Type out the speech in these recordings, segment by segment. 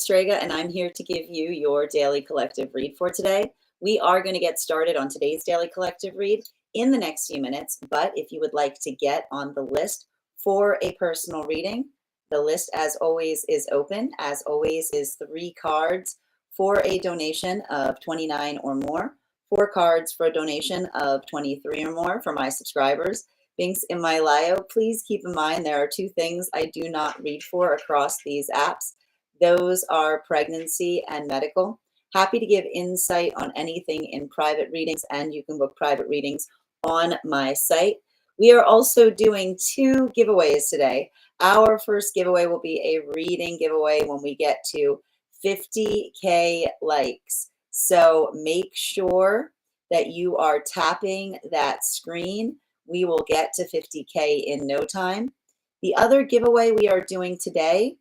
Strega, and I'm here to give you your daily collective read for today. We are going to get started on today's daily collective read in the next few minutes, but if you would like to get on the list for a personal reading, the list, as always, is open. As always, is 3 cards for a donation of 29 or more, 4 cards for a donation of 23 or more for my subscribers. Links in my bio. Please keep in mind there are 2 things I do not read for across these apps. Those are pregnancy and medical. Happy to give insight on anything in private readings, and you can book private readings on my site. We are also doing 2 giveaways today. Our first giveaway will be a reading giveaway when we get to 50K likes. So make sure that you are tapping that screen. We will get to 50K in no time. The other giveaway we are doing today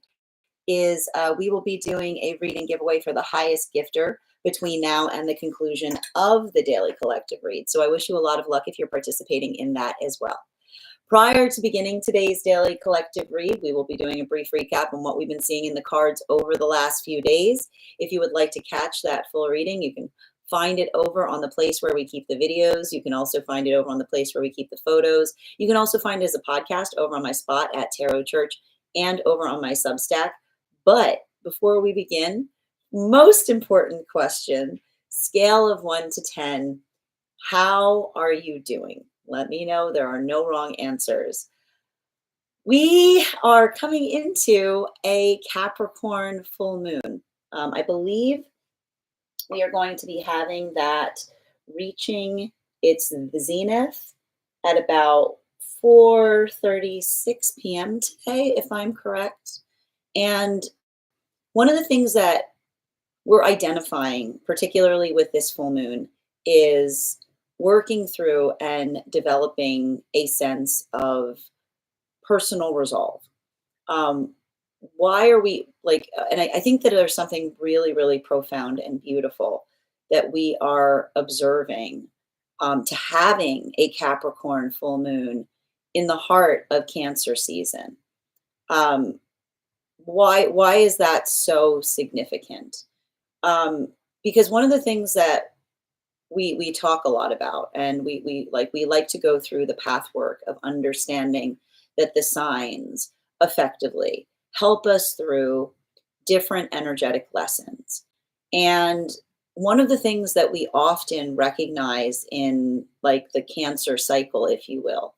is we will be doing a reading giveaway for the highest gifter between now and the conclusion of the daily collective read. So I wish you a lot of luck if you're participating in that as well. Prior to beginning today's daily collective read, we will be doing a brief recap on what we've been seeing in the cards over the last few days. If you would like to catch that full reading, you can find it over on the place where we keep the videos. You can also find it over on the place where we keep the photos. You can also find it as a podcast over on my spot at Tarot Church and over on my Substack. But before we begin, most important question, scale of 1 to 10, how are you doing? Let me know. There are no wrong answers. We are coming into a Capricorn full moon. I believe we are going to be having that reaching its zenith at about 4:36 p.m. today, if I'm correct. And one of the things that we're identifying, particularly with this full moon, is working through and developing a sense of personal resolve. Why are we and I think that there's something really, really profound and beautiful that we are observing to having a Capricorn full moon in the heart of Cancer season. Why is that so significant? Because one of the things that we talk a lot about, and we like to go through the pathwork of understanding that the signs effectively help us through different energetic lessons. And one of the things that we often recognize in like the Cancer cycle, if you will,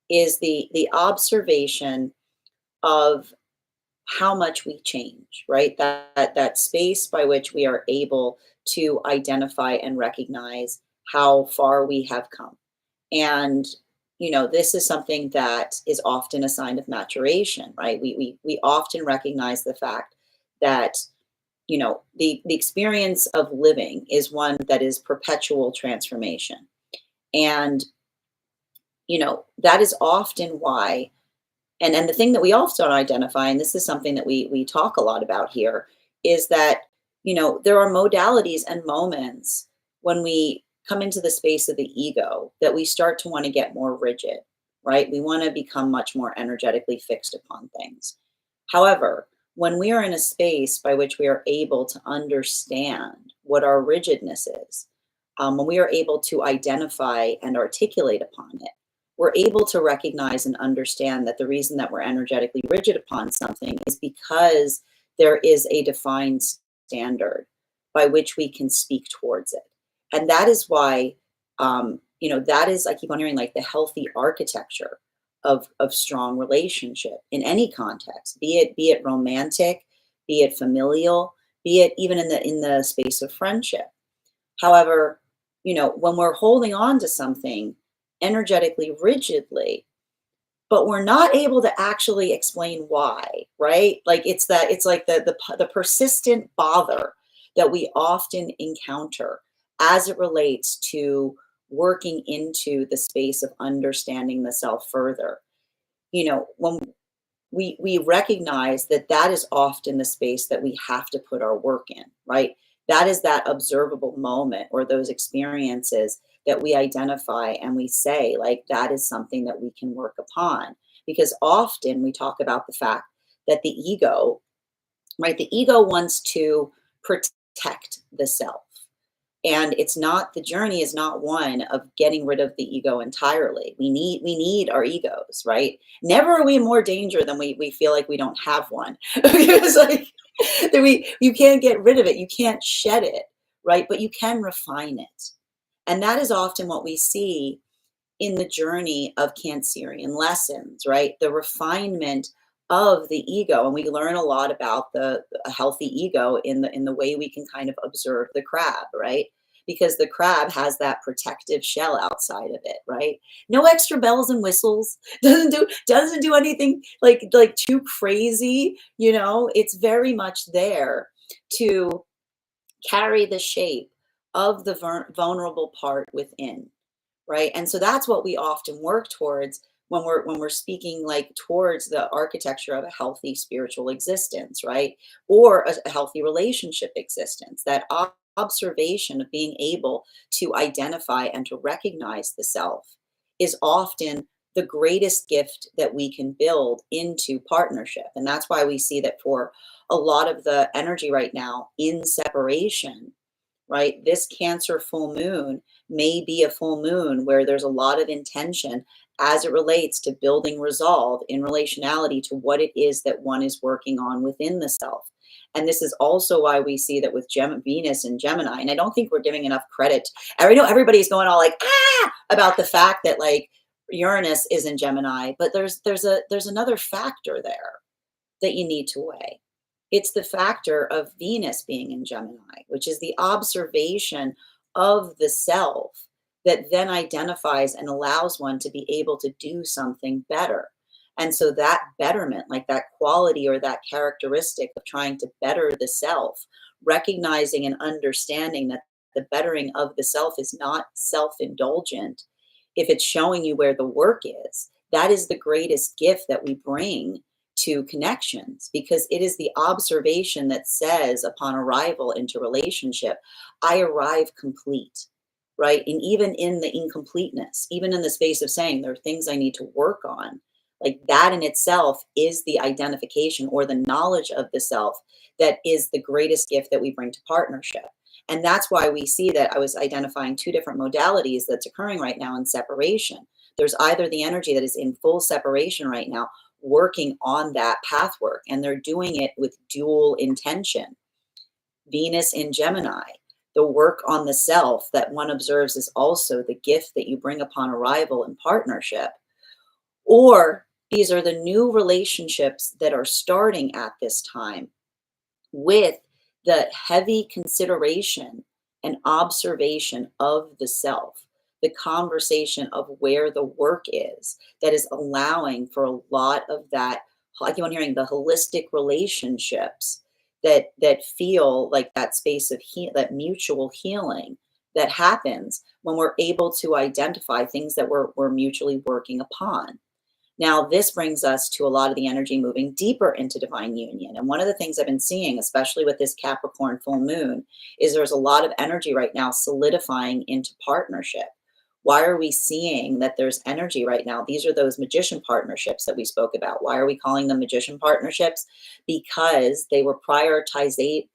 is the observation of how much we change, right? That space by which we are able to identify and recognize how far we have come. And this is something that is often a sign of maturation, right? We often recognize the fact that the experience of living is one that is perpetual transformation. And that is often why. And the thing that we also identify, and this is something that we talk a lot about here, is that, there are modalities and moments when we come into the space of the ego that we start to want to get more rigid, right? We want to become much more energetically fixed upon things. However, when we are in a space by which we are able to understand what our rigidness is, when we are able to identify and articulate upon it, we're able to recognize and understand that the reason that we're energetically rigid upon something is because there is a defined standard by which we can speak towards it. And that is why, that is, I keep on hearing, like the healthy architecture of strong relationship in any context, be it romantic, be it familial, be it even in the space of friendship. However, when we're holding on to something energetically rigidly, but we're not able to actually explain why, right? Like it's like the persistent bother that we often encounter as it relates to working into the space of understanding the self further. When we recognize that is often the space that we have to put our work in, right? That is that observable moment or those experiences that we identify and we say, like, that is something that we can work upon. Because often we talk about the fact that the ego right? The ego wants to protect the self. And it's not, the journey is not one of getting rid of the ego entirely. We need our egos, right? Never are we in more danger than we feel like we don't have one. It's like that you can't get rid of it, you can't shed it, right? But you can refine it. And that is often what we see in the journey of Cancerian lessons, right? The refinement of the ego, and we learn a lot about the a healthy ego in the way we can kind of observe the crab, right? Because the crab has that protective shell outside of it, right? No extra bells and whistles. Doesn't do anything like too crazy, you know? It's very much there to carry the shape of the vulnerable part within, right? And so that's what we often work towards when we're speaking like towards the architecture of a healthy spiritual existence, right? Or a healthy relationship existence. That observation of being able to identify and to recognize the self is often the greatest gift that we can build into partnership. And that's why we see that for a lot of the energy right now in separation, right? This Cancer full moon may be a full moon where there's a lot of intention as it relates to building resolve in relationality to what it is that one is working on within the self. And this is also why we see that with Venus and Gemini. And I don't think we're giving enough credit. I know everybody's going all like about the fact that like Uranus is in Gemini, but there's another factor there that you need to weigh. It's the factor of Venus being in Gemini, which is the observation of the self that then identifies and allows one to be able to do something better. And so that betterment, like that quality or that characteristic of trying to better the self, recognizing and understanding that the bettering of the self is not self indulgent. If it's showing you where the work is, that is the greatest gift that we bring to connections, because it is the observation that says upon arrival into relationship, I arrive complete, right? And even in the incompleteness, even in the space of saying there are things I need to work on, like that in itself is the identification or the knowledge of the self that is the greatest gift that we bring to partnership. And that's why we see that I was identifying two different modalities that's occurring right now in separation. There's either the energy that is in full separation right now, working on that path work, and they're doing it with dual intention. Venus in Gemini, the work on the self that one observes is also the gift that you bring upon arrival in partnership. Or these are the new relationships that are starting at this time with the heavy consideration and observation of the self, the conversation of where the work is that is allowing for a lot of that. I keep on hearing the holistic relationships that feel like that space of that mutual healing that happens when we're able to identify things that we're mutually working upon. Now, this brings us to a lot of the energy moving deeper into divine union. And one of the things I've been seeing, especially with this Capricorn full moon, is there's a lot of energy right now solidifying into partnership. Why are we seeing that there's energy right now? These are those magician partnerships that we spoke about. Why are we calling them magician partnerships? Because they were prioritizing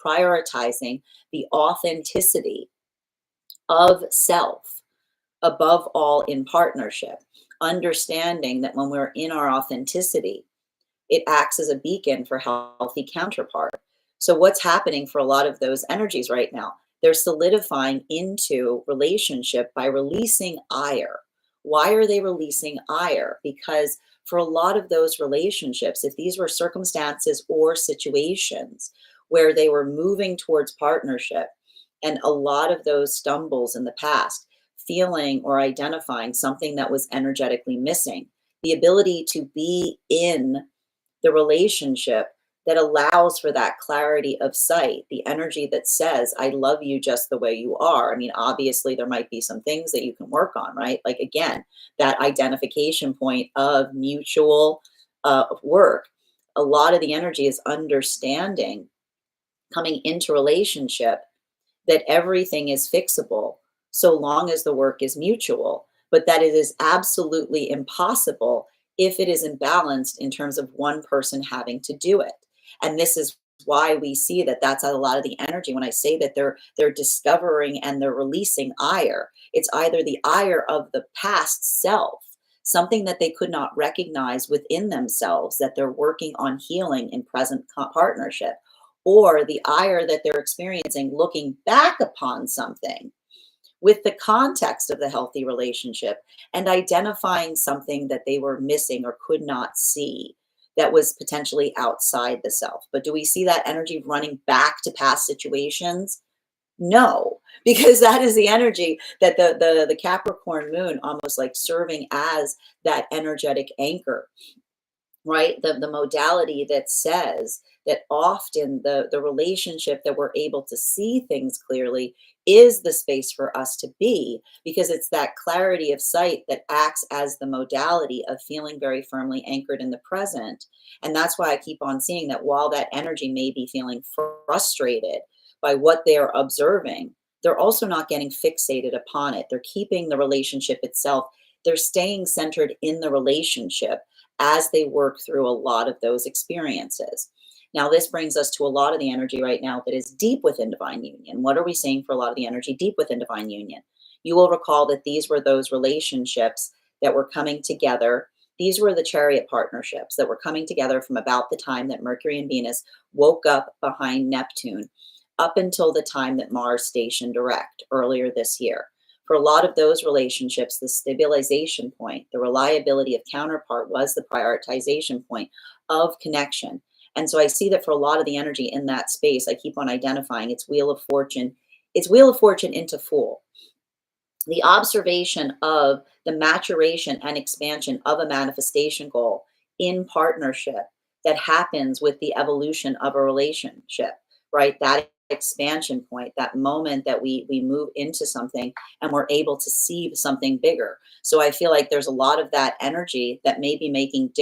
the authenticity of self above all in partnership, understanding that when we're in our authenticity, it acts as a beacon for healthy counterpart. So what's happening for a lot of those energies right now? They're solidifying into relationship by releasing ire. Why are they releasing ire? Because for a lot of those relationships, if these were circumstances or situations where they were moving towards partnership, and a lot of those stumbles in the past, feeling or identifying something that was energetically missing, the ability to be in the relationship that allows for that clarity of sight, the energy that says, I love you just the way you are. I mean, obviously, there might be some things that you can work on, right? Like, again, that identification point of mutual work. A lot of the energy is understanding coming into relationship that everything is fixable so long as the work is mutual, but that it is absolutely impossible if it is imbalanced in terms of one person having to do it. And this is why we see that that's a lot of the energy. When I say that they're discovering and they're releasing ire, it's either the ire of the past self, something that they could not recognize within themselves that they're working on healing in present partnership, or the ire that they're experiencing looking back upon something with the context of the healthy relationship and identifying something that they were missing or could not see that was potentially outside the self. But do we see that energy running back to past situations? No, because that is the energy that the Capricorn moon almost like serving as that energetic anchor, right? The modality that says that often the relationship that we're able to see things clearly is the space for us to be, because it's that clarity of sight that acts as the modality of feeling very firmly anchored in the present. And that's why I keep on seeing that while that energy may be feeling frustrated by what they're observing, they're also not getting fixated upon it. They're keeping the relationship itself. They're staying centered in the relationship as they work through a lot of those experiences. Now, this brings us to a lot of the energy right now that is deep within divine union. What are we seeing for a lot of the energy deep within divine union? You will recall that these were those relationships that were coming together. These were the chariot partnerships that were coming together from about the time that Mercury and Venus woke up behind Neptune up until the time that Mars stationed direct earlier this year. For a lot of those relationships, the stabilization point, the reliability of counterpart was the prioritization point of connection. And so I see that for a lot of the energy in that space, I keep on identifying it's Wheel of Fortune. It's Wheel of Fortune into Fool. The observation of the maturation and expansion of a manifestation goal in partnership that happens with the evolution of a relationship, right? That expansion point, that moment that we move into something and we're able to see something bigger. So I feel like there's a lot of that energy that may be making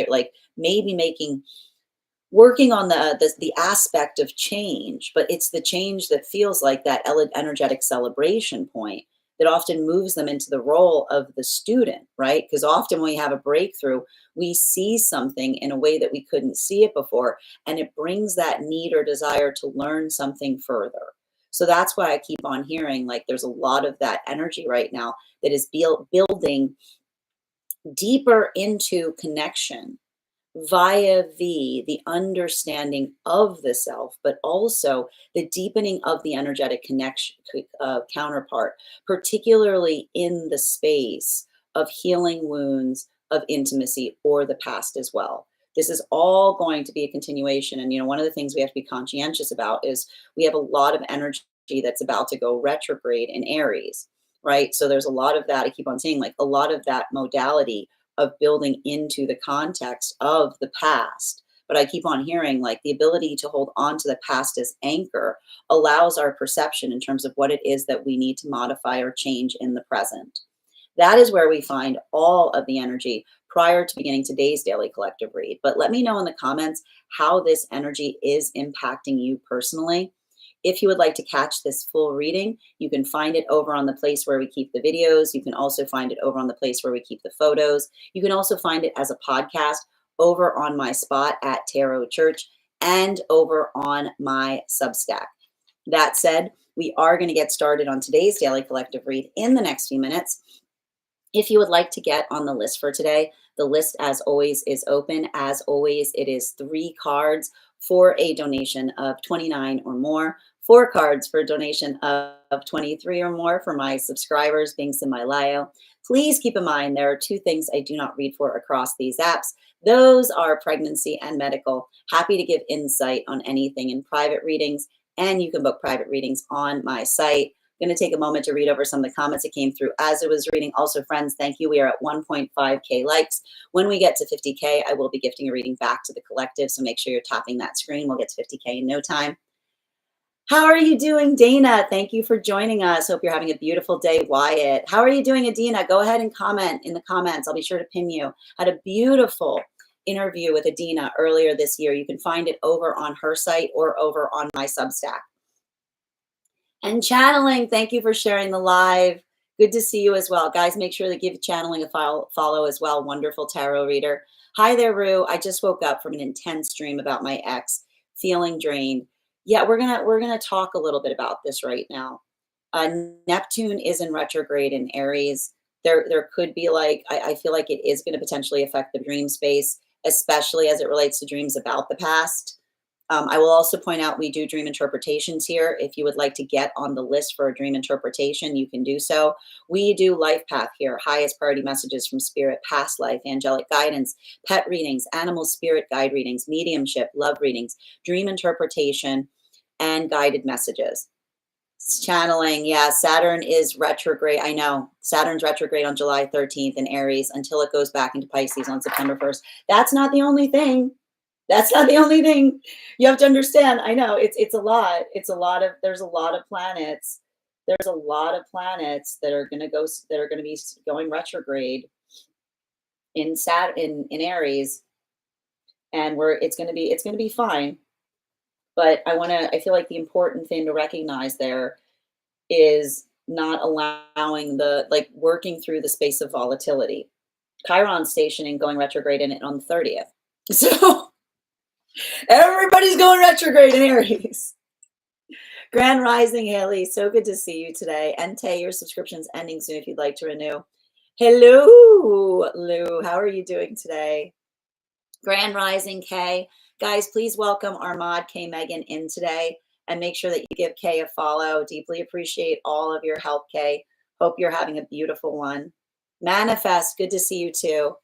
working on the aspect of change, but it's the change that feels like that energetic celebration point that often moves them into the role of the student, right? Because often when we have a breakthrough, we see something in a way that we couldn't see it before, and it brings that need or desire to learn something further. So that's why I keep on hearing like there's a lot of that energy right now that is building deeper into connection via the understanding of the self, but also the deepening of the energetic connection counterpart, particularly in the space of healing wounds, of intimacy, or the past as well. This is all going to be a continuation. And, one of the things we have to be conscientious about is we have a lot of energy that's about to go retrograde in Aries, right? So there's a lot of that. I keep on saying like a lot of that modality of building into the context of the past. But I keep on hearing like the ability to hold on to the past as anchor allows our perception in terms of what it is that we need to modify or change in the present. That is where we find all of the energy prior to beginning today's daily collective read. But let me know in the comments how this energy is impacting you personally. If you would like to catch this full reading, you can find it over on the place where we keep the videos. You can also find it over on the place where we keep the photos. You can also find it as a podcast over on my spot at Tarot Church and over on my Substack. That said, we are going to get started on today's daily collective read in the next few minutes. If you would like to get on the list for today, the list, as always, is open. As always, it is 3 cards for a donation of $29 or more, 4 cards for a donation of $23 or more for my subscribers, being in my bio. Please keep in mind there are 2 things I do not read for across these apps. Those are pregnancy and medical. Happy to give insight on anything in private readings, and you can book private readings on my site. Going to take a moment to read over some of the comments that came through as it was reading. Also, friends, thank you. We are at 1.5K likes. When we get to 50K, I will be gifting a reading back to the collective. So make sure you're tapping that screen. We'll get to 50K in no time. How are you doing, Dana? Thank you for joining us. Hope you're having a beautiful day, Wyatt. How are you doing, Adina? Go ahead and comment in the comments. I'll be sure to pin you. Had a beautiful interview with Adina earlier this year. You can find it over on her site or over on my Substack. And Channeling, thank you for sharing the live. Good to see you as well. Guys, make sure to give Channeling a follow as well. Wonderful tarot reader. Hi there, Rue. I just woke up from an intense dream about my ex. feeling drained. Yeah, we're gonna talk a little bit about this right now. Neptune is in retrograde in Aries. There could be like I feel like it is going to potentially affect the dream space, especially as it relates to dreams about the past. I will also point out we do dream interpretations here. If you would like to get on the list for a dream interpretation, you can do so. We do life path here, highest priority messages from spirit, past life, angelic guidance, pet readings, animal spirit guide readings, mediumship, love readings, dream interpretation, and guided messages. Channeling, yeah, Saturn is retrograde. I know Saturn's retrograde on July 13th in Aries until it goes back into Pisces on September 1st. That's not the only thing. That's not the only thing. You have to understand. I know it's a lot. It's a lot of there's a lot of planets. There's a lot of planets that are going to go that are going to be going retrograde in in Aries, and it's going to be fine. But I feel like the important thing to recognize there is not allowing like working through the space of volatility. Chiron stationing going retrograde in it on the 30th. So everybody's going retrograde in Aries. Grand Rising, Haley. So good to see you today. Ente, your subscription's ending soon if you'd like to renew. Hello, Lou. How are you doing today? Grand Rising, Kay. Guys, please welcome our mod, Kay Megan, in today. And make sure that you give Kay a follow. Deeply appreciate all of your help, Kay. Hope you're having a beautiful one. Manifest, good to see you too.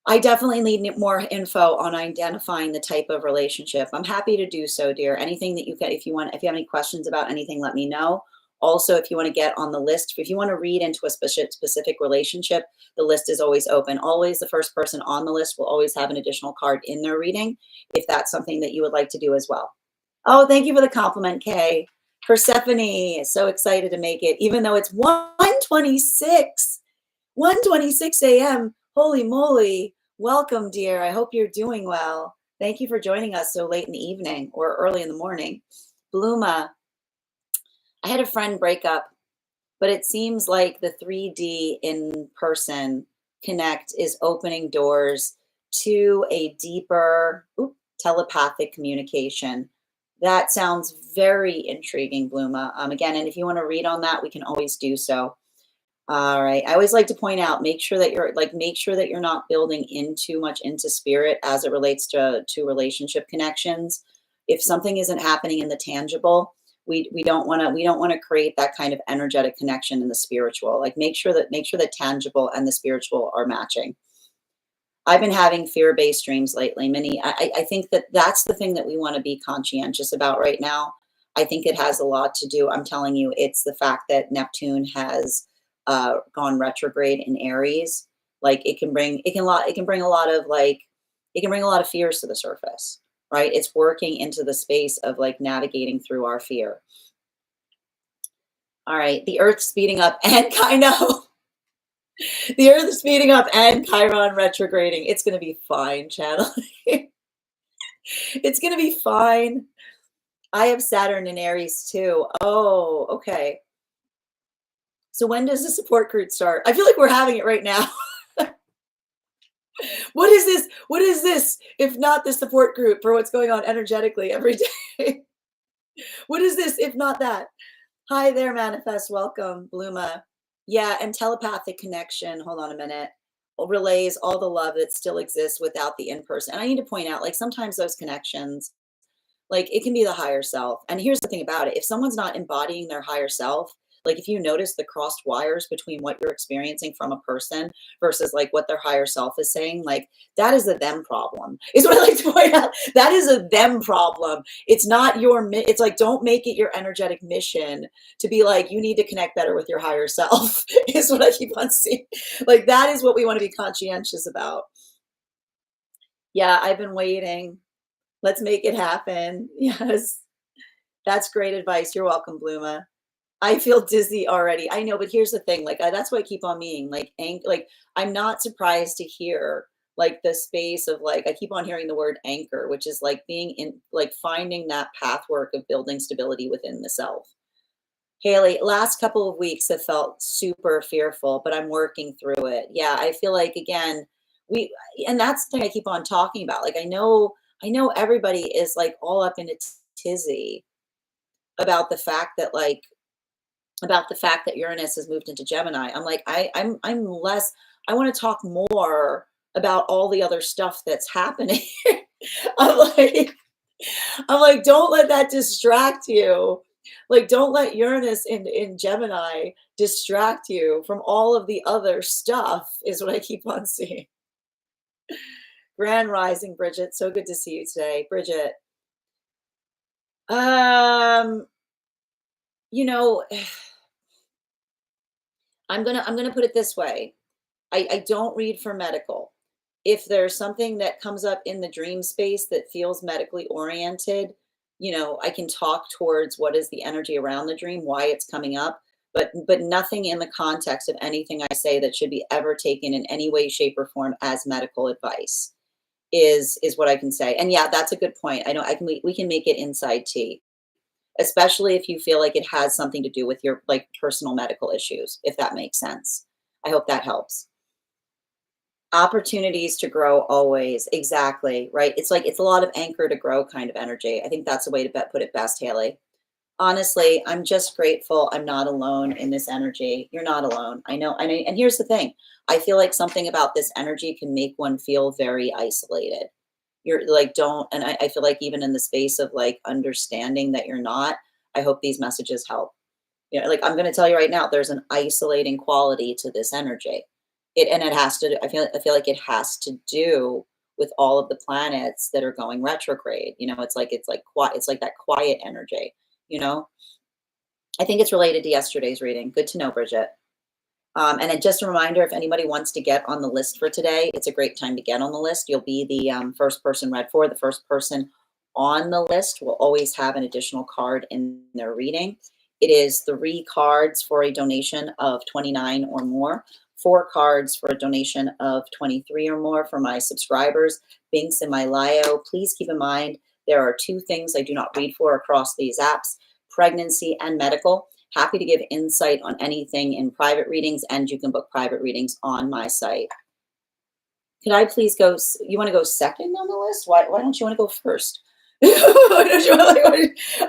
I definitely need more info on identifying the type of relationship. I'm happy to do so, dear. Anything that you can, if you have any questions about anything, let me know. Also, if you want to get on the list, if you want to read into a specific relationship, the list is always open. Always the first person on the list will always have an additional card in their reading, if that's something that you would like to do as well. Oh, thank you for the compliment, Kay. Persephone, so excited to make it, even though it's 1:26 a.m. Holy moly. Welcome, dear. I hope you're doing well. Thank you for joining us so late in the evening or early in the morning. Bluma, I had a friend break up, but it seems like the 3D in person connect is opening doors to a deeper telepathic communication. That sounds very intriguing, Bluma. Again, and if you want to read on that, we can always do so. All right. I always like to point out, make sure that you're not building in too much into spirit as it relates to relationship connections. If something isn't happening in the tangible, we don't want to create that kind of energetic connection in the spiritual. Like make sure the tangible and the spiritual are matching. I've been having fear-based dreams lately, Minnie. I think that's the thing that we want to be conscientious about right now. I think it has a lot to do. I'm telling you, it's the fact that Neptune has gone retrograde in Aries. Like it can bring a lot of fears to the surface, right? It's working into the space of like navigating through our fear. All right, the Earth speeding up and the Earth is speeding up and Chiron retrograding. It's going to be fine, channel. It's going to be fine. I have Saturn in Aries too. Oh, okay. So when does the support group start? I feel like we're having it right now. What is this? What is this if not the support group for what's going on energetically every day? What is this if not that? Hi there, Manifest. Welcome, Bluma. Yeah, and telepathic connection. Hold on a minute. Relays all the love that still exists without the in-person. And I need to point out, like sometimes those connections, like it can be the higher self. And here's the thing about it. If someone's not embodying their higher self, like if you notice the crossed wires between what you're experiencing from a person versus like what their higher self is saying, like that is a them problem. Is what I like to point out. That is a them problem. It's not it's like, don't make it your energetic mission to be like, you need to connect better with your higher self is what I keep on seeing. Like that is what we want to be conscientious about. Yeah, I've been waiting. Let's make it happen. Yes. That's great advice. You're welcome, Bluma. I feel dizzy already. I know, but here's the thing. Like, that's why I keep on meaning like, I'm not surprised to hear like the space of like, I keep on hearing the word anchor, which is like being in, like finding that pathwork of building stability within the self. Haley, last couple of weeks have felt super fearful, but I'm working through it. Yeah. I feel like, again, and that's the thing I keep on talking about. Like, I know I know everybody is like all up in a tizzy about the fact that Uranus has moved into Gemini. I'm like, I'm less, I want to talk more about all the other stuff that's happening. I'm like, I'm like, don't let that distract you. Like, don't let Uranus in Gemini distract you from all of the other stuff, is what I keep on seeing. Grand Rising, Bridget. So good to see you today. Bridget. Um, you know, I'm gonna put it this way. I don't read for medical. If there's something that comes up in the dream space that feels medically oriented, I can talk towards what is the energy around the dream, why it's coming up, but nothing in the context of anything I say that should be ever taken in any way, shape, or form as medical advice is what I can say. And yeah, that's a good point. I know we can make it inside tea, especially if you feel like it has something to do with your like personal medical issues, if that makes sense. I hope that helps. Opportunities to grow always. Exactly, right? It's like it's a lot of anchor to grow kind of energy. I think that's a way to put it best, Haley. Honestly, I'm just grateful I'm not alone in this energy. You're not alone. I know. And here's the thing. I feel like something about this energy can make one feel very isolated. You're like, don't, and I feel like even in the space of like understanding that you're not, I hope these messages help. Like I'm going to tell you right now, there's an isolating quality to this energy. And it has to. I feel like it has to do with all of the planets that are going retrograde. It's like quiet. It's like that quiet energy. You know, I think it's related to yesterday's reading. Good to know, Bridget. And then just a reminder, if anybody wants to get on the list for today, it's a great time to get on the list. You'll be the first person read for. The first person on the list will always have an additional card in their reading. It is 3 cards for a donation of 29 or more, 4 cards for a donation of 23 or more for my subscribers. Binks in my Lio. Please keep in mind, there are 2 things I do not read for across these apps: pregnancy and medical. Happy to give insight on anything in private readings, and you can book private readings on my site. Could I please go? You want to go second on the list? Why don't you want to go first? Why don't you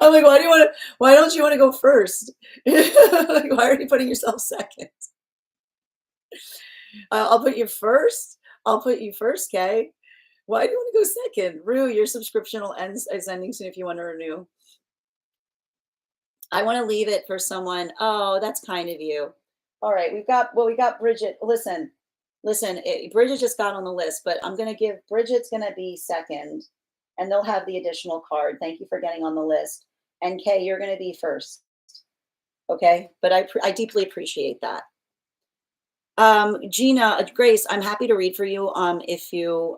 I'm like, why do you want to? Why don't you want to go first? Like, why are you putting yourself second? I'll put you first. I'll put you first, Kay. Why do you want to go second? Rue, your subscription is ending soon if you want to renew. I want to leave it for someone. Oh, that's kind of you. All right, we got Bridget. Listen, Bridget just got on the list, but I'm going to give Bridget's going to be second, and they'll have the additional card. Thank you for getting on the list. And Kay, you're going to be first. Okay, but I deeply appreciate that. Gina, Grace, I'm happy to read for you. If you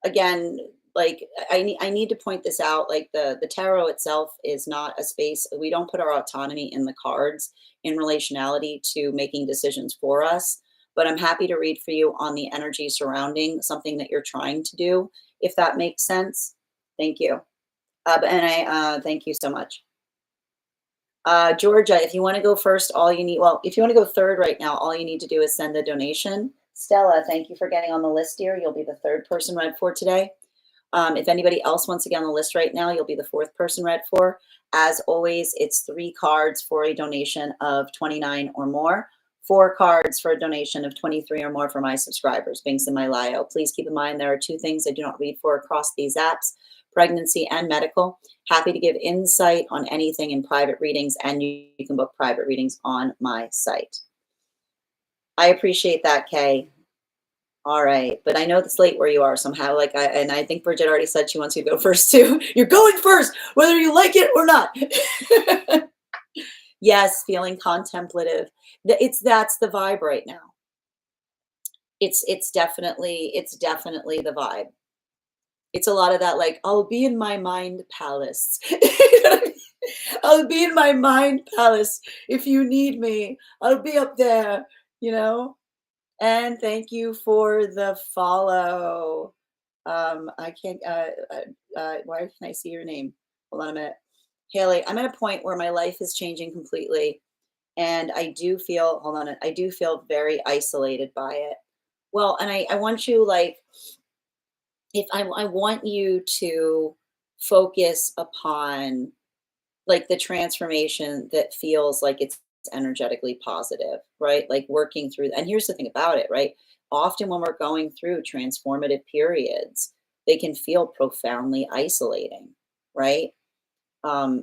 again, like I need to point this out. Like the tarot itself is not a space. We don't put our autonomy in the cards in relationality to making decisions for us. But I'm happy to read for you on the energy surrounding something that you're trying to do, if that makes sense. Thank you. And I thank you so much. Georgia, if you want to go first, if you want to go third right now, all you need to do is send a donation. Stella, thank you for getting on the list here. You'll be the 3rd person read for today. If anybody else wants to get on the list right now, you'll be the 4th person read for. As always, it's 3 cards for a donation of 29 or more, 4 cards for a donation of 23 or more for my subscribers. Binks in my Lio. Please keep in mind there are 2 things I do not read for across these apps: pregnancy and medical. Happy to give insight on anything in private readings, and you can book private readings on my site. I appreciate that, Kay. All right, but I know it's late where you are somehow. And I think Bridget already said she wants you to go first too. You're going first, whether you like it or not. Yes, feeling contemplative. That's the vibe right now. It's definitely the vibe. It's a lot of that, like, I'll be in my mind palace. I'll be in my mind palace. If you need me, I'll be up there, And thank you for the follow. I can't, why can't I see your name? Hold on a minute. Haley, I'm at a point where my life is changing completely. And I do feel, I do feel very isolated by it. Well, and I want you, like, if I want you to focus upon like the transformation that feels like it's energetically positive, right? Like working through, and here's the thing about it, right? Often when we're going through transformative periods, they can feel profoundly isolating, right?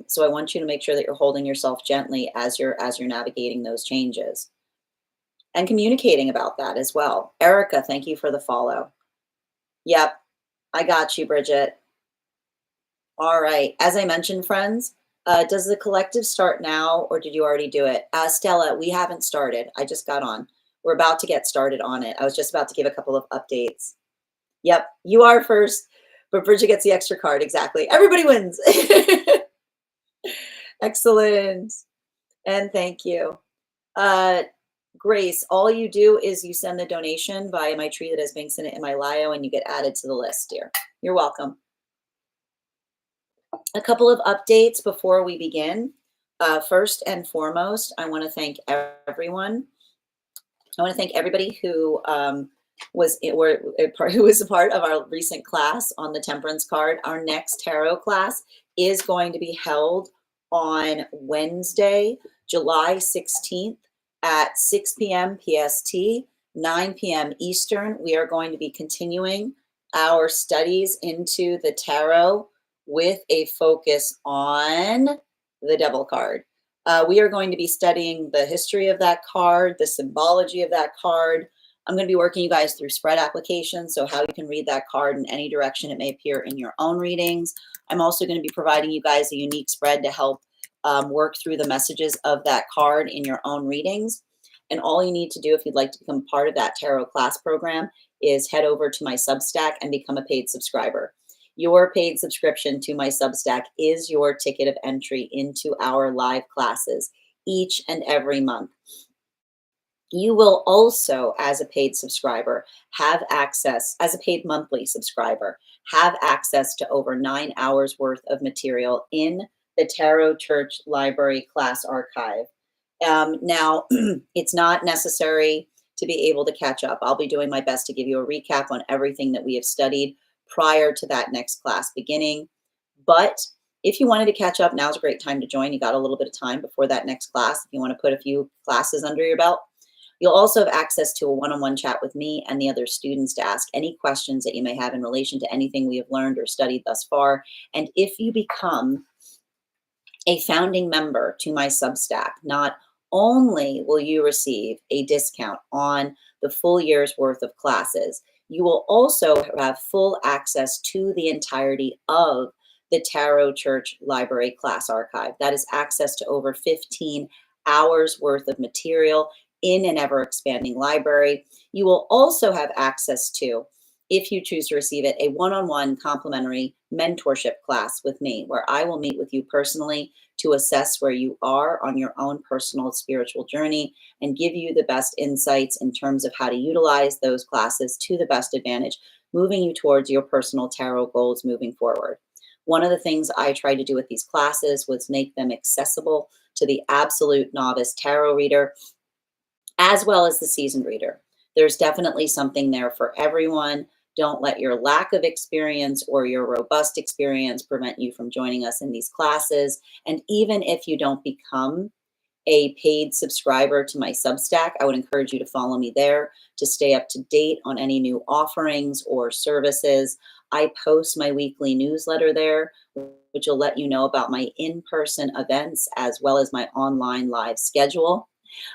So I want you to make sure that you're holding yourself gently as you're navigating those changes and communicating about that as well. Erica, thank you for the follow. Yep, I got you, Bridget. All right. As I mentioned, friends, does the collective start now or did you already do it? Stella, we haven't started. I just got on. We're about to get started on it. I was just about to give a couple of updates. Yep, you are first, but Bridget gets the extra card. Exactly. Everybody wins. Excellent. And thank you. Uh, Grace, all you do is you send the donation via my tree that has been sent in my bio and you get added to the list, dear. You're welcome. A couple of updates before we begin. First and foremost, I want to thank everyone. I want to thank everybody who was a part of our recent class on the Temperance card. Our next tarot class is going to be held on Wednesday, July 16th at 6 p.m. PST, 9 p.m. Eastern. We are going to be continuing our studies into the tarot with a focus on the Devil card. We are going to be studying the history of that card, the symbology of that card. I'm going to be working you guys through spread applications, so how you can read that card in any direction it may appear in your own readings. I'm also going to be providing you guys a unique spread to help work through the messages of that card in your own readings. And all you need to do if you'd like to become part of that tarot class program is head over to my Substack and become a paid subscriber. Your paid subscription to my Substack is your ticket of entry into our live classes each and every month. You will also, as a paid subscriber, have access, as a paid monthly subscriber, have access to over 9 hours worth of material in the Tarot Church Library class archive. Now, it's not necessary to be able to catch up. I'll be doing my best to give you a recap on everything that we have studied prior to that next class beginning. But if you wanted to catch up, now's a great time to join. You got a little bit of time before that next class. If you want to put a few classes under your belt, you'll also have access to a one-on-one chat with me and the other students to ask any questions that you may have in relation to anything we have learned or studied thus far. And if you become a founding member to my Substack, not only will you receive a discount on the full year's worth of classes, you will also have full access to the entirety of the Tarot Church Library class archive. That is access to over 15 hours worth of material in an ever expanding library. You will also have access to, if you choose to receive it, a one-on-one complimentary mentorship class with me, where I will meet with you personally to assess where you are on your own personal spiritual journey and give you the best insights in terms of how to utilize those classes to the best advantage, moving you towards your personal tarot goals moving forward. One of the things I tried to do with these classes was make them accessible to the absolute novice tarot reader, as well as the seasoned reader. There's definitely something there for everyone. Don't let your lack of experience or your robust experience prevent you from joining us in these classes. And even if you don't become a paid subscriber to my Substack, I would encourage you to follow me there to stay up to date on any new offerings or services. I post my weekly newsletter there, which will let you know about my in-person events as well as my online live schedule.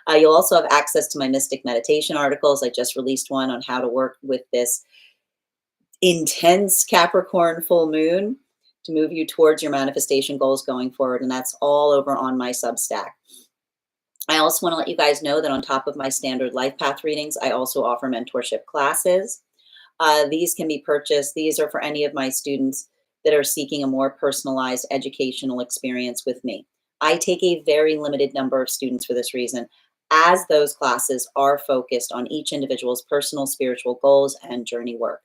You'll also have access to my Mystic Meditation articles. I just released one on how to work with this intense Capricorn full moon to move you towards your manifestation goals going forward. And that's all over on my Substack. I also want to let you guys know that on top of my standard life path readings, I also offer mentorship classes. These can be purchased. These are for any of my students that are seeking a more personalized educational experience with me. I take a very limited number of students for this reason, as those classes are focused on each individual's personal spiritual goals and journey work.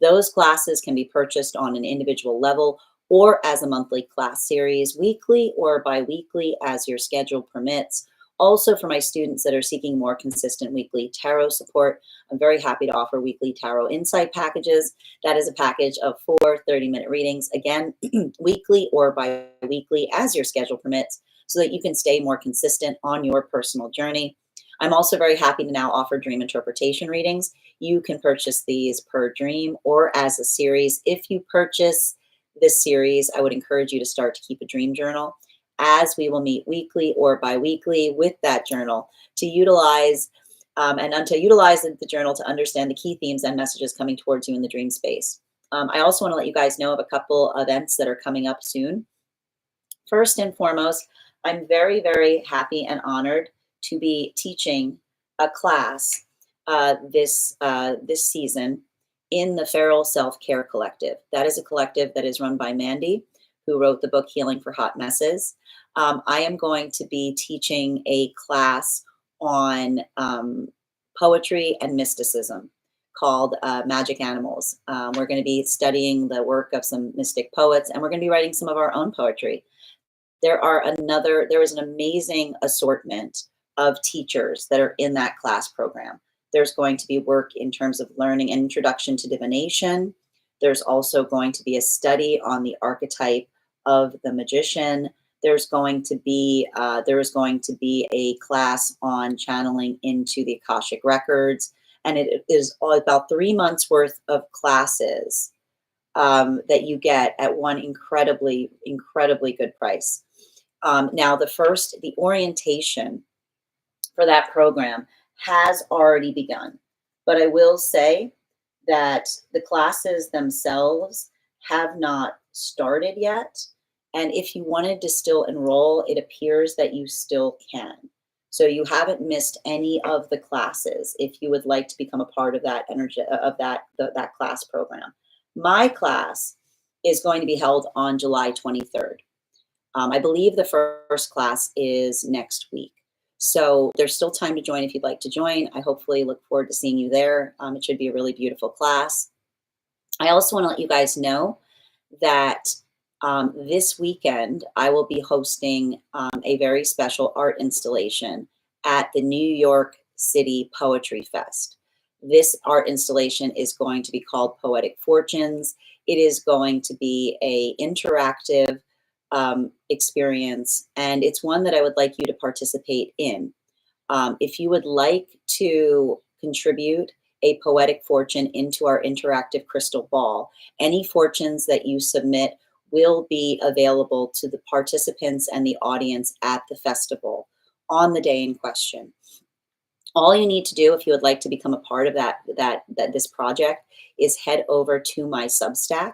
Those classes can be purchased on an individual level or as a monthly class series, weekly or bi-weekly as your schedule permits, Also, for my students that are seeking more consistent weekly tarot support, I'm very happy to offer weekly tarot insight packages. That is a package of 4 30-minute readings, again, weekly or bi-weekly as your schedule permits, so that you can stay more consistent on your personal journey. I'm also very happy to now offer dream interpretation readings. You can purchase these per dream or as a series. If you purchase this series, I would encourage you to start to keep a dream journal, as we will meet weekly or bi-weekly with that journal to utilize the journal to understand the key themes and messages coming towards you in the dream space. I also want to let you guys know of a couple events that are coming up soon. First and foremost, I'm very, very happy and honored to be teaching a class this season in the Feral Self-Care Collective. That is a collective that is run by Mandy, who wrote the book Healing for Hot Messes. I am going to be teaching a class on poetry and mysticism called Magic Animals. We're going to be studying the work of some mystic poets, and we're going to be writing some of our own poetry. There is an amazing assortment of teachers that are in that class program. There's going to be work in terms of learning an introduction to divination. There's also going to be a study on the archetype of the magician. There's going to be a class on channeling into the Akashic records, and it is all about 3 months worth of classes that you get at one incredibly good price. Now, the orientation for that program has already begun, but I will say that the classes themselves have not started yet. And if you wanted to still enroll, it appears that you still can. So you haven't missed any of the classes if you would like to become a part of that that class program. My class is going to be held on July 23rd. I believe the first class is next week. So there's still time to join if you'd like to join. I hopefully look forward to seeing you there. It should be a really beautiful class. I also want to let you guys know that this weekend I will be hosting a very special art installation at the New York City Poetry Fest. This art installation is going to be called Poetic Fortunes. It is going to be an interactive experience, and it's one that I would like you to participate in. If you would like to contribute a poetic fortune into our interactive crystal ball, any fortunes that you submit will be available to the participants and the audience at the festival on the day in question. All you need to do if you would like to become a part of this project is head over to my Substack,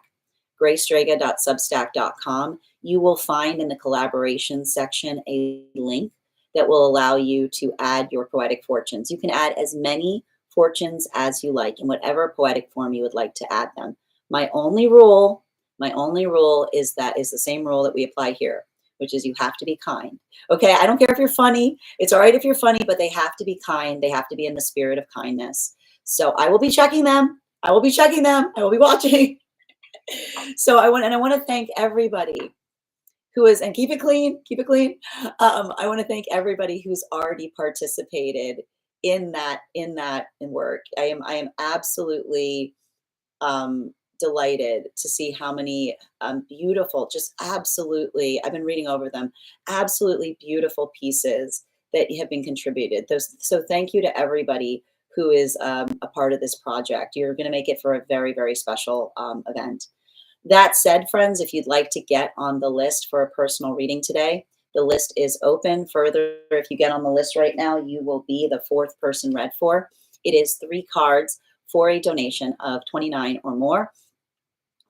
graystrega.substack.com. You will find in the collaboration section a link that will allow you to add your poetic fortunes. You can add as many fortunes as you like in whatever poetic form you would like to add them. My only rule is the same rule that we apply here, which is you have to be kind. Okay, I don't care if you're funny. It's all right if you're funny, but they have to be kind. They have to be in the spirit of kindness. So I will be checking them. I will be watching. So I want to thank everybody who is, and keep it clean. I want to thank everybody who's already participated in work. I am absolutely delighted to see how many beautiful, just absolutely, I've been reading over them, absolutely beautiful pieces that have been contributed. So thank you to everybody who is a part of this project. You're going to make it for a very, very special event. That said, friends, if you'd like to get on the list for a personal reading today, the list is open. Further, if you get on the list right now, you will be the 4th person read for. It is 3 cards for a donation of $29 or more.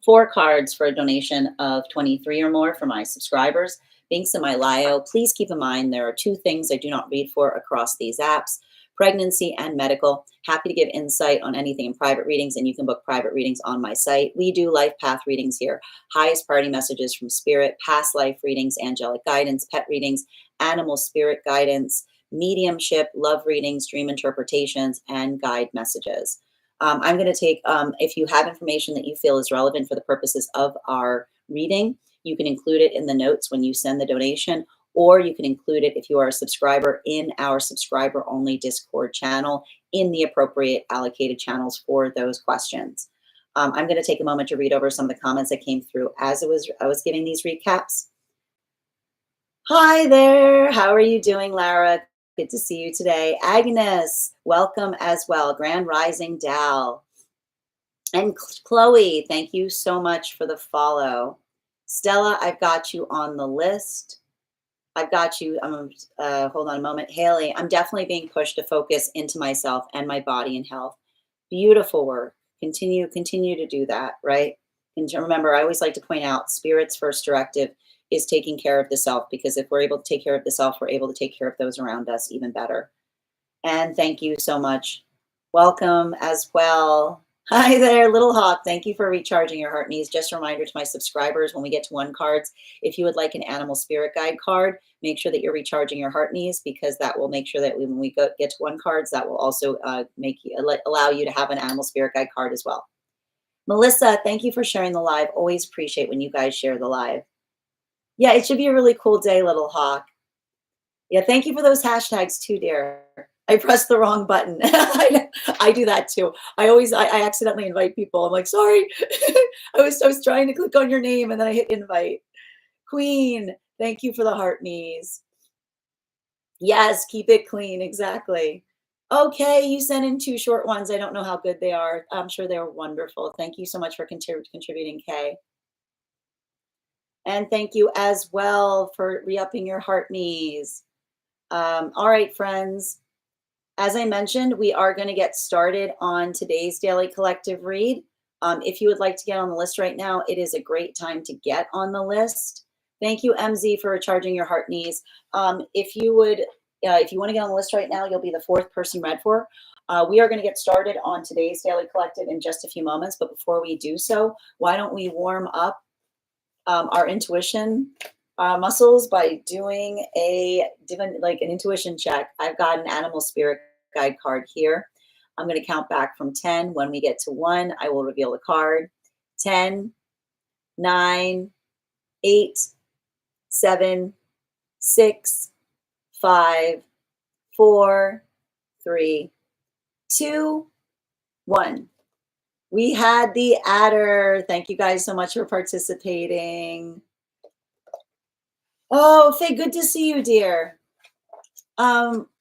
4 cards for a donation of $23 or more for my subscribers. Links in my bio. Please keep in mind there are 2 things I do not read for across these apps: pregnancy and medical. Happy to give insight on anything in private readings, and you can book private readings on my site. We do life path readings here: highest priority messages from spirit, past life readings, angelic guidance, pet readings, animal spirit guidance, mediumship, love readings, dream interpretations, and guide messages. I'm going to take, if you have information that you feel is relevant for the purposes of our reading, you can include it in the notes when you send the donation, or you can include it if you are a subscriber in our subscriber only Discord channel in the appropriate allocated channels for those questions. I'm going to take a moment to read over some of the comments that came through as I was giving these recaps. Hi there. How are you doing, Lara? Good to see you today. Agnes, welcome as well. Grand Rising Dal. And Chloe, thank you so much for the follow. Stella, I've got you on the list. I've got you. Hold on a moment. Haley, I'm definitely being pushed to focus into myself and my body and health. Beautiful work. Continue to do that, right? And remember, I always like to point out Spirit's first directive is taking care of the self, because if we're able to take care of the self, we're able to take care of those around us even better. And thank you so much. Welcome as well. Hi there, Little Hawk. Thank you for recharging your heart needs. Just a reminder to my subscribers, when we get to 1 cards, if you would like an animal spirit guide card, make sure that you're recharging your heart needs, because that will make sure that when we get to 1 cards, that will also allow you to have an animal spirit guide card as well. Melissa, thank you for sharing the live. Always appreciate when you guys share the live. Yeah, it should be a really cool day, Little Hawk. Yeah, thank you for those hashtags too, dear. I pressed the wrong button. I do that too. I accidentally invite people. I'm like, sorry. I was trying to click on your name and then I hit invite. Queen, thank you for the heart knees. Yes, keep it clean. Exactly. Okay, you sent in 2 short ones. I don't know how good they are. I'm sure they're wonderful. Thank you so much for contributing, Kay. And thank you as well for re-upping your heart knees. All right, friends. As I mentioned, we are going to get started on today's daily collective read. If you would like to get on the list right now, it is a great time to get on the list. Thank you, MZ, for recharging your heart knees. If you want to get on the list right now, you'll be the 4th person read for. We are going to get started on today's daily collective in just a few moments. But before we do so, why don't we warm up our intuition muscles by doing an intuition check. I've got an animal spirit guide card here. I'm going to count back from 10. When we get to 1, I will reveal the card. 10, 9, 8, 7, 6, 5, 4, 3, 2, 1. We had the adder. Thank you guys so much for participating. Oh, Faye, good to see you, dear.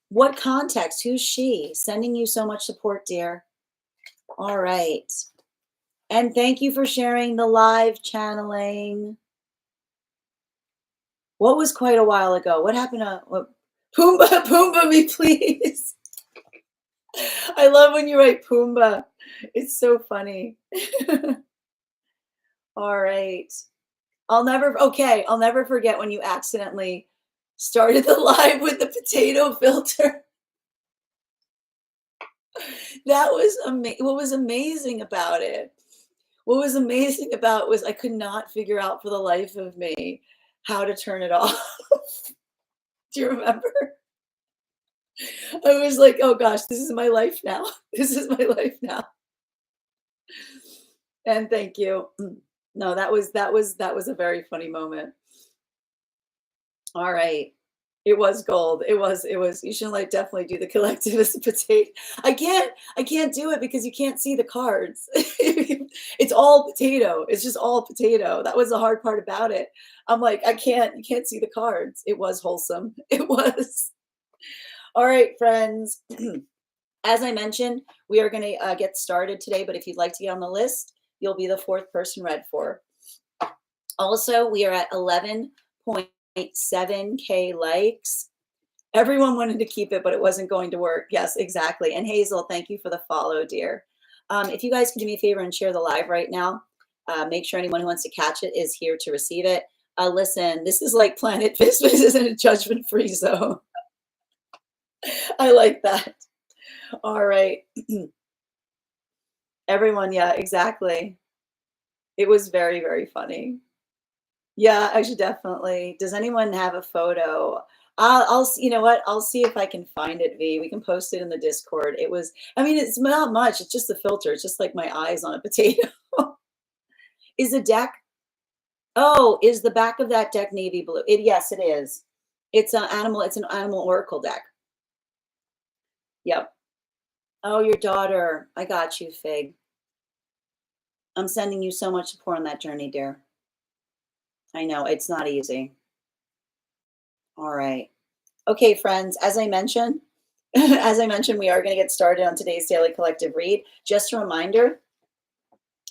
What context? Who's she? Sending you so much support, dear. All right. And thank you for sharing the live channeling. What was quite a while ago? What happened to Pumbaa me, please? I love when you write Pumbaa. It's so funny. All right. I'll never forget when you accidentally started the live with the potato filter. That was what was amazing about it. What was amazing about was I could not figure out for the life of me how to turn it off. Do you remember? I was like, oh gosh, this is my life now. This is my life now. And thank you. No, that was a very funny moment. All right. It was gold. It was, you should definitely do the collectivist potato. I can't do it because you can't see the cards. It's all potato. It's just all potato. That was the hard part about it. I'm like, you can't see the cards. It was wholesome. It was. All right, friends. As I mentioned, we are going to get started today, but if you'd like to get on the list, you'll be the 4th person read for. Also, we are at 11.7K likes. Everyone wanted to keep it, but it wasn't going to work. Yes, exactly. And Hazel, thank you for the follow, dear. If you guys can do me a favor and share the live right now, make sure anyone who wants to catch it is here to receive it. Listen, this is like Planet Fist. This isn't a judgment-free zone. I like that. All right. Everyone, yeah, exactly. It was very, very funny. Yeah, I should definitely. Does anyone have a photo? You know what? I'll see if I can find it, V. We can post it in the Discord. It's not much. It's just the filter. It's just like my eyes on a potato. Is the deck? Oh, is the back of that deck navy blue? Yes, it is. It's it's an animal oracle deck. Yep. Oh, your daughter. I got you, Fig. I'm sending you so much support on that journey, dear. I know it's not easy. All right. Okay, friends, as I mentioned, as I mentioned, we are going to get started on today's daily collective read. Just a reminder,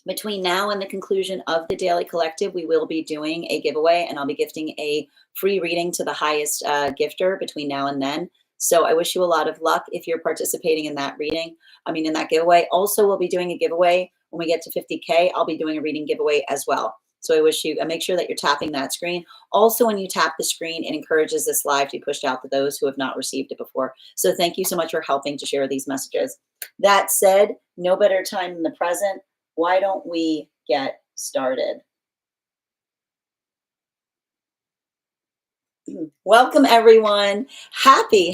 between now and the conclusion of the daily collective, we will be doing a giveaway, and I'll be gifting a free reading to the highest gifter between now and then. So I wish you a lot of luck if you're participating in that reading. I mean, in that giveaway. Also, we'll be doing a giveaway when we get to 50K. I'll be doing a reading giveaway as well. So I wish you make sure that you're tapping that screen. Also, when you tap the screen, it encourages this live to be pushed out to those who have not received it before. So thank you so much for helping to share these messages. That said, no better time than the present. Why don't we get started? Welcome, everyone. Happy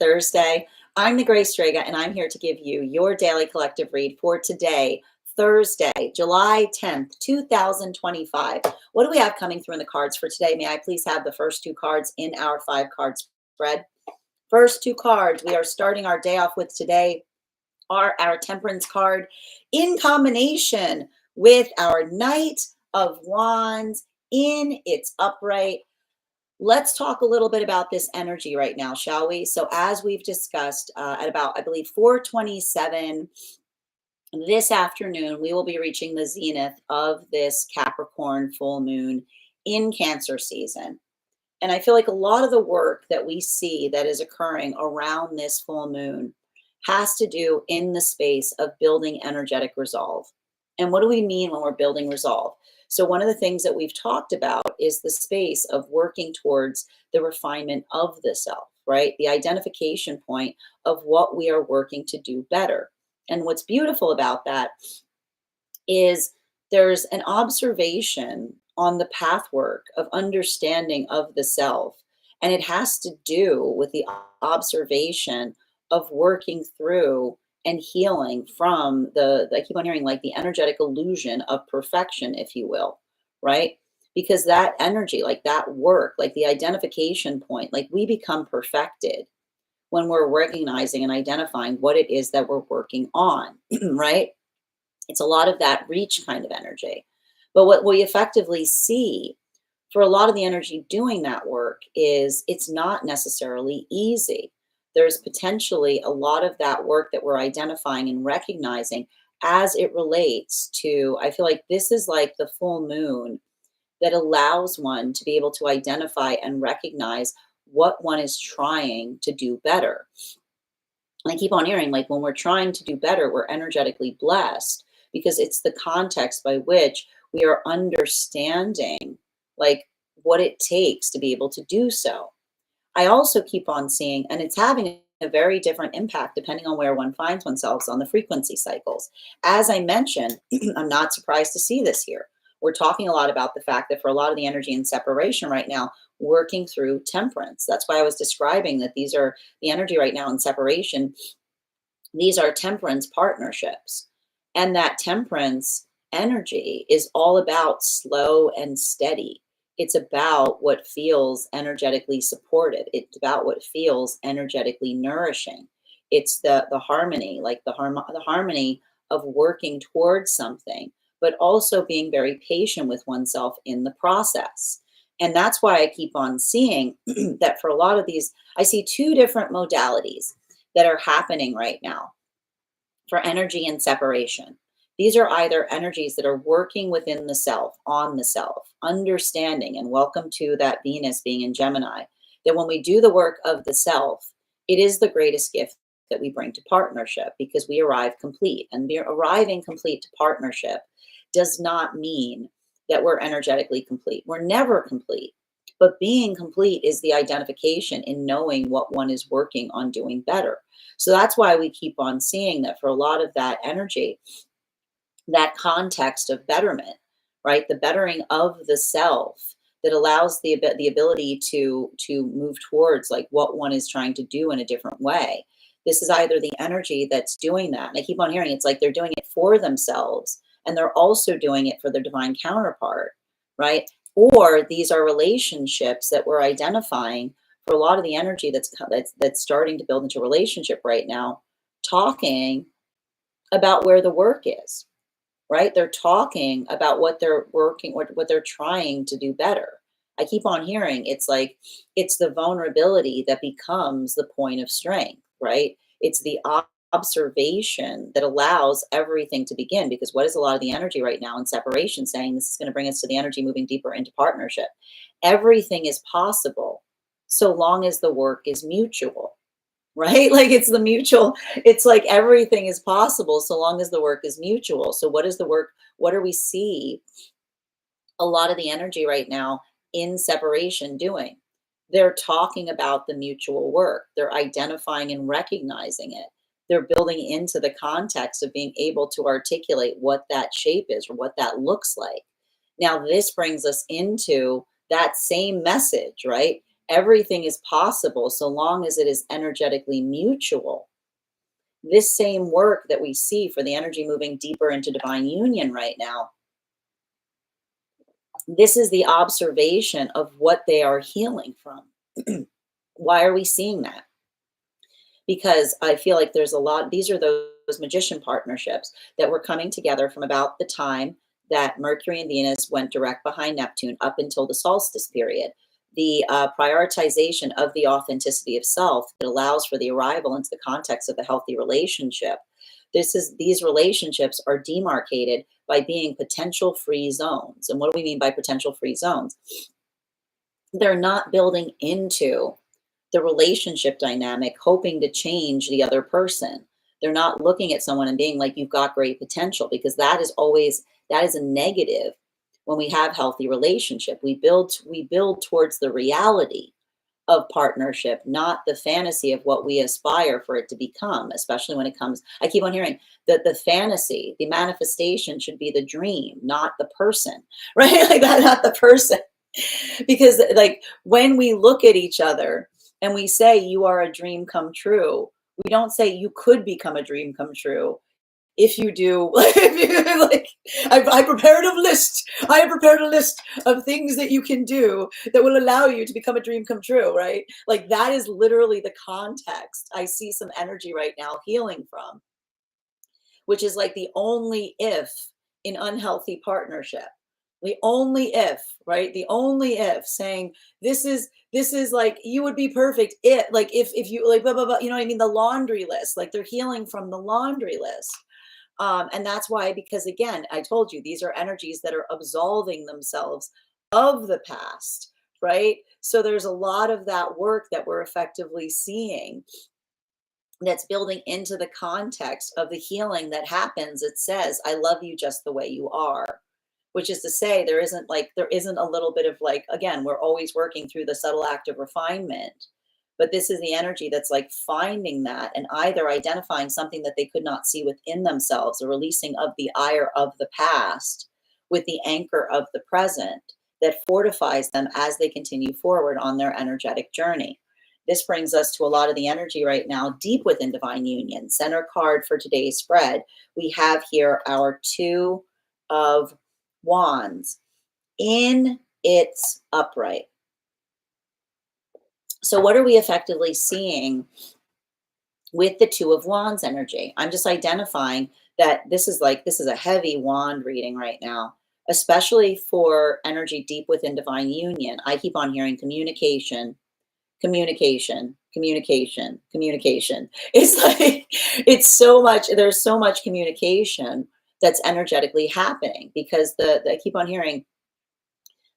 Thursday. I'm the Grace Strega, and I'm here to give you your daily collective read for today, Thursday, July 10th, 2025. What do we have coming through in the cards for today? May I please have the first two cards in our 5-card spread? First two cards we are starting our day off with today are our Temperance card in combination with our Knight of Wands in its upright. Let's talk a little bit about this energy right now, shall we? So as we've discussed at about, I believe, 4:27 this afternoon, we will be reaching the zenith of this Capricorn full moon in Cancer season. And I feel like a lot of the work that we see that is occurring around this full moon has to do in the space of building energetic resolve. And what do we mean when we're building resolve? So, one of the things that we've talked about is the space of working towards the refinement of the self, right? The identification point of what we are working to do better. And what's beautiful about that is there's an observation on the pathwork of understanding of the self. And it has to do with the observation of working through and healing from I keep on hearing like the energetic illusion of perfection, if you will, right? Because that energy, like that work, like the identification point, like we become perfected when we're recognizing and identifying what it is that we're working on, right? It's a lot of that reach kind of energy. But what we effectively see for a lot of the energy doing that work is it's not necessarily easy. There's potentially a lot of that work that we're identifying and recognizing as it relates to, I feel like this is like the full moon that allows one to be able to identify and recognize what one is trying to do better. And I keep on hearing, like, when we're trying to do better, we're energetically blessed because it's the context by which we are understanding, like, what it takes to be able to do so. I also keep on seeing, and it's having a very different impact depending on where one finds oneself on the frequency cycles. As I mentioned, I'm not surprised to see this here. We're talking a lot about the fact that for a lot of the energy in separation right now, working through temperance. That's why I was describing that these are the energy right now in separation. These are temperance partnerships. And that temperance energy is all about slow and steady. It's about what feels energetically supportive. It's about what feels energetically nourishing. It's the harmony, like the harmony of working towards something, but also being very patient with oneself in the process. And that's why I keep on seeing that for a lot of these, I see two different modalities that are happening right now for energy and separation. These are either energies that are working within the self, on the self, understanding, and welcome to that Venus being in Gemini, that when we do the work of the self, it is the greatest gift that we bring to partnership because we arrive complete. And we're arriving complete to partnership does not mean that we're energetically complete. We're never complete. But being complete is the identification in knowing what one is working on doing better. So that's why we keep on seeing that for a lot of that energy, that context of betterment, right? The bettering of the self that allows the ability to move towards like what one is trying to do in a different way. This is either the energy that's doing that. And I keep on hearing it's like they're doing it for themselves and they're also doing it for their divine counterpart, right? Or these are relationships that we're identifying for a lot of the energy that's starting to build into a relationship right now, talking about where the work is, right? They're talking about what they're working, what they're trying to do better. I keep on hearing it's like it's the vulnerability that becomes the point of strength, right? It's the observation that allows everything to begin. Because what is a lot of the energy right now in separation saying? This is going to bring us to the energy moving deeper into partnership. Everything is possible so long as the work is mutual, right? Like it's the mutual, it's like everything is possible so long as the work is mutual. So what is the work? What do we see a lot of the energy right now in separation doing? They're talking about the mutual work. They're identifying and recognizing it. They're building into the context of being able to articulate what that shape is or what that looks like. Now, this brings us into that same message, right? Everything is possible so long as it is energetically mutual. This same work that we see for the energy moving deeper into divine union right now, this is the observation of what they are healing from. Why are we seeing that? Because I feel like there's a lot, these are those magician partnerships that were coming together from about the time that Mercury and Venus went direct behind Neptune up until the solstice period. The prioritization of the authenticity of self that allows for the arrival into the context of a healthy relationship. These relationships are demarcated by being potential free zones. And what do we mean by potential free zones? They're not building into the relationship dynamic hoping to change the other person. They're not looking at someone and being like, you've got great potential, because that is a negative. When we have healthy relationship, we build towards the reality of partnership, not the fantasy of what we aspire for it to become, especially when it comes, I keep on hearing that the fantasy, the manifestation should be the dream, not the person, right? Like that, not the person. Because like when we look at each other and we say, you are a dream come true, we don't say you could become a dream come true. If you do, like, I prepared a list. I have prepared a list of things that you can do that will allow you to become a dream come true, right? Like that is literally the context I see some energy right now healing from, which is like the only if in unhealthy partnership. The only if, right? The only if saying this is like you would be perfect if you like blah blah blah, you know what I mean? The laundry list, like they're healing from the laundry list. And that's why, because again, I told you, these are energies that are absolving themselves of the past, right? So there's a lot of that work that we're effectively seeing that's building into the context of the healing that happens. It says, I love you just the way you are, which is to say there isn't a little bit of like, again, we're always working through the subtle act of refinement. But this is the energy that's like finding that and either identifying something that they could not see within themselves, a releasing of the ire of the past with the anchor of the present that fortifies them as they continue forward on their energetic journey. This brings us to a lot of the energy right now, deep within divine union. Center card for today's spread. We have here our Two of Wands in its upright. So what are we effectively seeing with the Two of Wands energy? I'm just identifying that this is a heavy wand reading right now, especially for energy deep within divine union. I keep on hearing communication, communication, communication, communication. It's like, there's so much communication that's energetically happening because I keep on hearing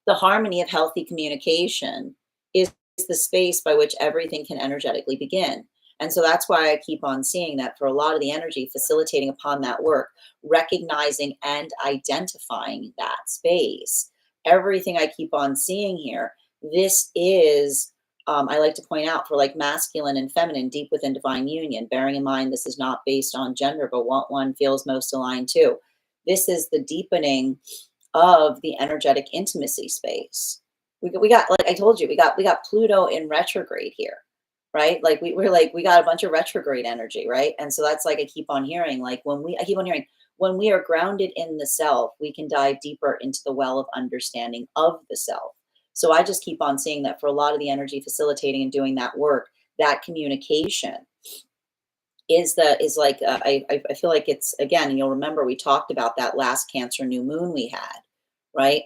the harmony of healthy communication is the space by which everything can energetically begin. And so that's why I keep on seeing that for a lot of the energy facilitating upon that work, recognizing and identifying that space. Everything I keep on seeing here, this is, I like to point out for like masculine and feminine deep within divine union, bearing in mind this is not based on gender, but what one feels most aligned to. This is the deepening of the energetic intimacy space. We got, like I told you, we got Pluto in retrograde here, right? Like we got a bunch of retrograde energy, right? And so that's like I keep on hearing, like when we are grounded in the self, we can dive deeper into the well of understanding of the self. So I just keep on seeing that for a lot of the energy facilitating and doing that work, that communication is like, I feel like it's, again, and you'll remember we talked about that last Cancer new moon we had, right?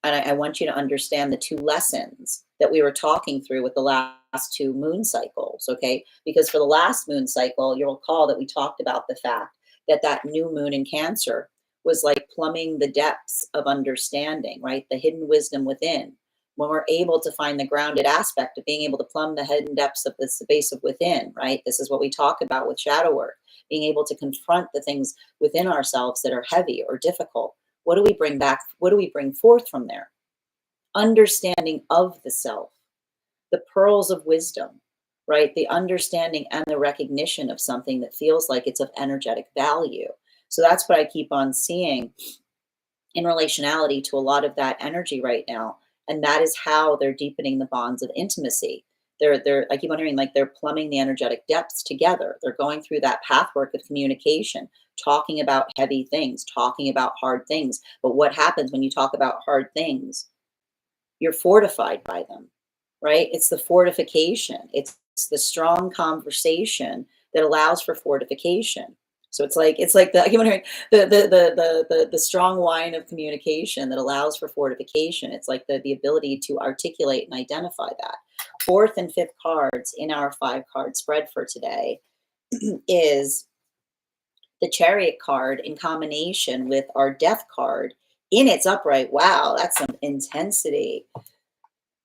And I want you to understand the two lessons that we were talking through with the last two moon cycles, okay? Because for the last moon cycle, you'll recall that we talked about the fact that that new moon in Cancer was like plumbing the depths of understanding, right? The hidden wisdom within. When we're able to find the grounded aspect of being able to plumb the hidden depths of the space of within, right? This is what we talk about with shadow work, being able to confront the things within ourselves that are heavy or difficult. What do we bring back? What do we bring forth from there? Understanding of the self, the pearls of wisdom, right? The understanding and the recognition of something that feels like it's of energetic value. So that's what I keep on seeing in relationality to a lot of that energy right now. And that is how they're deepening the bonds of intimacy. I keep on hearing like they're plumbing the energetic depths together. They're going through that pathwork of communication, talking about heavy things, talking about hard things. But what happens when you talk about hard things? You're fortified by them, right? It's the fortification. It's the strong conversation that allows for fortification. So it's like the I keep on hearing the strong line of communication that allows for fortification. It's like the ability to articulate and identify that. Fourth and fifth cards in our 5-card spread for today is the Chariot card in combination with our Death card in its upright. Wow, that's some intensity.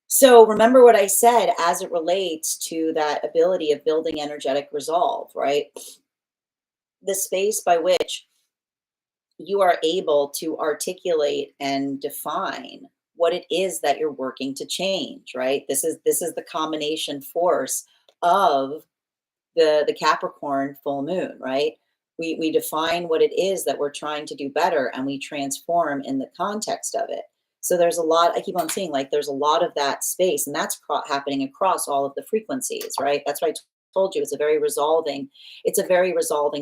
So remember what I said as it relates to that ability of building energetic resolve, right? The space by which you are able to articulate and define what it is that you're working to change, right? This is the combination force of the Capricorn full moon, right? We define what it is that we're trying to do better, and we transform in the context of it. So there's a lot, I keep on seeing like there's a lot of that space, and that's happening across all of the frequencies, right? That's why I told you it's a very resolving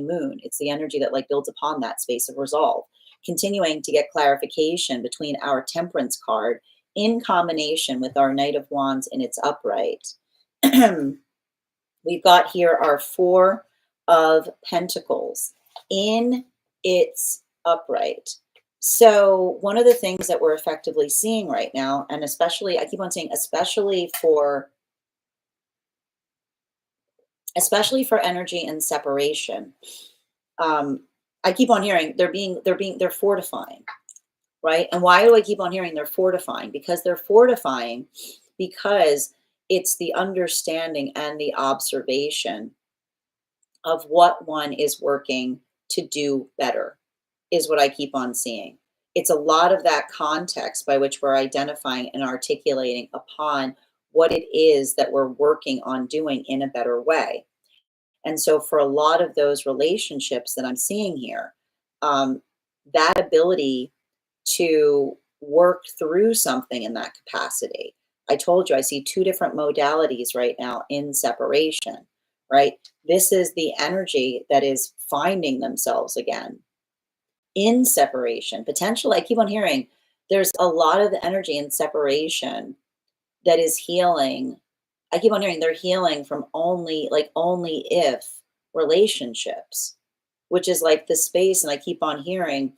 moon. It's the energy that like builds upon that space of resolve. Continuing to get clarification between our Temperance card in combination with our Knight of Wands in its upright. We've got here our Four of Pentacles in its upright. So one of the things that we're effectively seeing right now, and especially, I keep on saying, especially for energy and separation, I keep on hearing they're fortifying, right? And why do I keep on hearing they're fortifying? Because they're fortifying because it's the understanding and the observation of what one is working to do better, is what I keep on seeing. It's a lot of that context by which we're identifying and articulating upon what it is that we're working on doing in a better way. And so for a lot of those relationships that I'm seeing here, that ability to work through something in that capacity. I told you I see two different modalities right now in separation, right? This is the energy that is finding themselves again in separation. Potentially, I keep on hearing there's a lot of the energy in separation that is healing. I keep on hearing they're healing from only if relationships, which is like the space. And I keep on hearing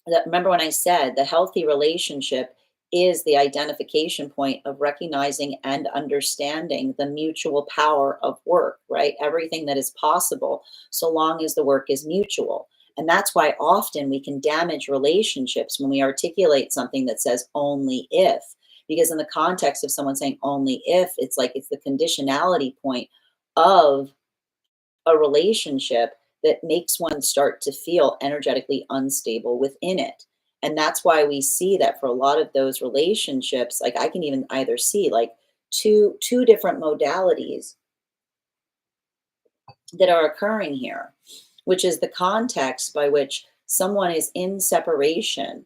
that, remember when I said the healthy relationship is the identification point of recognizing and understanding the mutual power of work, right? Everything that is possible so long as the work is mutual. And that's why often we can damage relationships when we articulate something that says only if, because in the context of someone saying only if, it's like it's the conditionality point of a relationship that makes one start to feel energetically unstable within it. And that's why we see that for a lot of those relationships, like I can even either see like two different modalities that are occurring here, which is the context by which someone is in separation,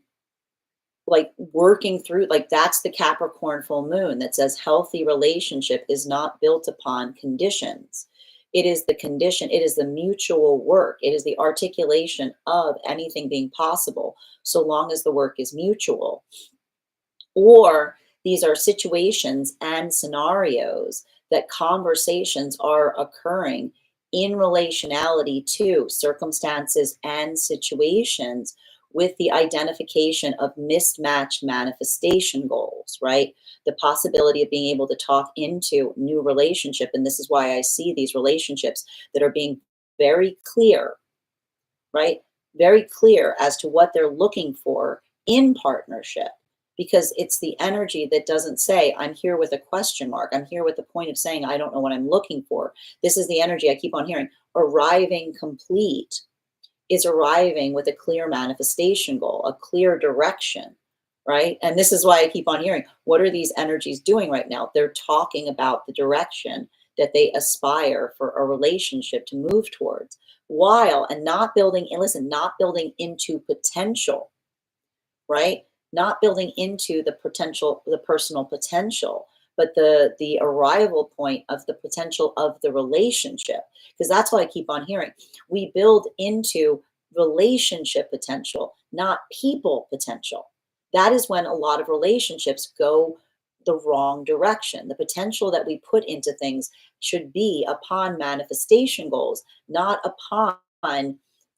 like working through, like that's the Capricorn full moon that says healthy relationship is not built upon conditions. It is the condition, it is the mutual work, it is the articulation of anything being possible so long as the work is mutual. Or These are situations and scenarios that conversations are occurring in relationality to circumstances and situations with the identification of mismatched manifestation goals, right? The possibility of being able to talk into new relationship. And this is why I see these relationships that are being very clear, right? Very clear as to what they're looking for in partnership, because it's the energy that doesn't say, I'm here with a question mark. I'm here with the point of saying, I don't know what I'm looking for. This is the energy I keep on hearing. Arriving complete is arriving with a clear manifestation goal, a clear direction, right? And this is why I keep on hearing, what are these energies doing right now? They're talking about the direction that they aspire for a relationship to move towards, while, and not building, and listen, not building into potential, right? Not building into the potential, the personal potential, but the arrival point of the potential of the relationship. Because that's what I keep on hearing. We build into relationship potential, not people potential. That is when a lot of relationships go the wrong direction. The potential that we put into things should be upon manifestation goals, not upon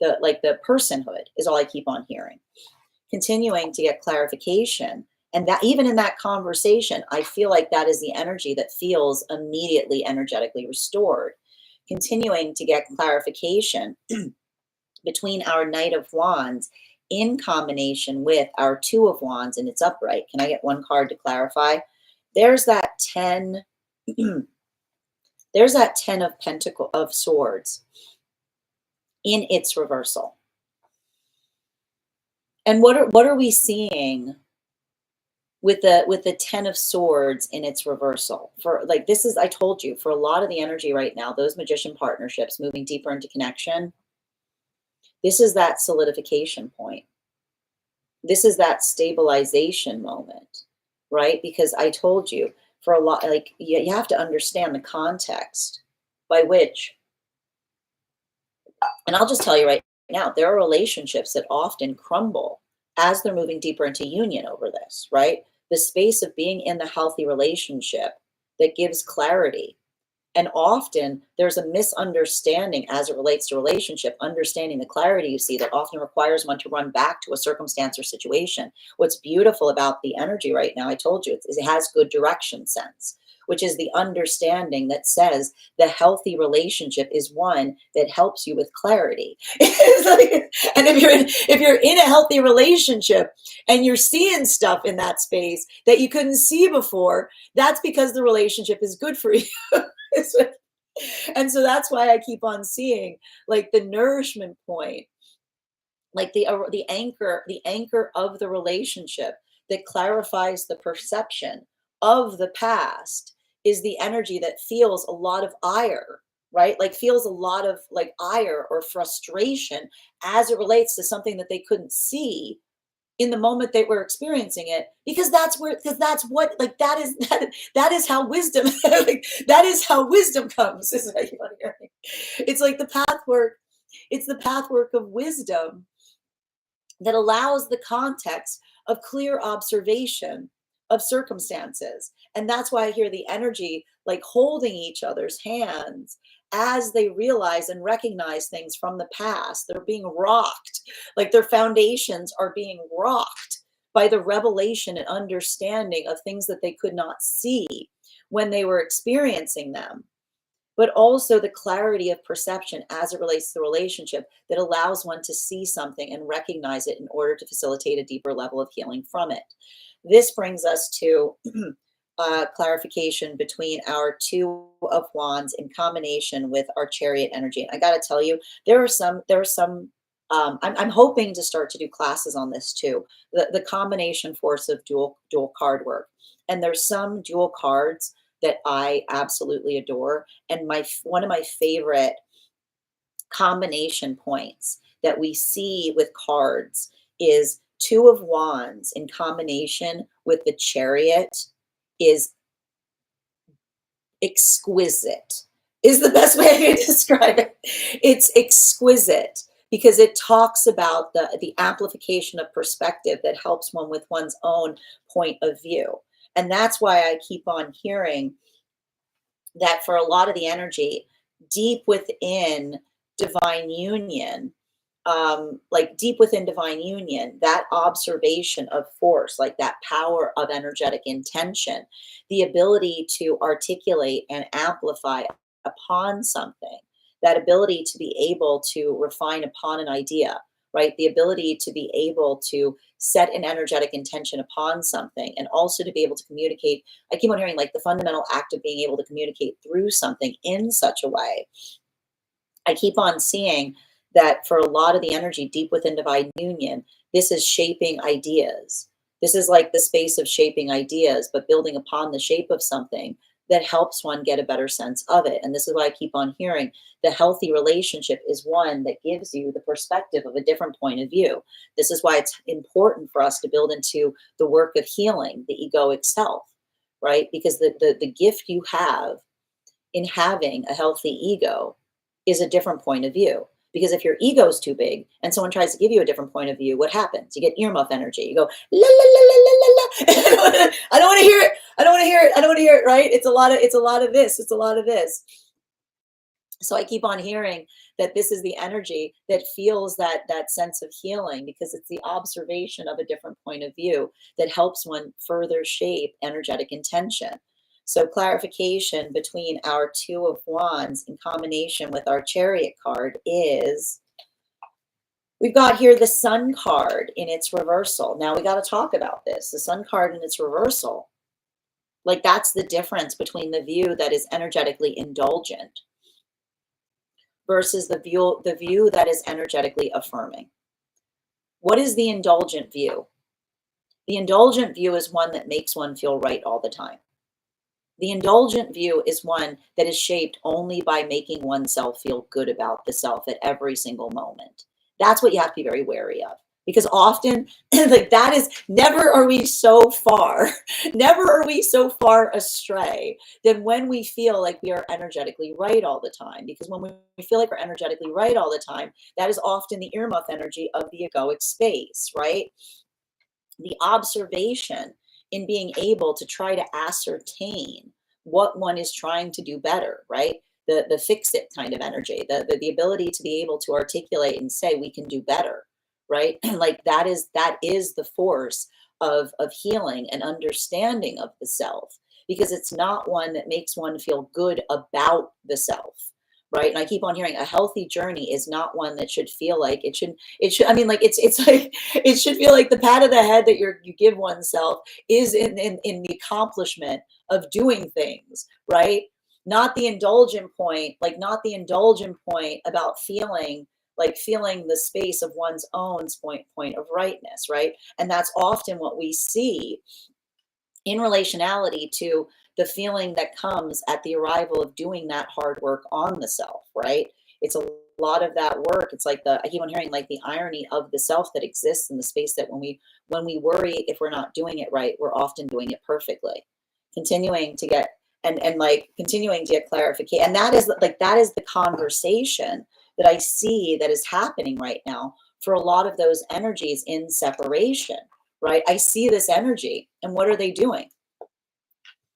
the personhood, is all I keep on hearing. Continuing to get clarification. And that even in that conversation, I feel like that is the energy that feels immediately energetically restored. Continuing to get clarification between our Knight of Wands in combination with our Two of Wands and its upright. Can I get one card to clarify? There's that 10, there's that 10 of Pentacles of Swords in its reversal. And what are we seeing with the 10 of Swords in its reversal? For like, this is, I told you, for a lot of the energy right now, those magician partnerships moving deeper into connection, this is that solidification point. This is that stabilization moment, right? Because I told you, for a lot, like, you have to understand the context by which, and I'll just tell you right now, there are relationships that often crumble as they're moving deeper into union over this, right? The space of being in the healthy relationship that gives clarity. And often there's a misunderstanding as it relates to relationship, understanding the clarity you see that often requires one to run back to a circumstance or situation. What's beautiful about the energy right now, I told you, it has good direction sense, which is the understanding that says the healthy relationship is one that helps you with clarity. And if you're in a healthy relationship and you're seeing stuff in that space that you couldn't see before, that's because the relationship is good for you. And so that's why I keep on seeing like the nourishment point, like the anchor of the relationship that clarifies the perception of the past is the energy that feels a lot of ire, right? Like feels a lot of like ire or frustration as it relates to something that they couldn't see in the moment they were experiencing it, because that's what, like, that is how wisdom, like, that is how wisdom comes, is what you want to hear. It's like the pathwork, it's the pathwork of wisdom that allows the context of clear observation of circumstances. And that's why I hear the energy like holding each other's hands as they realize and recognize things from the past. They're being rocked, like their foundations are being rocked by the revelation and understanding of things that they could not see when they were experiencing them, but also the clarity of perception as it relates to the relationship that allows one to see something and recognize it in order to facilitate a deeper level of healing from it. This brings us to clarification between our Two of Wands in combination with our Chariot energy. And I got to tell you, there are some, I'm hoping to start to do classes on this too, the combination force of dual card work. And there's some dual cards that I absolutely adore. And one of my favorite combination points that we see with cards is Two of Wands in combination with the Chariot is exquisite, is the best way I can describe it. It's exquisite because it talks about the amplification of perspective that helps one with one's own point of view. And that's why I keep on hearing that for a lot of the energy deep within divine union, like deep within divine union, that observation of force, like that power of energetic intention, the ability to articulate and amplify upon something, that ability to be able to refine upon an idea, right? The ability to be able to set an energetic intention upon something and also to be able to communicate. I keep on hearing like the fundamental act of being able to communicate through something in such a way. I keep on seeing that for a lot of the energy deep within divine union, this is shaping ideas. This is like the space of shaping ideas, but building upon the shape of something that helps one get a better sense of it. And this is why I keep on hearing the healthy relationship is one that gives you the perspective of a different point of view. This is why it's important for us to build into the work of healing the egoic self, right? Because the gift you have in having a healthy ego is a different point of view. Because if your ego is too big and someone tries to give you a different point of view, what happens? You get earmuff energy. You go, la la la la la la la. I don't want to hear it. I don't want to hear it. I don't want to hear it, right? It's a lot of this. It's a lot of this. So I keep on hearing that this is the energy that feels that sense of healing, because it's the observation of a different point of view that helps one further shape energetic intention. So clarification between our Two of Wands in combination with our Chariot card is, we've got here the Sun card in its reversal. Now we got to talk about this. The Sun card in its reversal, like that's the difference between the view that is energetically indulgent versus the view that is energetically affirming. What is the indulgent view? The indulgent view is one that makes one feel right all the time. The indulgent view is one that is shaped only by making oneself feel good about the self at every single moment. That's what you have to be very wary of, because often like that is, never are we so far, never are we so far astray than when we feel like we are energetically right all the time. Because when we feel like we're energetically right all the time, that is often the earmuff energy of the egoic space, right? The observation in being able to try to ascertain what one is trying to do better, right? The fix it kind of energy, the ability to be able to articulate and say we can do better, right? Like that is the force of healing and understanding of the self, because it's not one that makes one feel good about the self, right? And I keep on hearing a healthy journey is not one that should feel like it should, I mean, like it's like, it should feel like the pat of the head that you give oneself is in the accomplishment of doing things, right? Not the indulgent point, like not the indulgent point about feeling the space of one's own point of rightness, right? And that's often what we see in relationality to the feeling that comes at the arrival of doing that hard work on the self, right? It's a lot of that work. It's like I keep on hearing like the irony of the self that exists in the space that when we worry if we're not doing it right, we're often doing it perfectly. Continuing to get continuing to get clarification. And that is the conversation that I see that is happening right now for a lot of those energies in separation, right? I see this energy, and what are they doing?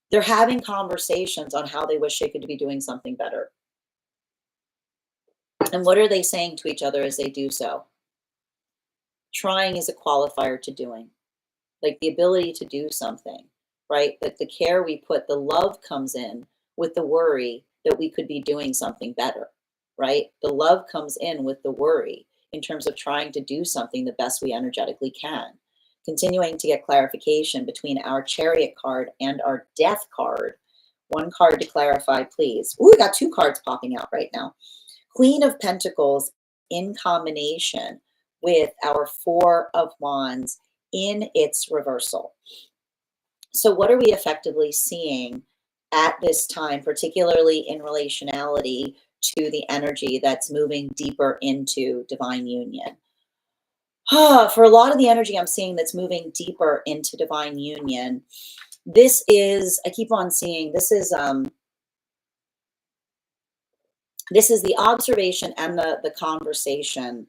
They're having conversations on how they wish they could be doing something better. And what are they saying to each other as they do so? Trying is a qualifier to doing, like the ability to do something, right? But the care we put, the love comes in with the worry that we could be doing something better, right? The love comes in with the worry in terms of trying to do something the best we energetically can. Continuing to get clarification between our Chariot card and our Death card. One card to clarify, please. Ooh, we got two cards popping out right now. Queen of Pentacles in combination with our Four of Wands in its reversal. So what are we effectively seeing at this time, particularly in relationality to the energy that's moving deeper into divine union? For a lot of the energy I'm seeing that's moving deeper into divine union, this is, I keep on seeing, this is the observation and the conversation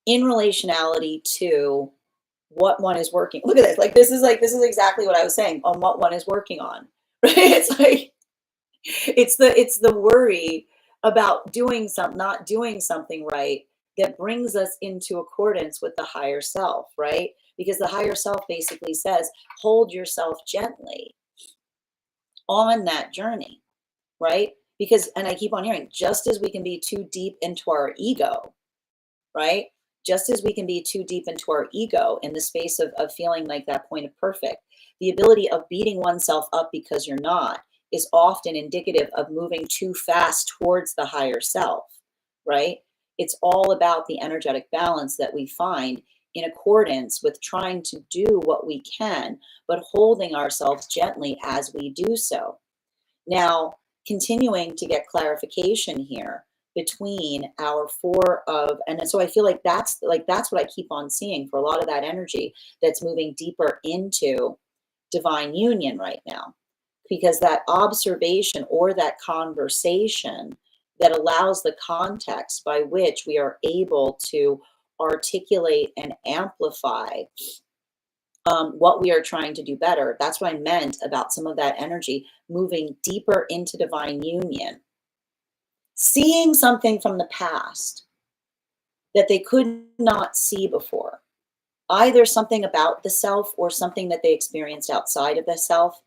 in relationality to what one is working. Look at this. Like, this is exactly what I was saying on what one is working on. Right? It's like, it's the worry about doing something, not doing something right, that brings us into accordance with the higher self, right? Because the higher self basically says, hold yourself gently on that journey, right? Because, and I keep on hearing, just as we can be too deep into our ego, right? Just as we can be too deep into our ego in the space of feeling like that point of perfect, the ability of beating oneself up because you're not is often indicative of moving too fast towards the higher self, right? It's all about the energetic balance that we find in accordance with trying to do what we can, but holding ourselves gently as we do so. Now, continuing to get clarification here between our four of, and so I feel like that's what I keep on seeing for a lot of that energy that's moving deeper into divine union right now, because that observation or that conversation that allows the context by which we are able to articulate and amplify what we are trying to do better. That's what I meant about some of that energy moving deeper into divine union, seeing something from the past that they could not see before, either something about the self or something that they experienced outside of the self,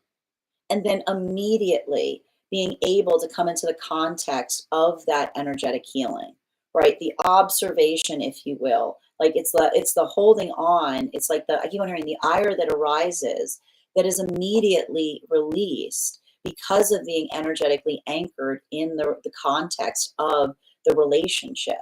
and then immediately being able to come into the context of that energetic healing, right? The observation, if you will, like it's the holding on. It's like I keep on hearing the ire that arises that is immediately released because of being energetically anchored in the context of the relationship,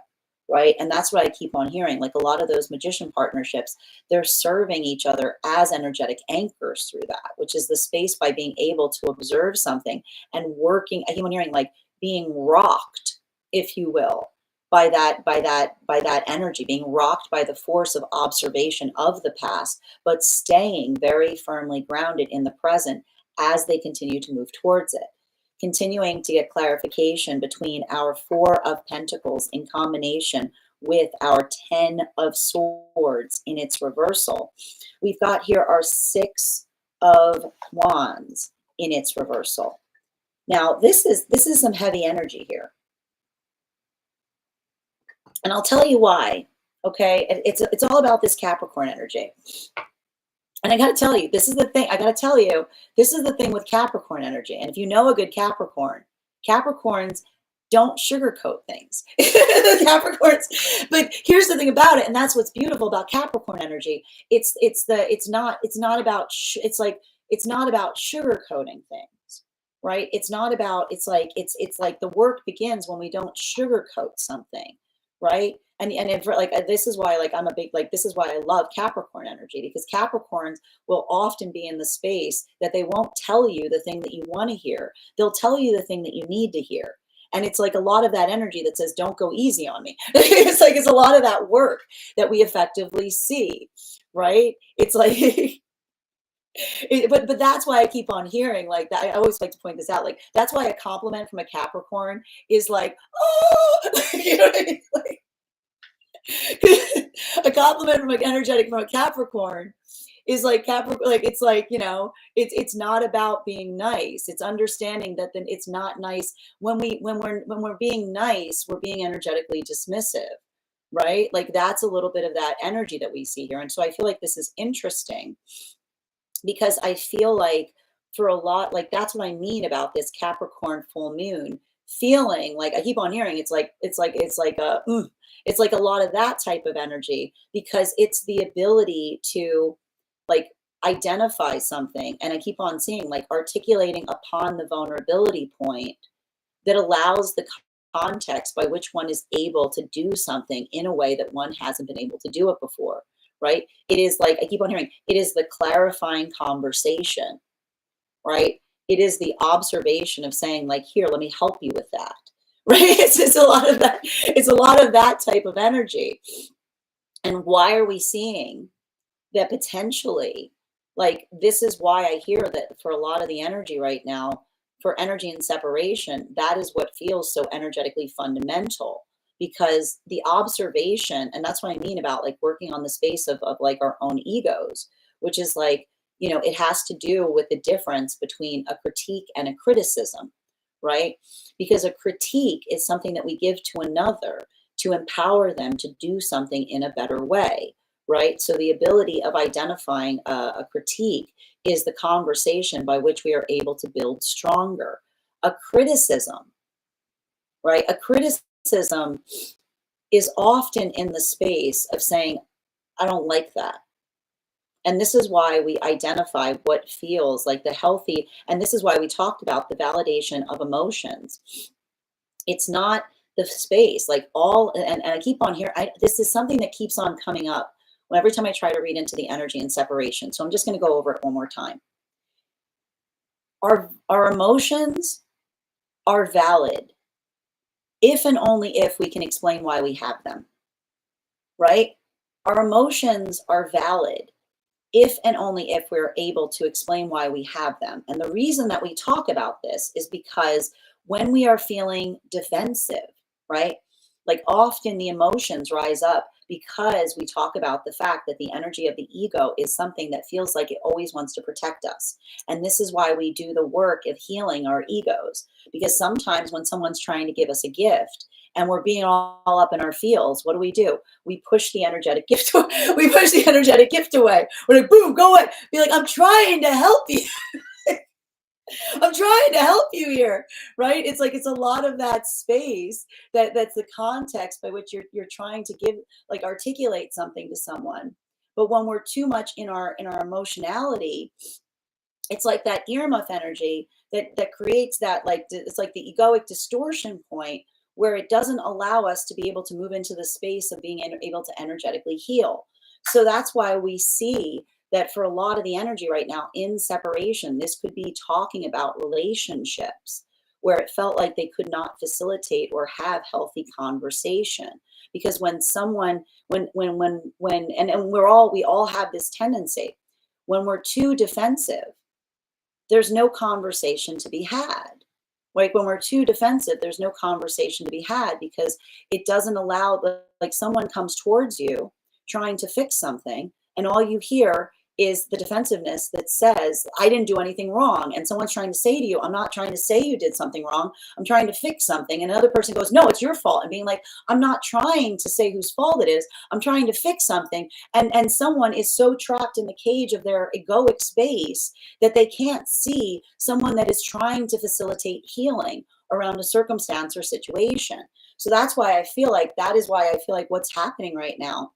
right? And that's what I keep on hearing. Like a lot of those magician partnerships, they're serving each other as energetic anchors through that, which is the space by being able to observe something and working. I keep on hearing like being rocked, if you will, by that energy, being rocked by the force of observation of the past, but staying very firmly grounded in the present as they continue to move towards it. Continuing to get clarification between our Four of Pentacles in combination with our 10 of Swords in its reversal. We've got here our Six of Wands in its reversal. Now, this is some heavy energy here. And I'll tell you why, okay? It's all about this Capricorn energy. And I got to tell you, this is the thing. I got to tell you, this is the thing with Capricorn energy. And if you know a good Capricorn, Capricorns don't sugarcoat things. Capricorns, but here's the thing about it, and that's what's beautiful about Capricorn energy. It's not about sugarcoating things, right? It's not about. It's like the work begins when we don't sugarcoat something, right? And if, like, this is why, like, I'm a big, like, this is why I love Capricorn energy, because Capricorns will often be in the space that they won't tell you the thing that you want to hear. They'll tell you the thing that you need to hear. And it's like a lot of that energy that says, don't go easy on me. It's a lot of that work that we effectively see, right? It's like, but that's why I keep on hearing like that. I always like to point this out. Like, that's why a compliment from a Capricorn is like, oh, you know what I mean? Like, a compliment from a Capricorn is like Capricorn, like it's like, you know, it's not about being nice. It's understanding that then it's not nice when we're being nice, we're being energetically dismissive, right? Like that's a little bit of that energy that we see here. And so I feel like this is interesting because I feel like for a lot, like that's what I mean about this Capricorn full moon feeling like I keep on hearing it's like a lot of that type of energy, because it's the ability to like identify something. And I keep on seeing like articulating upon the vulnerability point that allows the context by which one is able to do something in a way that one hasn't been able to do it before, right? It is like, I keep on hearing, it is the clarifying conversation, right? It is the observation of saying like, here, let me help you with that, right? It's a lot of that. It's a lot of that type of energy. And why are we seeing that potentially, like, this is why I hear that for a lot of the energy right now, for energy and separation, that is what feels so energetically fundamental, because the observation, and that's what I mean about like working on the space of like our own egos, which is like, it has to do with the difference between a critique and a criticism, right? Because a critique is something that we give to another to empower them to do something in a better way, right? So the ability of identifying a critique is the conversation by which we are able to build stronger. A criticism, right? A criticism is often in the space of saying, I don't like that. And this is why we identify what feels like the healthy, and this is why we talked about the validation of emotions. It's not the space, like and I keep on here, this is something that keeps on coming up every time I try to read into the energy and separation. So I'm just going to go over it one more time. Our emotions are valid if and only if we can explain why we have them, right? Our emotions are valid if and only if we're able to explain why we have them. And the reason that we talk about this is because when we are feeling defensive, right? Like often the emotions rise up because we talk about the fact that the energy of the ego is something that feels like it always wants to protect us. And this is why we do the work of healing our egos. Because sometimes when someone's trying to give us a gift and we're being all up in our feels, what do? We push the energetic gift. We push the energetic gift away. We're like, boom, go away. Be like, I'm trying to help you. I'm trying to help you here, right? It's like it's a lot of that space that's the context by which you're trying to give, like articulate something to someone. But when we're too much in our emotionality, it's like that earmuff energy that creates that, like it's like the egoic distortion point where it doesn't allow us to be able to move into the space of being able to energetically heal. So that's why we see that for a lot of the energy right now in separation, this could be talking about relationships where it felt like they could not facilitate or have healthy conversation. Because when someone, and we all have this tendency, when we're too defensive, there's no conversation to be had. Like when we're too defensive, there's no conversation to be had because it doesn't allow like someone comes towards you trying to fix something and all you hear is the defensiveness that says, I didn't do anything wrong. And someone's trying to say to you, I'm not trying to say you did something wrong. I'm trying to fix something. And another person goes, no, it's your fault. And being like, I'm not trying to say whose fault it is. I'm trying to fix something. And someone is so trapped in the cage of their egoic space that they can't see someone that is trying to facilitate healing around a circumstance or situation. So that's why I feel like what's happening right now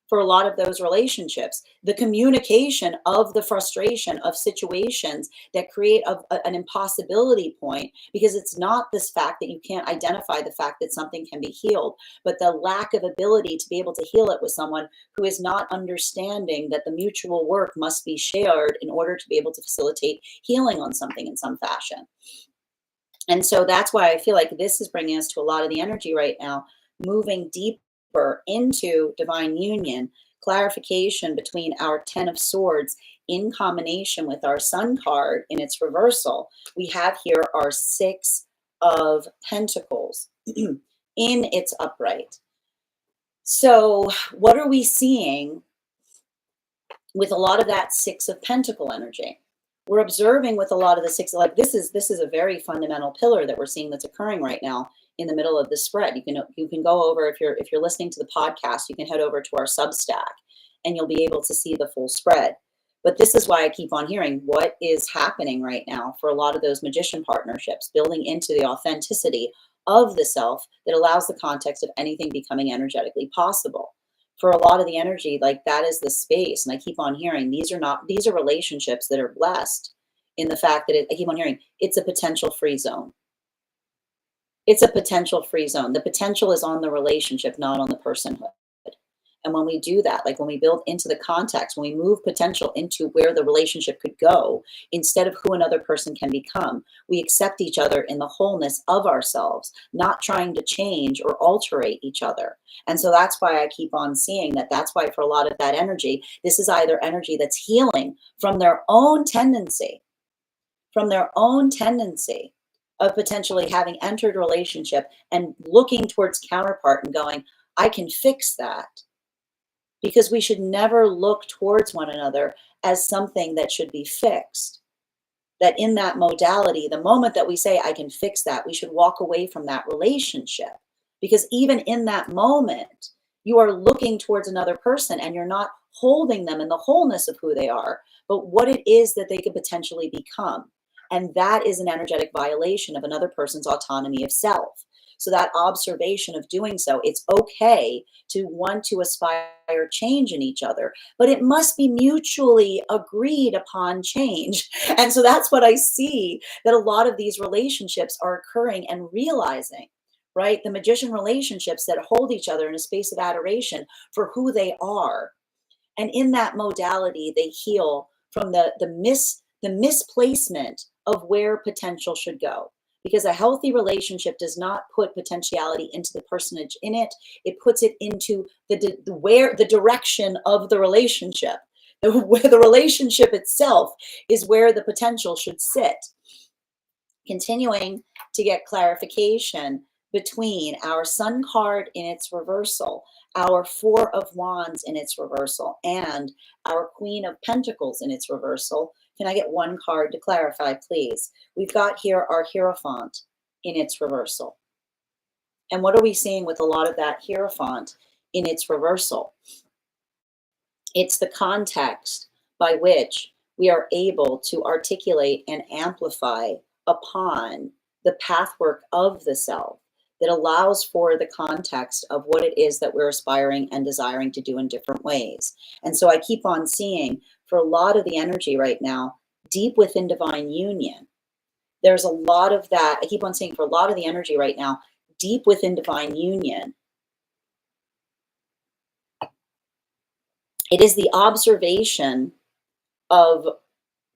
for a lot of those relationships, the communication of the frustration of situations that create an impossibility point, because it's not this fact that you can't identify the fact that something can be healed, but the lack of ability to be able to heal it with someone who is not understanding that the mutual work must be shared in order to be able to facilitate healing on something in some fashion. And so that's why I feel like this is bringing us to a lot of the energy right now, moving deep into divine union, clarification between our 10 of swords in combination with our sun card in its reversal. We have here our 6 of pentacles in its upright. So what are we seeing with a lot of that 6 of pentacle energy? We're observing with a lot of the 6, like this is a very fundamental pillar that we're seeing that's occurring right now in the middle of the spread. You can go over, if you're listening to the podcast, you can head over to our Substack and you'll be able to see the full spread. But this is why I keep on hearing what is happening right now for a lot of those magician partnerships, building into the authenticity of the self that allows the context of anything becoming energetically possible. For a lot of the energy, like that is the space. And I keep on hearing these are relationships that are blessed in the fact that I keep on hearing it's a potential free zone. It's a potential free zone. The potential is on the relationship, not on the personhood. And when we do that, like when we build into the context, when we move potential into where the relationship could go, instead of who another person can become, we accept each other in the wholeness of ourselves, not trying to change or alterate each other. And so that's why I keep on seeing that. That's why for a lot of that energy, this is either energy that's healing from their own tendency of potentially having entered a relationship and looking towards counterpart and going, I can fix that. Because we should never look towards one another as something that should be fixed. That in that modality, the moment that we say, I can fix that, we should walk away from that relationship. Because even in that moment, you are looking towards another person and you're not holding them in the wholeness of who they are, but what it is that they could potentially become. And that is an energetic violation of another person's autonomy of self. So that observation of doing so, it's okay to want to aspire change in each other, but it must be mutually agreed upon change. And so that's what I see, that a lot of these relationships are occurring and realizing, right? The magician relationships that hold each other in a space of adoration for who they are. And in that modality, they heal from the misplacement of where potential should go. Because a healthy relationship does not put potentiality into the personage in it. It puts it into the direction of the relationship. Where the relationship itself is where the potential should sit. Continuing to get clarification between our Sun card in its reversal, our Four of Wands in its reversal, and our Queen of Pentacles in its reversal. Can I get one card to clarify, please? We've got here our Hierophant in its reversal. And what are we seeing with a lot of that Hierophant in its reversal? It's the context by which we are able to articulate and amplify upon the pathwork of the self that allows for the context of what it is that we're aspiring and desiring to do in different ways. And so I keep on seeing, for a lot of the energy right now, deep within divine union, there's a lot of that. I keep on seeing, for a lot of the energy right now, deep within divine union, it is the observation of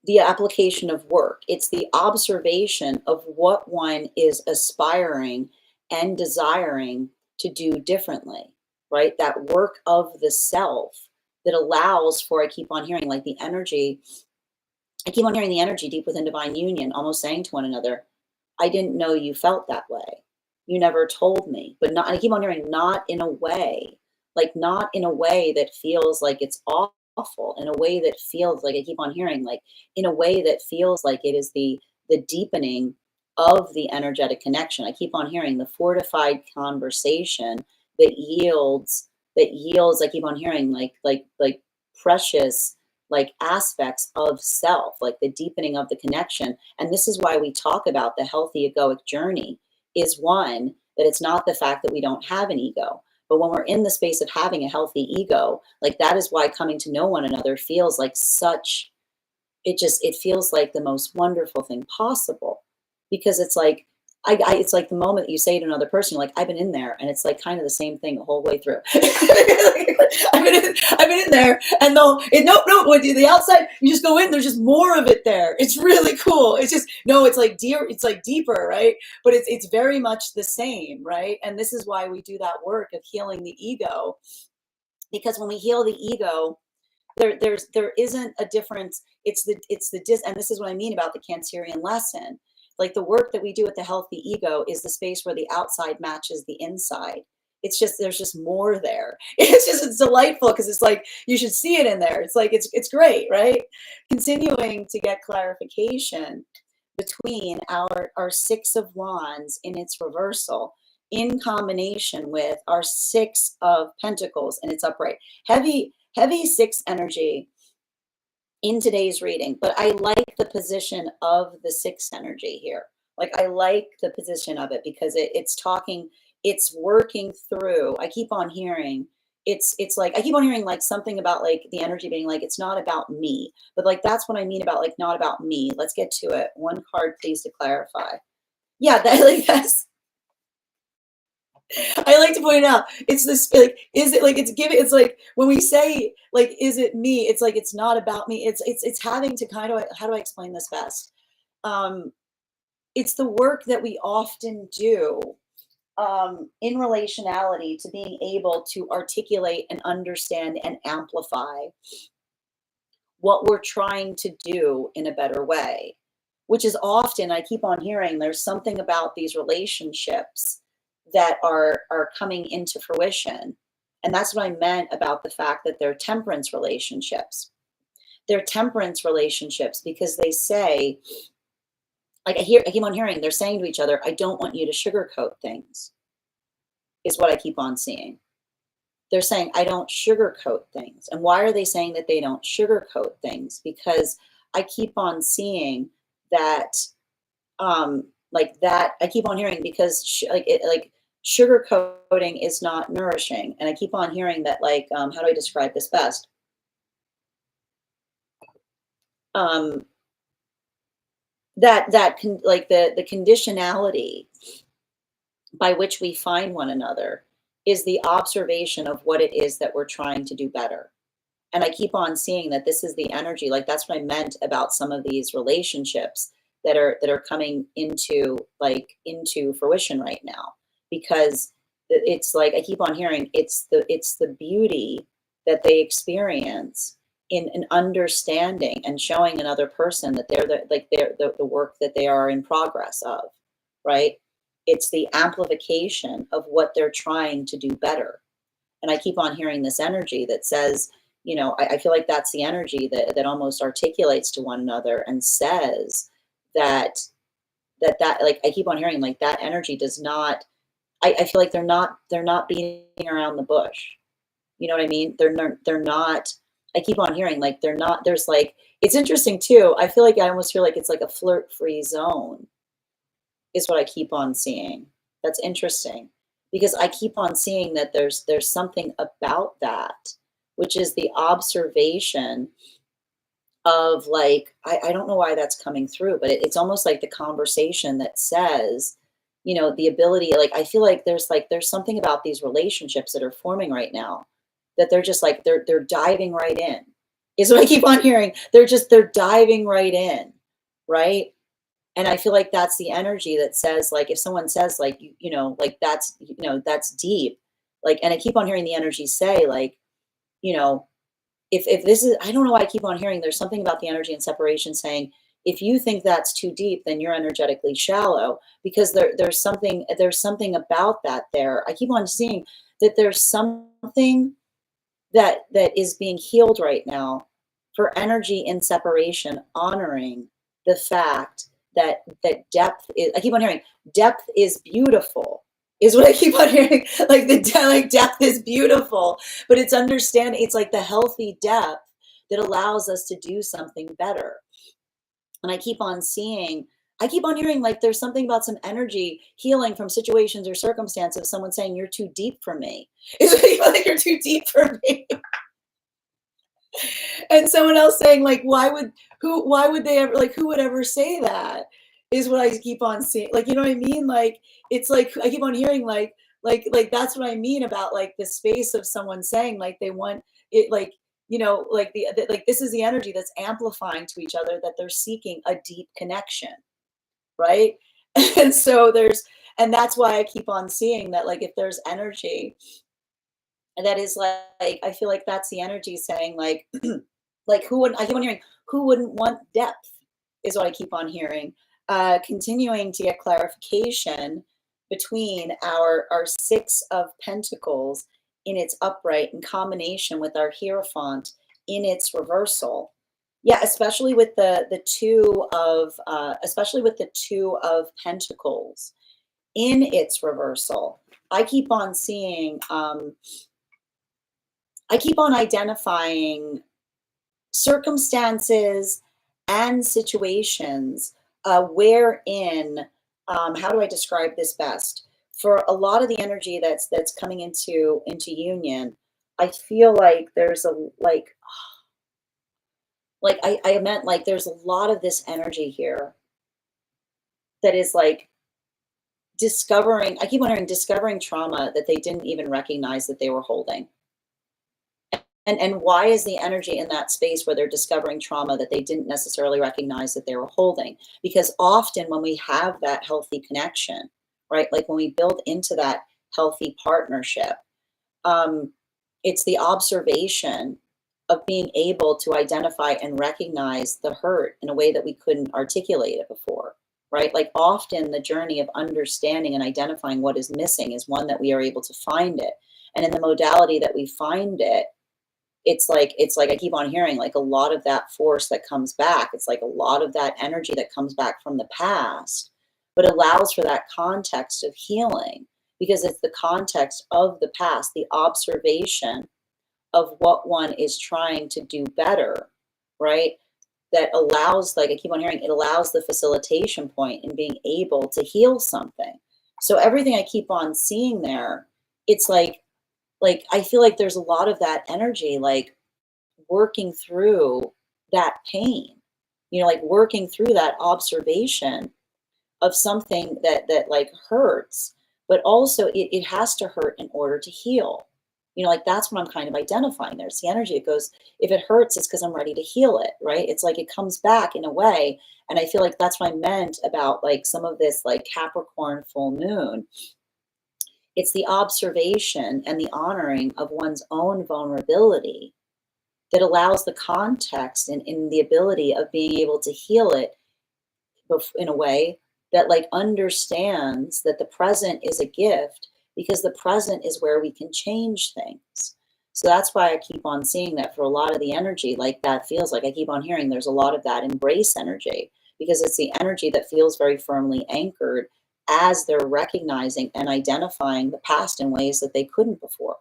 the application of work. It's the observation of what one is aspiring and desiring to do differently, right? That work of the self that allows for, I keep on hearing like the energy, I keep on hearing the energy deep within divine union, almost saying to one another, I didn't know you felt that way. You never told me, but not, I keep on hearing not in a way, like not in a way that feels like it's awful, in a way that feels like, I keep on hearing like, in a way that feels like it is the deepening of the energetic connection. I keep on hearing the fortified conversation that yields, I keep on hearing like precious, like aspects of self, like the deepening of the connection. And this is why we talk about the healthy egoic journey, is one, that it's not the fact that we don't have an ego, but when we're in the space of having a healthy ego, like that is why coming to know one another feels like such, it feels like the most wonderful thing possible. Because it's like, it's like the moment you say to another person, like, I've been in there, and it's like kind of the same thing the whole way through. I've been in there, and when you the outside, you just go in, there's just more of it there. It's really cool. It's just, no, it's like deeper, right? But it's very much the same, right? And this is why we do that work of healing the ego, because when we heal the ego, there isn't a difference. And this is what I mean about the Cancerian lesson. Like the work that we do with the healthy ego is the space where the outside matches the inside. It's just, there's just more there. It's delightful, because it's like, you should see it in there. It's like, it's great, right? Continuing to get clarification between our Six of Wands in its reversal, in combination with our Six of Pentacles in its upright. Heavy six energy in today's reading, but I like the position of the six energy here. Like I like the position of it, because it's working through. I keep on hearing, it's like, I keep on hearing like something about like the energy being like, it's not about me, but like, that's what I mean about like, not about me. Let's get to it. One card, please, to clarify. Yeah, that's, I like to point out, it's this, like, is it like, it's like, when we say, like, is it me? It's like, it's not about me. It's having to kind of, how do I explain this best? It's the work that we often do in relationality to being able to articulate and understand and amplify what we're trying to do in a better way. which is often, I keep on hearing, there's something about these relationships that are coming into fruition. And that's what I meant about the fact that they're temperance relationships. They're temperance relationships because they say, like I keep on hearing, they're saying to each other, I don't want you to sugarcoat things, is what I keep on seeing. They're saying, I don't sugarcoat things. And why are they saying that they don't sugarcoat things? Because I keep on seeing that, like that, I keep on hearing, because like sugarcoating is not nourishing. And I keep on hearing that, like, how do I describe this best? Like the conditionality by which we find one another is the observation of what it is that we're trying to do better. And I keep on seeing that this is the energy, like that's what I meant about some of these relationships that are coming into fruition right now, because it's like I keep on hearing it's the beauty that they experience in an understanding and showing another person that they're the work that they are in progress of, right? It's the amplification of what they're trying to do better. And I keep on hearing this energy that says, you know, I feel like that's the energy that almost articulates to one another and says that like I keep on hearing like that energy does not, I feel like they're not beating around the bush. You know what I mean? They're not, I keep on hearing like they're not, there's like, it's interesting too. I feel like I almost feel like it's like a flirt-free zone is what I keep on seeing. That's interesting because I keep on seeing that there's something about that, which is the observation of like, I don't know why that's coming through, but it's almost like the conversation that says, you know, the ability, like, I feel like there's something about these relationships that are forming right now that they're just like, they're diving right in is what I keep on hearing. They're diving right in. Right. And I feel like that's the energy that says, like, if someone says like, you know, like that's, you know, that's deep. Like, and I keep on hearing the energy say like, you know, if this is, I don't know why I keep on hearing there's something about the energy and separation saying, if you think that's too deep, then you're energetically shallow because there's something about that there. I keep on seeing that there's something that is being healed right now for energy in separation, honoring the fact that depth is, I keep on hearing depth is beautiful is what I keep on hearing. Like like depth is beautiful, but it's understanding, it's like the healthy depth that allows us to do something better. And I keep on seeing, I keep on hearing like there's something about some energy healing from situations or circumstances, someone saying you're too deep for me. It's like you're too deep for me. And someone else saying like, why would they ever, like, who would ever say that is what I keep on seeing. Like, you know what I mean? Like, it's like, I keep on hearing like, that's what I mean about like the space of someone saying like, they want it, like, you know, like like, this is the energy that's amplifying to each other, that they're seeking a deep connection. Right. And so and that's why I keep on seeing that, like, if there's energy that is like, I feel like that's the energy saying like, like who wouldn't, I keep on hearing, who wouldn't want depth is what I keep on hearing. Continuing to get clarification between our Six of Pentacles in its upright in combination with our Hierophant in its reversal. Yeah, especially with the Two of Pentacles in its reversal. I keep on seeing, I keep on identifying circumstances and situations wherein, how do I describe this best? For a lot of the energy that's coming into union, I feel like there's a like I meant like there's a lot of this energy here that is like discovering. I keep on hearing discovering trauma that they didn't even recognize that they were holding. And why is the energy in that space where they're discovering trauma that they didn't necessarily recognize that they were holding? Because often when we have that healthy connection, right, like when we build into that healthy partnership, it's the observation of being able to identify and recognize the hurt in a way that we couldn't articulate it before, right? Like often the journey of understanding and identifying what is missing is one that we are able to find it. And in the modality that we find it, it's like I keep on hearing like a lot of that force that comes back. It's like a lot of that energy that comes back from the past, but allows for that context of healing because it's the context of the past, the observation of what one is trying to do better, right? That allows, like I keep on hearing, it allows the facilitation point in being able to heal something. So everything I keep on seeing there, it's like I feel like there's a lot of that energy, like working through that pain, like working through that observation of something that like hurts, but also it has to hurt in order to heal. Like that's what I'm kind of identifying. There's the energy. It goes, if it hurts, it's because I'm ready to heal it, right? It's like it comes back in a way. And I feel like that's what I meant about like some of this like Capricorn full moon. It's the observation and the honoring of one's own vulnerability that allows the context and in the ability of being able to heal it in a way that like understands that the present is a gift because the present is where we can change things. So that's why I keep on seeing that for a lot of the energy, like that feels like I keep on hearing there's a lot of that embrace energy because it's the energy that feels very firmly anchored as they're recognizing and identifying the past in ways that they couldn't before.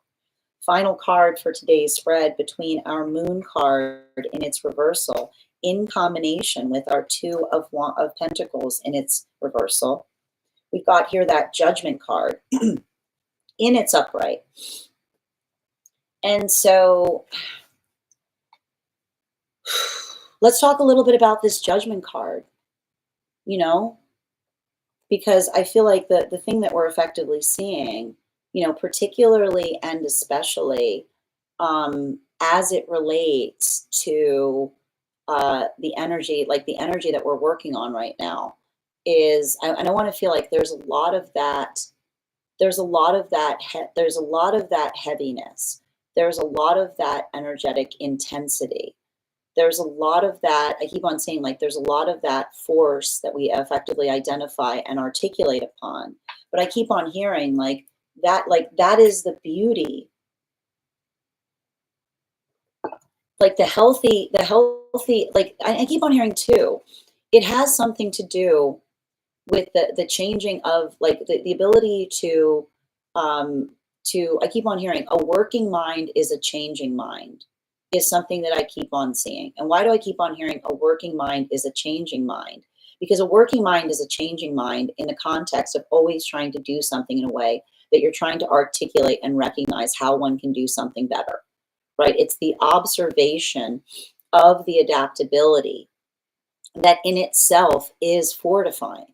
Final card for today's spread between our moon card in its reversal in combination with our two of pentacles in its reversal. We've got here that judgment card in its upright. And so let's talk a little bit about this judgment card, because I feel like the thing that we're effectively seeing, particularly and especially as it relates to the energy, like the energy that we're working on right now is, and I want to feel like there's a lot of that, there's a lot of that heaviness. There's a lot of that energetic intensity. There's a lot of that, I keep on saying like there's a lot of that force that we effectively identify and articulate upon. But I keep on hearing like that is the beauty. Like the healthy, like I keep on hearing too, it has something to do with the changing of like the ability to I keep on hearing a working mind is a changing mind is something that I keep on seeing. And why do I keep on hearing a working mind is a changing mind? Because a working mind is a changing mind in the context of always trying to do something in a way that you're trying to articulate and recognize how one can do something better, right? It's the observation of the adaptability that in itself is fortifying,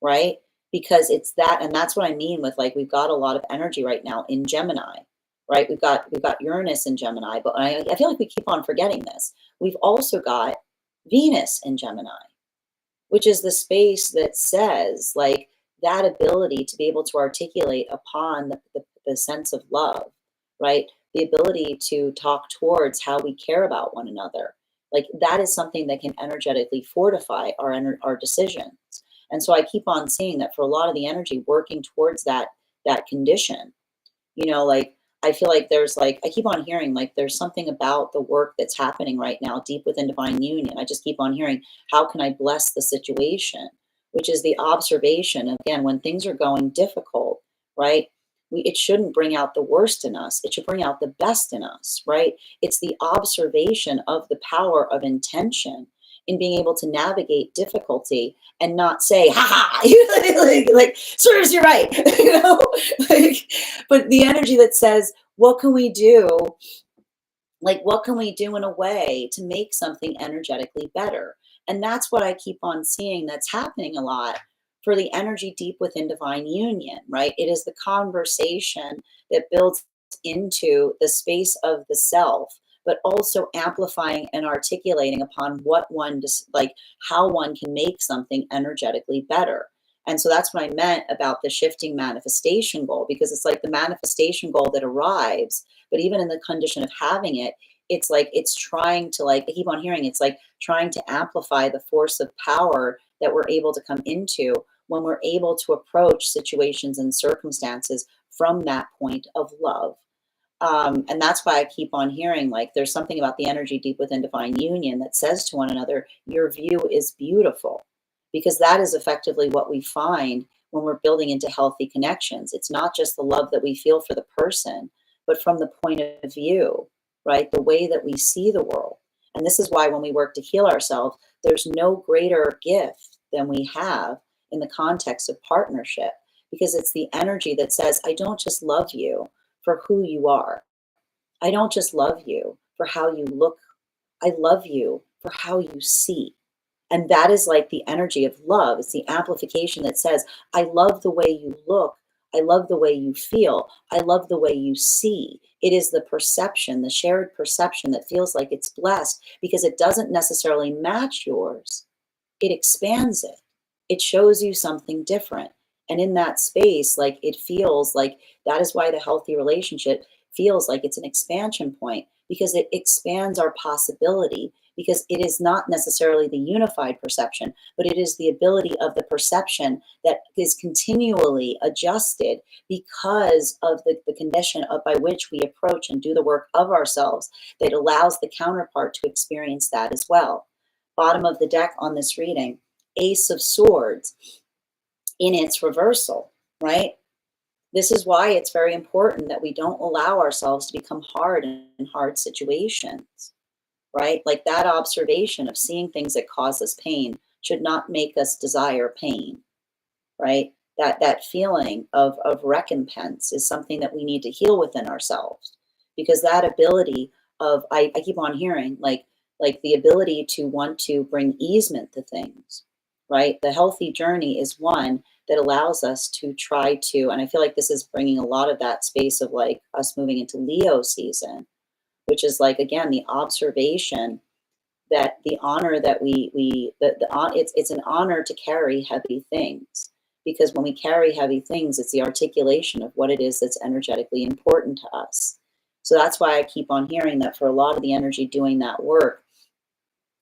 right? Because it's that, and that's what I mean with like, we've got a lot of energy right now in Gemini, right? We've got Uranus in Gemini, but I feel like we keep on forgetting this. We've also got Venus in Gemini, which is the space that says like that ability to be able to articulate upon the sense of love, right? The ability to talk towards how we care about one another. Like that is something that can energetically fortify our decisions. And so I keep on seeing that for a lot of the energy working towards that condition, like I feel like there's like, I keep on hearing like there's something about the work that's happening right now deep within divine union. I just keep on hearing, how can I bless the situation? Which is the observation, again, when things are going difficult, right? It shouldn't bring out the worst in us. It should bring out the best in us, right? It's the observation of the power of intention in being able to navigate difficulty and not say, ha ha, like serves you right, like, but the energy that says, what can we do? Like, what can we do in a way to make something energetically better? And that's what I keep on seeing that's happening a lot for the energy deep within divine union, right? It is the conversation that builds into the space of the self, but also amplifying and articulating upon what one like how one can make something energetically better. And so that's what I meant about the shifting manifestation goal, because it's like the manifestation goal that arrives, but even in the condition of having it, it's like it's trying to, like, I keep on hearing, it's like trying to amplify the force of power that we're able to come into when we're able to approach situations and circumstances from that point of love. And that's why I keep on hearing, like, there's something about the energy deep within divine union that says to one another, your view is beautiful, because that is effectively what we find when we're building into healthy connections. It's not just the love that we feel for the person, but from the point of view, right? The way that we see the world. And this is why when we work to heal ourselves, there's no greater gift than we have in the context of partnership, because it's the energy that says, I don't just love you for who you are. I don't just love you for how you look. I love you for how you see. And that is like the energy of love. It's the amplification that says, I love the way you look. I love the way you feel. I love the way you see. It is the perception, the shared perception that feels like it's blessed because it doesn't necessarily match yours. It expands it. It shows you something different. And in that space, like, it feels like that is why the healthy relationship feels like it's an expansion point, because it expands our possibility, because it is not necessarily the unified perception, but it is the ability of the perception that is continually adjusted because of the condition of by which we approach and do the work of ourselves that allows the counterpart to experience that as well. Bottom of the deck on this reading, Ace of Swords in its reversal, right? This is why it's very important that we don't allow ourselves to become hard in hard situations, right? Like, that observation of seeing things that cause us pain should not make us desire pain, right? That feeling of recompense is something that we need to heal within ourselves, because that ability of, I keep on hearing, like the ability to want to bring easement to things, right? The healthy journey is one that allows us to try to, and I feel like this is bringing a lot of that space of like us moving into Leo season, which is like, again, the observation that the honor that it's an honor to carry heavy things, because when we carry heavy things, it's the articulation of what it is that's energetically important to us. So that's why I keep on hearing that for a lot of the energy doing that work,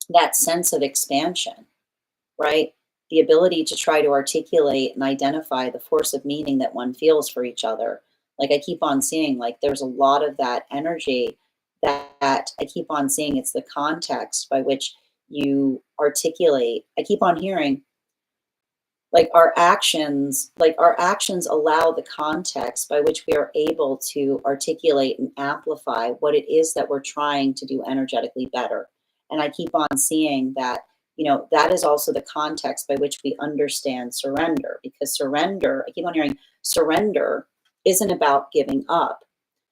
that sense of expansion, right? The ability to try to articulate and identify the force of meaning that one feels for each other. Like, I keep on seeing, like, there's a lot of that energy that I keep on seeing. It's the context by which you articulate. I keep on hearing, like, our actions allow the context by which we are able to articulate and amplify what it is that we're trying to do energetically better. And I keep on seeing that, that is also the context by which we understand surrender, because surrender, I keep on hearing, surrender isn't about giving up.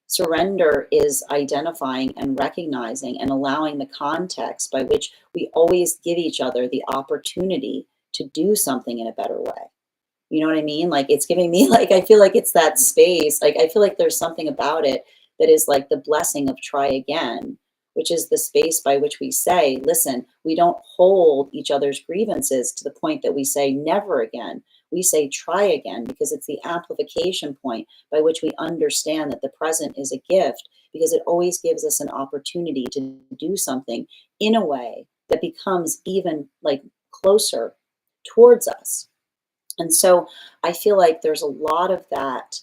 Surrender is identifying and recognizing and allowing the context by which we always give each other the opportunity to do something in a better way. You know what I mean? Like, it's giving me, like, I feel like it's that space. Like, I feel like there's something about it that is like the blessing of try again, which is the space by which we say, listen, we don't hold each other's grievances to the point that we say never again. We say try again, because it's the amplification point by which we understand that the present is a gift, because it always gives us an opportunity to do something in a way that becomes even like closer towards us. And so I feel like there's a lot of that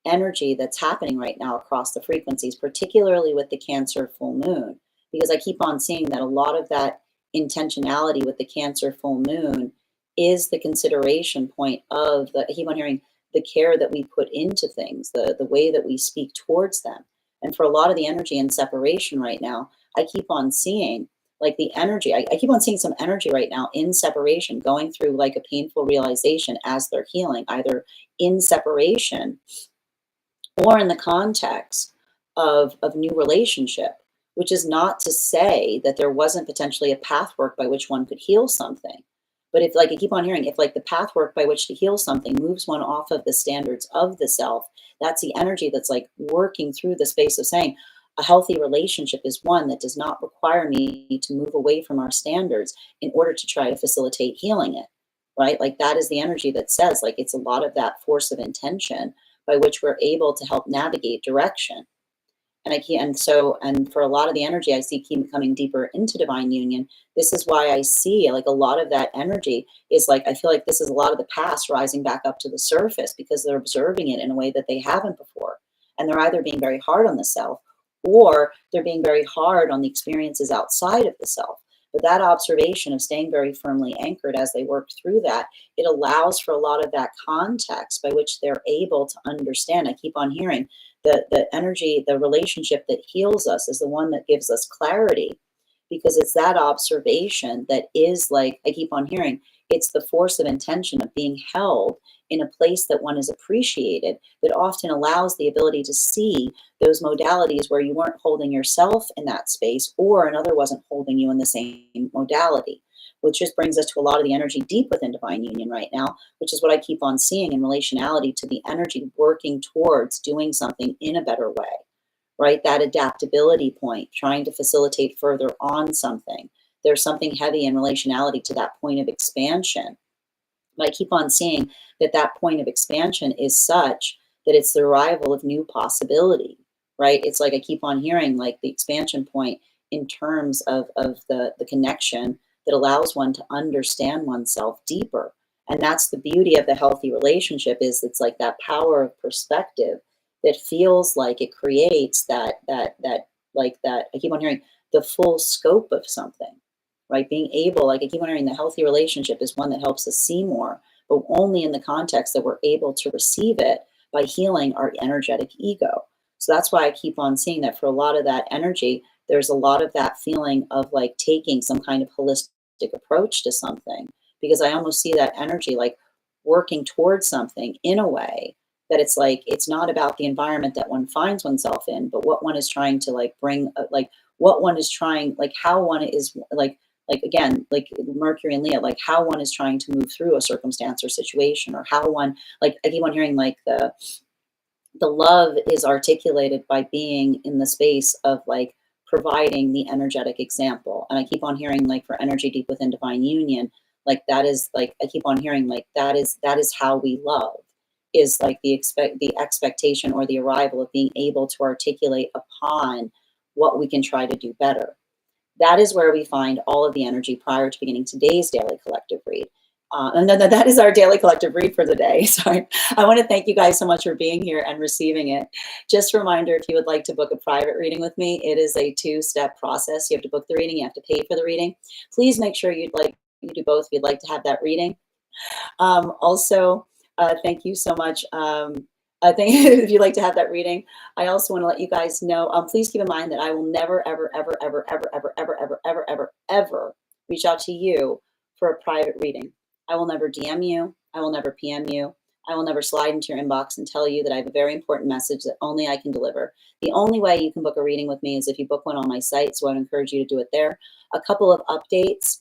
energy that's happening right now across the frequencies, particularly with the Cancer full moon, because I keep on seeing that a lot of that intentionality with the Cancer full moon is the consideration point of the, I keep on hearing, the care that we put into things, the way that we speak towards them. And for a lot of the energy in separation right now, I keep on seeing like the energy, I keep on seeing some energy right now in separation, going through like a painful realization as they're healing, either in separation or in the context of new relationship, which is not to say that there wasn't potentially a pathwork by which one could heal something. But if, like, I keep on hearing, if like the pathwork by which to heal something moves one off of the standards of the self, that's the energy that's like working through the space of saying, a healthy relationship is one that does not require me to move away from our standards in order to try to facilitate healing it, right? Like, that is the energy that says, like, it's a lot of that force of intention by which we're able to help navigate direction. And for a lot of the energy I see keep coming deeper into divine union, this is why I see like a lot of that energy is like, I feel like this is a lot of the past rising back up to the surface because they're observing it in a way that they haven't before. And they're either being very hard on the self, or they're being very hard on the experiences outside of the self. But that observation of staying very firmly anchored as they work through that, it allows for a lot of that context by which they're able to understand. I keep on hearing the energy, the relationship that heals us is the one that gives us clarity, because it's that observation that is like, I keep on hearing, it's the force of intention of being held in a place that one is appreciated, that often allows the ability to see those modalities where you weren't holding yourself in that space, or another wasn't holding you in the same modality, which just brings us to a lot of the energy deep within divine union right now, which is what I keep on seeing in relationality to the energy working towards doing something in a better way, right? That adaptability point, trying to facilitate further on something. There's something heavy in relationality to that point of expansion. But I keep on seeing that that point of expansion is such that it's the arrival of new possibility, right? It's like I keep on hearing like the expansion point in terms of the connection that allows one to understand oneself deeper. And that's the beauty of the healthy relationship, is it's like that power of perspective that feels like it creates that like that I keep on hearing the full scope of something, right? Being able, like I keep on hearing, the healthy relationship is one that helps us see more, but only in the context that we're able to receive it by healing our energetic ego. So that's why I keep on seeing that for a lot of that energy, there's a lot of that feeling of like taking some kind of holistic approach to something, because I almost see that energy like working towards something in a way that it's like, it's not about the environment that one finds oneself in, but what one is trying to like bring, like what one is trying, like how one is like again, like Mercury and Leo, like how one is trying to move through a circumstance or situation, or how one, like I keep on hearing like the love is articulated by being in the space of like providing the energetic example. And I keep on hearing like for energy deep within divine union, like that is like I keep on hearing like that is how we love, is like the expectation or the arrival of being able to articulate upon what we can try to do better. That is where we find all of the energy prior to beginning today's daily collective read. And then that is our daily collective read for the day. Sorry. I want to thank you guys so much for being here and receiving it. Just a reminder, if you would like to book a private reading with me, it is a 2-step process. You have to book the reading, you have to pay for the reading. Please make sure you do both if you'd like to have that reading. Also, thank you so much. I think if you'd like to have that reading, I also want to let you guys know, please keep in mind that I will never, ever, ever, ever, ever, ever, ever, ever, ever, ever, ever reach out to you for a private reading. I will never DM you. I will never PM you. I will never slide into your inbox and tell you that I have a very important message that only I can deliver. The only way you can book a reading with me is if you book one on my site, so I'd encourage you to do it there. A couple of updates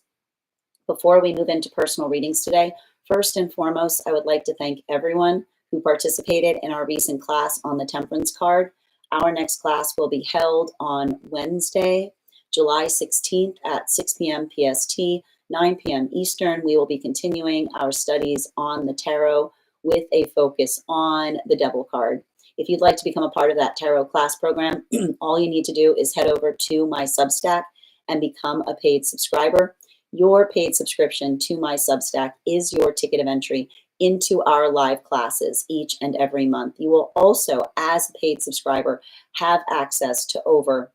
before we move into personal readings today. First and foremost, I would like to thank everyone who participated in our recent class on the Temperance card. Our next class will be held on Wednesday, July 16th at 6 p.m. PST, 9 p.m. Eastern. We will be continuing our studies on the tarot with a focus on the Devil card. If you'd like to become a part of that tarot class program, all you need to do is head over to my Substack and become a paid subscriber. Your paid subscription to my Substack is your ticket of entry into our live classes each and every month. You will also, as a paid subscriber, have access to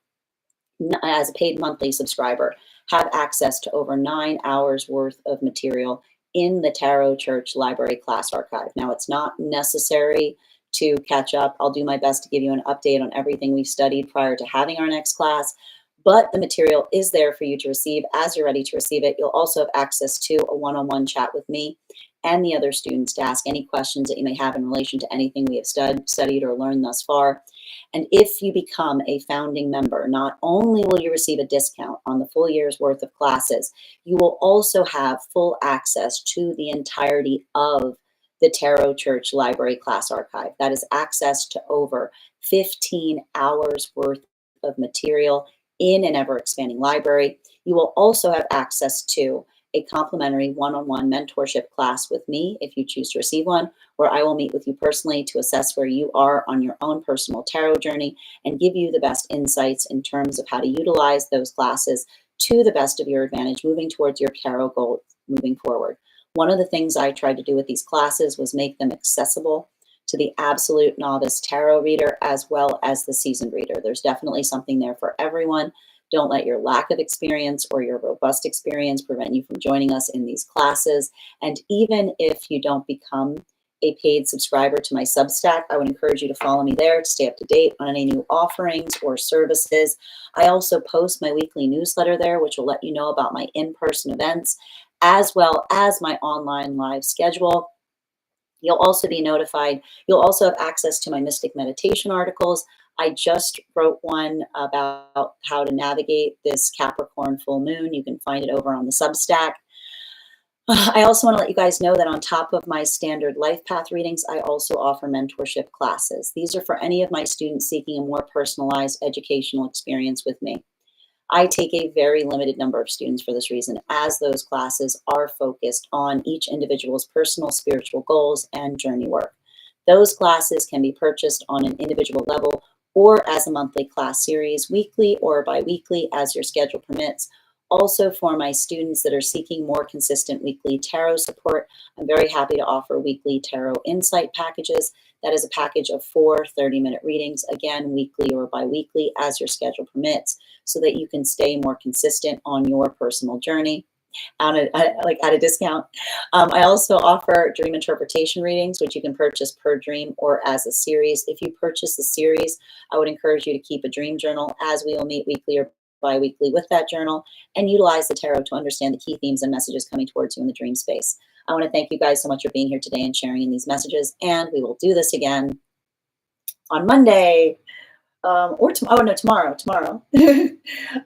as a paid monthly subscriber, have access to over 9 hours worth of material in the Tarot Church Library Class Archive. Now, it's not necessary to catch up. I'll do my best to give you an update on everything we've studied prior to having our next class, but the material is there for you to receive as you're ready to receive it. You'll also have access to a one-on-one chat with me and the other students to ask any questions that you may have in relation to anything we have studied or learned thus far. And if you become a founding member, not only will you receive a discount on the full year's worth of classes, you will also have full access to the entirety of the Tarot Church Library Class Archive. That is access to over 15 hours worth of material in an ever-expanding library. You will also have access to a complimentary one-on-one mentorship class with me if you choose to receive one, where I will meet with you personally to assess where you are on your own personal tarot journey and give you the best insights in terms of how to utilize those classes to the best of your advantage, moving towards your tarot goal moving forward. One of the things I tried to do with these classes was make them accessible to the absolute novice tarot reader as well as the seasoned reader. There's definitely something there for everyone. Don't let your lack of experience or your robust experience prevent you from joining us in these classes. And even if you don't become a paid subscriber to my Substack, I would encourage you to follow me there to stay up to date on any new offerings or services. I also post my weekly newsletter there, which will let you know about my in-person events, as well as my online live schedule. You'll also be notified. You'll also have access to my mystic meditation articles. I just wrote one about how to navigate this Capricorn full moon. You can find it over on the Substack. I also want to let you guys know that on top of my standard life path readings, I also offer mentorship classes. These are for any of my students seeking a more personalized educational experience with me. I take a very limited number of students for this reason, as those classes are focused on each individual's personal spiritual goals and journey work. Those classes can be purchased on an individual level or as a monthly class series, weekly or bi-weekly as your schedule permits. Also, for my students that are seeking more consistent weekly tarot support, I'm very happy to offer weekly tarot insight packages. That is a package of 4 30-minute readings, again, weekly or bi-weekly as your schedule permits, so that you can stay more consistent on your personal journey at a discount. I also offer dream interpretation readings, which you can purchase per dream or as a series. If you purchase the series, I would encourage you to keep a dream journal, as we will meet weekly or bi-weekly with that journal and utilize the tarot to understand the key themes and messages coming towards you in the dream space. I want to thank you guys so much for being here today and sharing in these messages, and we will do this again on Monday. Tomorrow.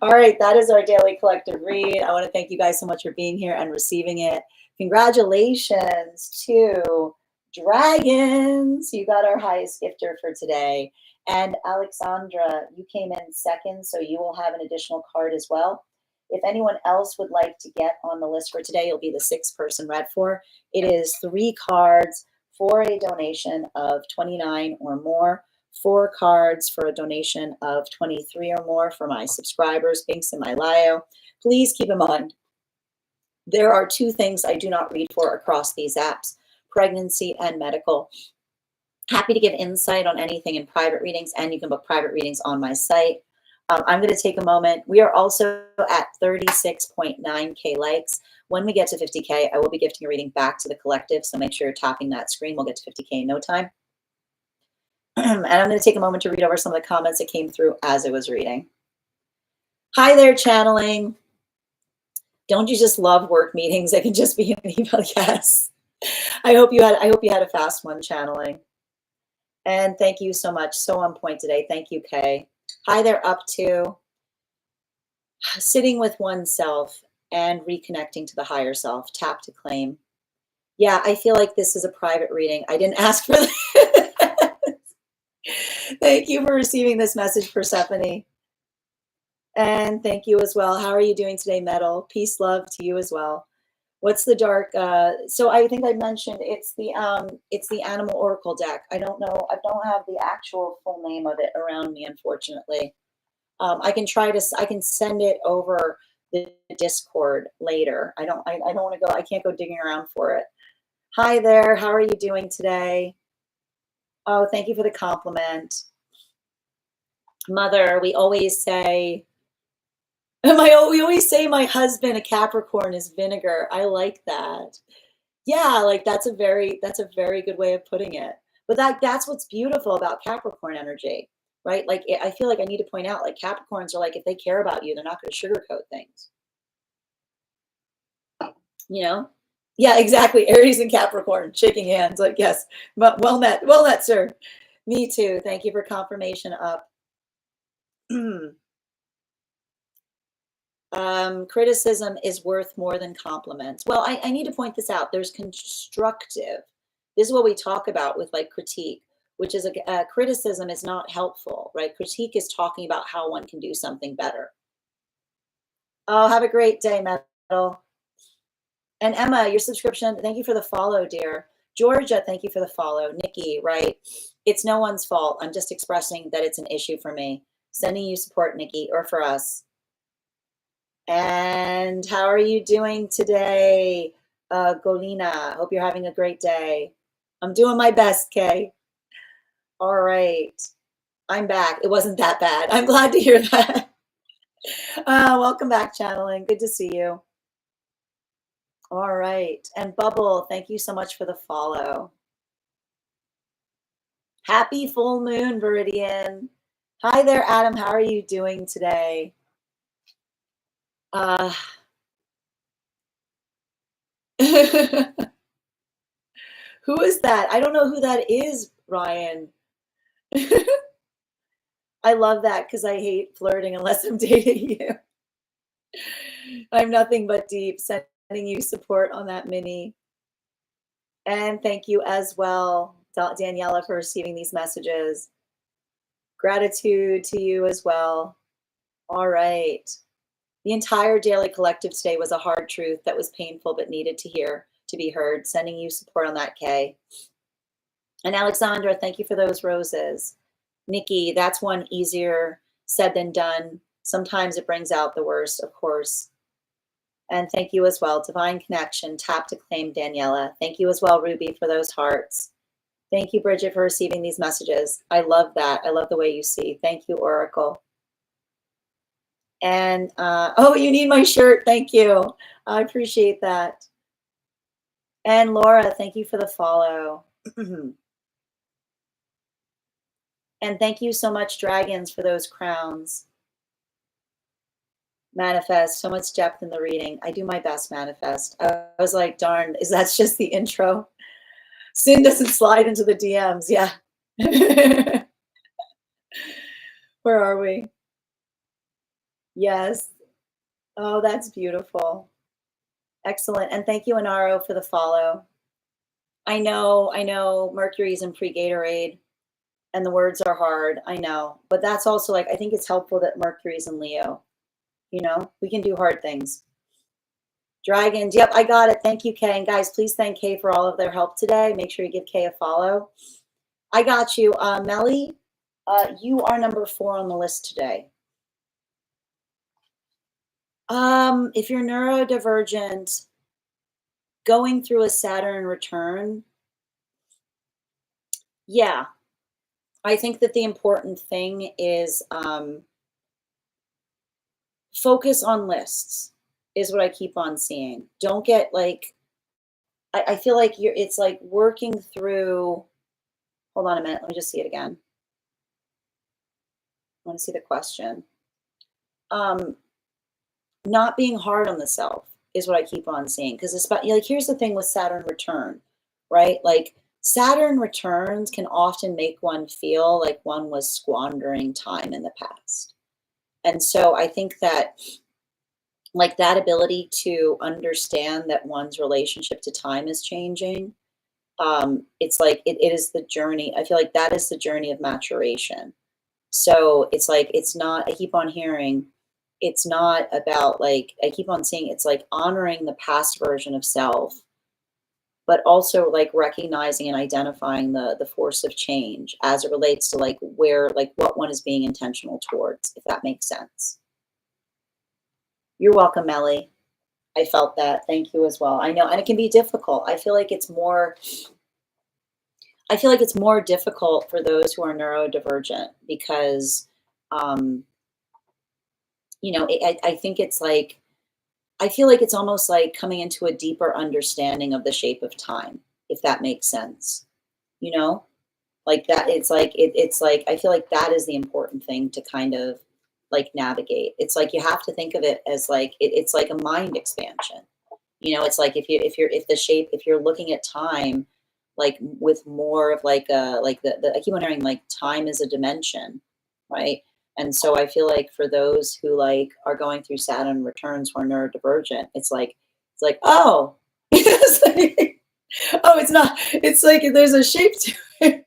All right, that is our daily collective read. I want to thank you guys so much for being here and receiving it. Congratulations to Dragons. You got our highest gifter for today. And Alexandra, you came in second, so you will have an additional card as well. If anyone else would like to get on the list for today, you'll be the 6th person read for. It is 3 cards for a donation of $29 or more. 4 cards for a donation of $23 or more for my subscribers, links in my bio. Please keep in mind, there are 2 things I do not read for across these apps: pregnancy and medical. Happy to give insight on anything in private readings, and you can book private readings on my site. I'm going to take a moment. We are also at 36.9K likes. When we get to 50K, I will be gifting a reading back to the collective, so make sure you're tapping that screen. We'll get to 50K in no time. And I'm going to take a moment to read over some of the comments that came through as I was reading. Hi there, channeling. Don't you just love work meetings? They can just be an email. Yes. I hope you had a fast one, channeling. And thank you so much. So on point today. Thank you, Kay. Hi there, up to sitting with oneself and reconnecting to the higher self. Tap to claim. Yeah, I feel like this is a private reading. I didn't ask for this. Thank you for receiving this message, Persephone. And thank you as well. How are you doing today, Metal? Peace, love to you as well. What's the dark? So I think I mentioned it's the Animal Oracle deck. I don't know. I don't have the actual full name of it around me, unfortunately. I can send it over the Discord later. I don't want to go. I can't go digging around for it. Hi there. How are you doing today? Oh, thank you for the compliment. Mother, we always say my husband, a Capricorn, is vinegar. I like that. Yeah, like that's a very good way of putting it. But that's what's beautiful about Capricorn energy, right? Like I feel like I need to point out, like Capricorns are like, if they care about you, they're not going to sugarcoat things. You know? Yeah, exactly. Aries and Capricorn shaking hands, like, yes, well met, sir. Me too. Thank you for confirmation. Up. Criticism is worth more than compliments. Well, I need to point this out. There's constructive. This is what we talk about with like critique, which is a criticism is not helpful, right? Critique is talking about how one can do something better. Oh, have a great day, Metal. And Emma, your subscription, thank you for the follow, dear. Georgia, thank you for the follow. Nikki, right? It's no one's fault. I'm just expressing that it's an issue for me. Sending you support, Nikki, or for us. And how are you doing today, Golina? Hope you're having a great day. I'm doing my best, Kay. All right. I'm back. It wasn't that bad. I'm glad to hear that. Welcome back, Channeling. Good to see you. All right. And Bubble, thank you so much for the follow. Happy full moon, Viridian. Hi there, Adam. How are you doing today? Who is that? I don't know who that is, Ryan. I love that because I hate flirting unless I'm dating you. I'm nothing but deep. Sending you support on that mini. And thank you as well, Daniela, for receiving these messages. Gratitude to you as well. All right. The entire daily collective today was a hard truth that was painful but needed to be heard. Sending you support on that, Kay. And Alexandra, thank you for those roses. Nikki, that's one easier said than done. Sometimes it brings out the worst, of course. And thank you as well. Divine Connection, tap to claim, Daniela. Thank you as well, Ruby, for those hearts. Thank you, Bridget, for receiving these messages. I love that. I love the way you see. Thank you, Oracle. And, oh, you need my shirt. Thank you. I appreciate that. And Laura, thank you for the follow. And thank you so much, Dragons, for those crowns. Manifest, so much depth in the reading. I do my best, Manifest. I was like, darn, that's just the intro? Sin doesn't slide into the DMs. Yeah. Where are we? Yes. Oh, that's beautiful. Excellent. And thank you, Inaro, for the follow. I know Mercury's in pre-Gatorade and the words are hard. I know. But that's also like, I think it's helpful that Mercury's in Leo. You know, we can do hard things. Dragons. Yep, I got it. Thank you, Kay. And guys, please thank Kay for all of their help today. Make sure you give Kay a follow. I got you. Melly, you are number 4 on the list today. If you're neurodivergent, going through a Saturn return, yeah, I think that the important thing is focus on lists is what I keep on seeing. Don't get like, I feel like it's like working through, hold on a minute, let me just see it again. I want to see the question. Not being hard on the self is what I keep on seeing. Because it's about, like, here's the thing with Saturn return, right? Like Saturn returns can often make one feel like one was squandering time in the past. And so I think that like that ability to understand that one's relationship to time is changing, it's like it is the journey. I feel like that is the journey of maturation. So it's like, it's not, I keep on hearing, it's not about like, I keep on seeing it's like honoring the past version of self, but also like recognizing and identifying the force of change as it relates to like where, like what one is being intentional towards, if that makes sense. You're welcome, Melly. I felt that. Thank you as well. I know, and it can be difficult. I feel like it's more difficult for those who are neurodivergent because, you know, I think it's like, I feel like it's almost like coming into a deeper understanding of the shape of time, if that makes sense. You know, like that, it's like, it's like, I feel like that is the important thing to kind of like navigate. It's like, you have to think of it as like, it's like a mind expansion. You know, it's like, if you're looking at time, like with more of like I keep on hearing like time is a dimension, right? And so I feel like for those who like are going through Saturn returns who are neurodivergent, it's like, oh, it's like, oh, it's not, it's like there's a shape to it.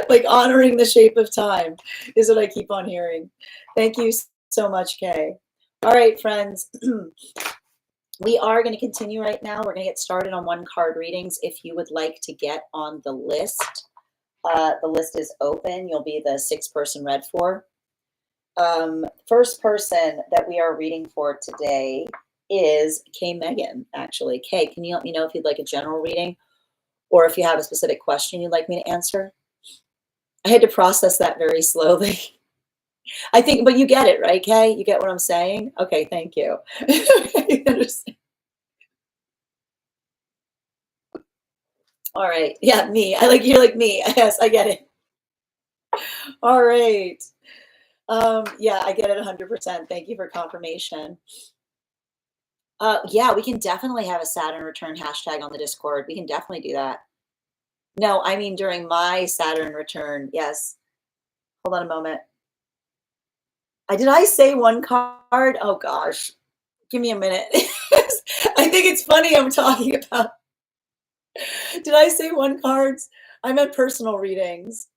Like honoring the shape of time is what I keep on hearing. Thank you so much, Kay. All right, friends. We are going to continue right now. We're going to get started on one card readings. If you would like to get on the list is open. You'll be the 6th person read for. First person that we are reading for today is Kay Megan, actually. Kay, can you let me know if you'd like a general reading or if you have a specific question you'd like me to answer? I had to process that very slowly. I think, but you get it, right, Kay? You get what I'm saying? Okay, thank you. You understand? All right. Yeah, me. You're like me. Yes, I get it. All right. Yeah, I get it 100%. Thank you for confirmation. Yeah, we can definitely have a Saturn return hashtag on the Discord. We can definitely do that. No, I mean during my Saturn return. Yes. Hold on a moment. Did I say one card? Oh gosh. Give me a minute. I think it's funny I'm talking about. Did I say one cards? I meant personal readings.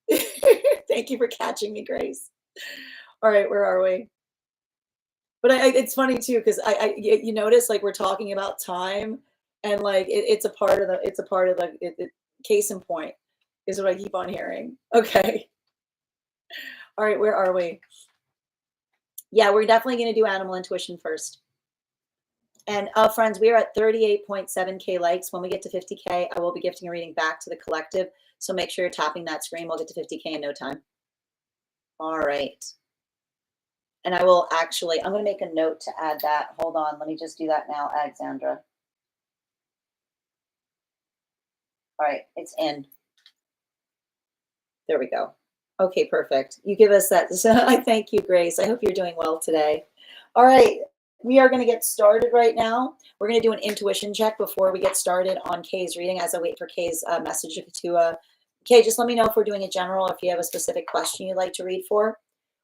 Thank you for catching me, Grace. All right, where are we? But it's funny too because you notice like we're talking about time, and like it's a part of the case in point is what I keep on hearing. Okay, all right, where are we? Yeah, we're definitely going to do animal intuition first. And friends, we are at 38.7K likes. When we get to 50K, I will be gifting a reading back to the collective. So make sure you're tapping that screen. We'll get to 50K in no time. All right. And I will actually, I'm going to make a note to add that. Hold on. Let me just do that now, Alexandra. All right. It's in. There we go. Okay, perfect. You give us that. So I thank you, Grace. I hope you're doing well today. All right. We are going to get started right now. We're going to do an intuition check before we get started on Kay's reading as I wait for Kay's message to Kay, just let me know if we're doing a general or if you have a specific question you'd like to read for.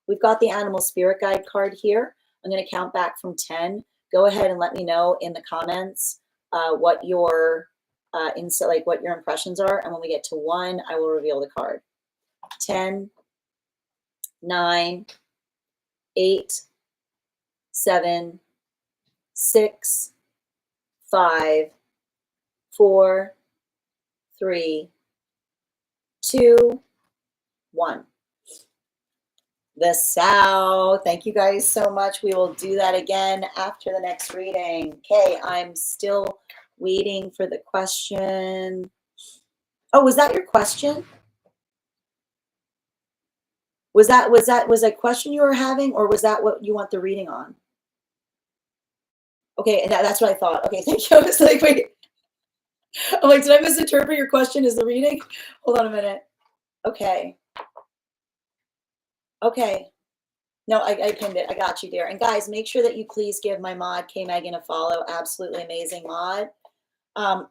We've got the animal spirit guide card here. I'm going to count back from 10. Go ahead and let me know in the comments what your what your impressions are. And when we get to 1, I will reveal the card. 10, 9, 8, 7, 6, 5, 4, 3, 2, 1. The South. Thank you guys so much. We will do that again after the next reading. Okay, I'm still waiting for the question. Oh, was that your question? Was a question you were having, or was that what you want the reading on? Okay, that's what I thought. Okay, thank you. I was like, wait. I'm like, did I misinterpret your question as the reading? Hold on a minute. Okay. Okay. No, I pinned it. I got you, dear. And guys, make sure that you please give my mod, Kay Megan, a follow. Absolutely amazing mod. What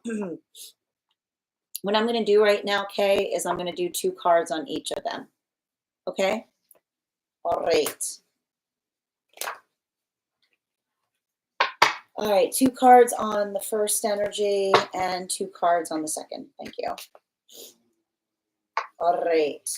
I'm going to do right now, Kay, is I'm going to do 2 cards on each of them. Okay? All right. All right, 2 cards on the first energy and 2 cards on the second. Thank you. All right.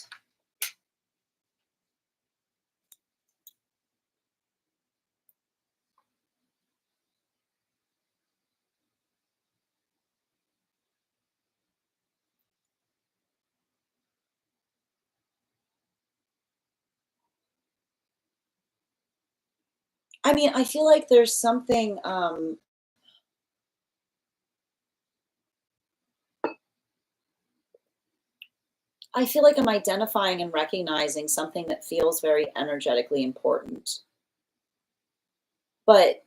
I mean, I feel like there's something I feel like I'm identifying and recognizing something that feels very energetically important. But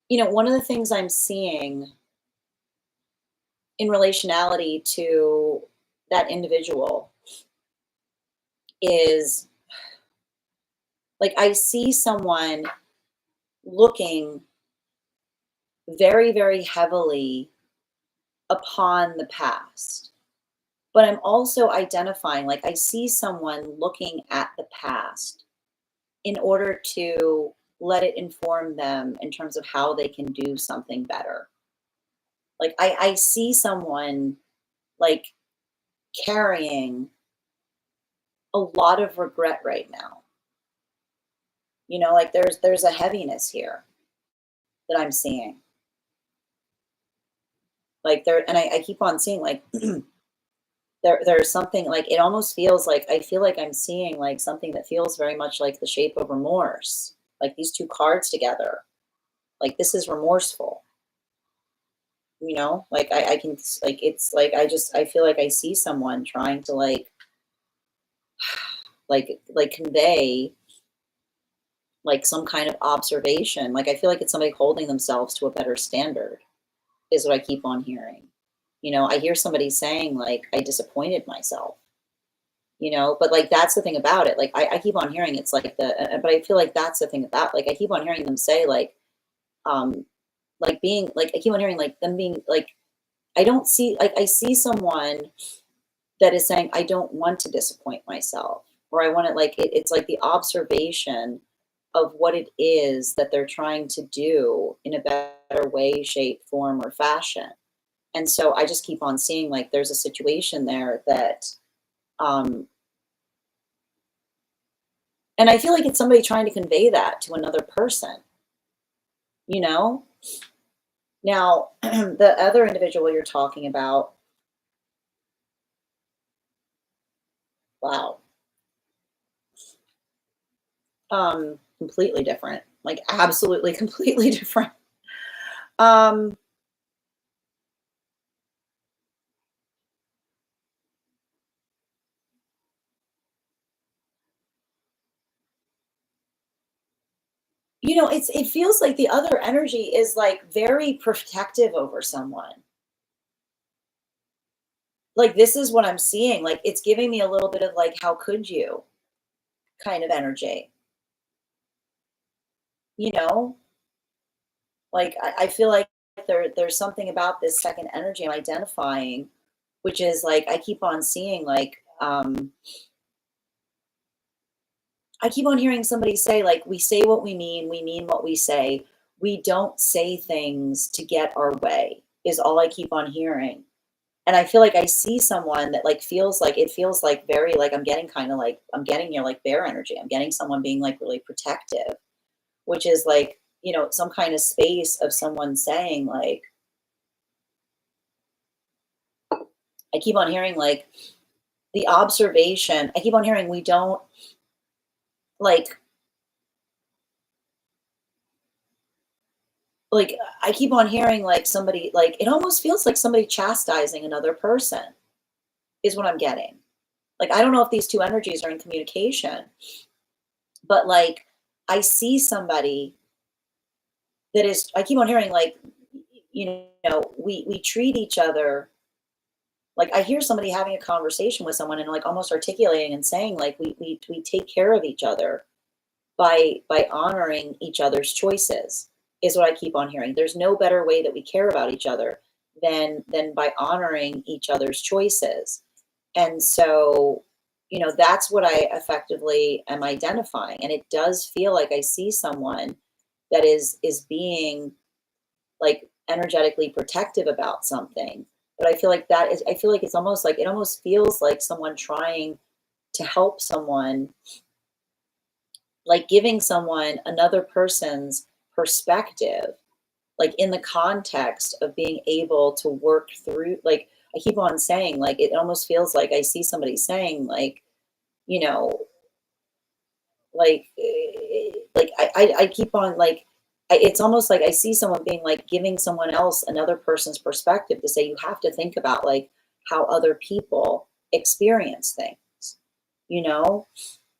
one of the things I'm seeing in relationality to that individual is like I see someone looking very, very heavily upon the past. But I'm also identifying, like I see someone looking at the past in order to let it inform them in terms of how they can do something better. Like I see someone like carrying a lot of regret right now. Like there's a heaviness here. that I'm seeing. Like there, and I keep on seeing like there's something like it almost feels like I feel like I'm seeing like something that feels very much like the shape of remorse. Like these two cards together. Like this is remorseful. You know, like I can like it's like I feel like I see someone trying to like convey like some kind of observation. Like I feel like it's somebody holding themselves to a better standard is what I keep on hearing. You know, I hear somebody saying like I disappointed myself, you know, but like that's the thing about it. Like I keep on hearing it's like but I feel like that's the thing about like I keep on hearing them say um like being like I keep on hearing like them being like I don't see like I see someone that is saying I don't want to disappoint myself or I want to like it's like the observation of what it is that they're trying to do in a better way, shape, form, or fashion. And so I just keep on seeing like there's a situation there that um and I feel like it's somebody trying to convey that to another person, you know? Now, the other individual you're talking about, wow, completely different. Like absolutely completely different. Um You know, it feels like the other energy is, like, very protective over someone. Like, this is what I'm seeing, like, it's giving me a little bit of, like, "How could you?" kind of energy, you know? Like, I feel like there's something about this second energy I'm identifying, which is, like, I keep on seeing, like, I keep on hearing somebody say, like, "We say what we mean what we say. We don't say things to get our way," is all I keep on hearing. And I feel like I see someone that, like, feels like it feels like very like I'm getting kinda like I'm getting your, like, bear energy. I'm getting someone being, like, really protective, which is, like, you know, some kind of space of someone saying, like I keep on hearing, like, the observation I keep on hearing we don't like like, I keep on hearing, like, somebody like, it almost feels like somebody chastising another person is what I'm getting. Like, I don't know if these 2 energies are in communication, but, like, I see somebody that is I keep on hearing, like, you know, we treat each other like, I hear somebody having a conversation with someone and, like, almost articulating and saying, like, we take care of each other by honoring each other's choices, is what I keep on hearing. There's no better way that we care about each other than by honoring each other's choices. And so, you know, that's what I effectively am identifying. And it does feel like I see someone that is being like energetically protective about something. But I feel like that is I feel like it's almost like it almost feels like someone trying to help someone, like giving someone another person's perspective, like in the context of being able to work through like I keep on saying, like it almost feels like I see somebody saying, like, you know, like I keep on like it's almost like I see someone being like giving someone else another person's perspective to say you have to think about like how other people experience things, you know?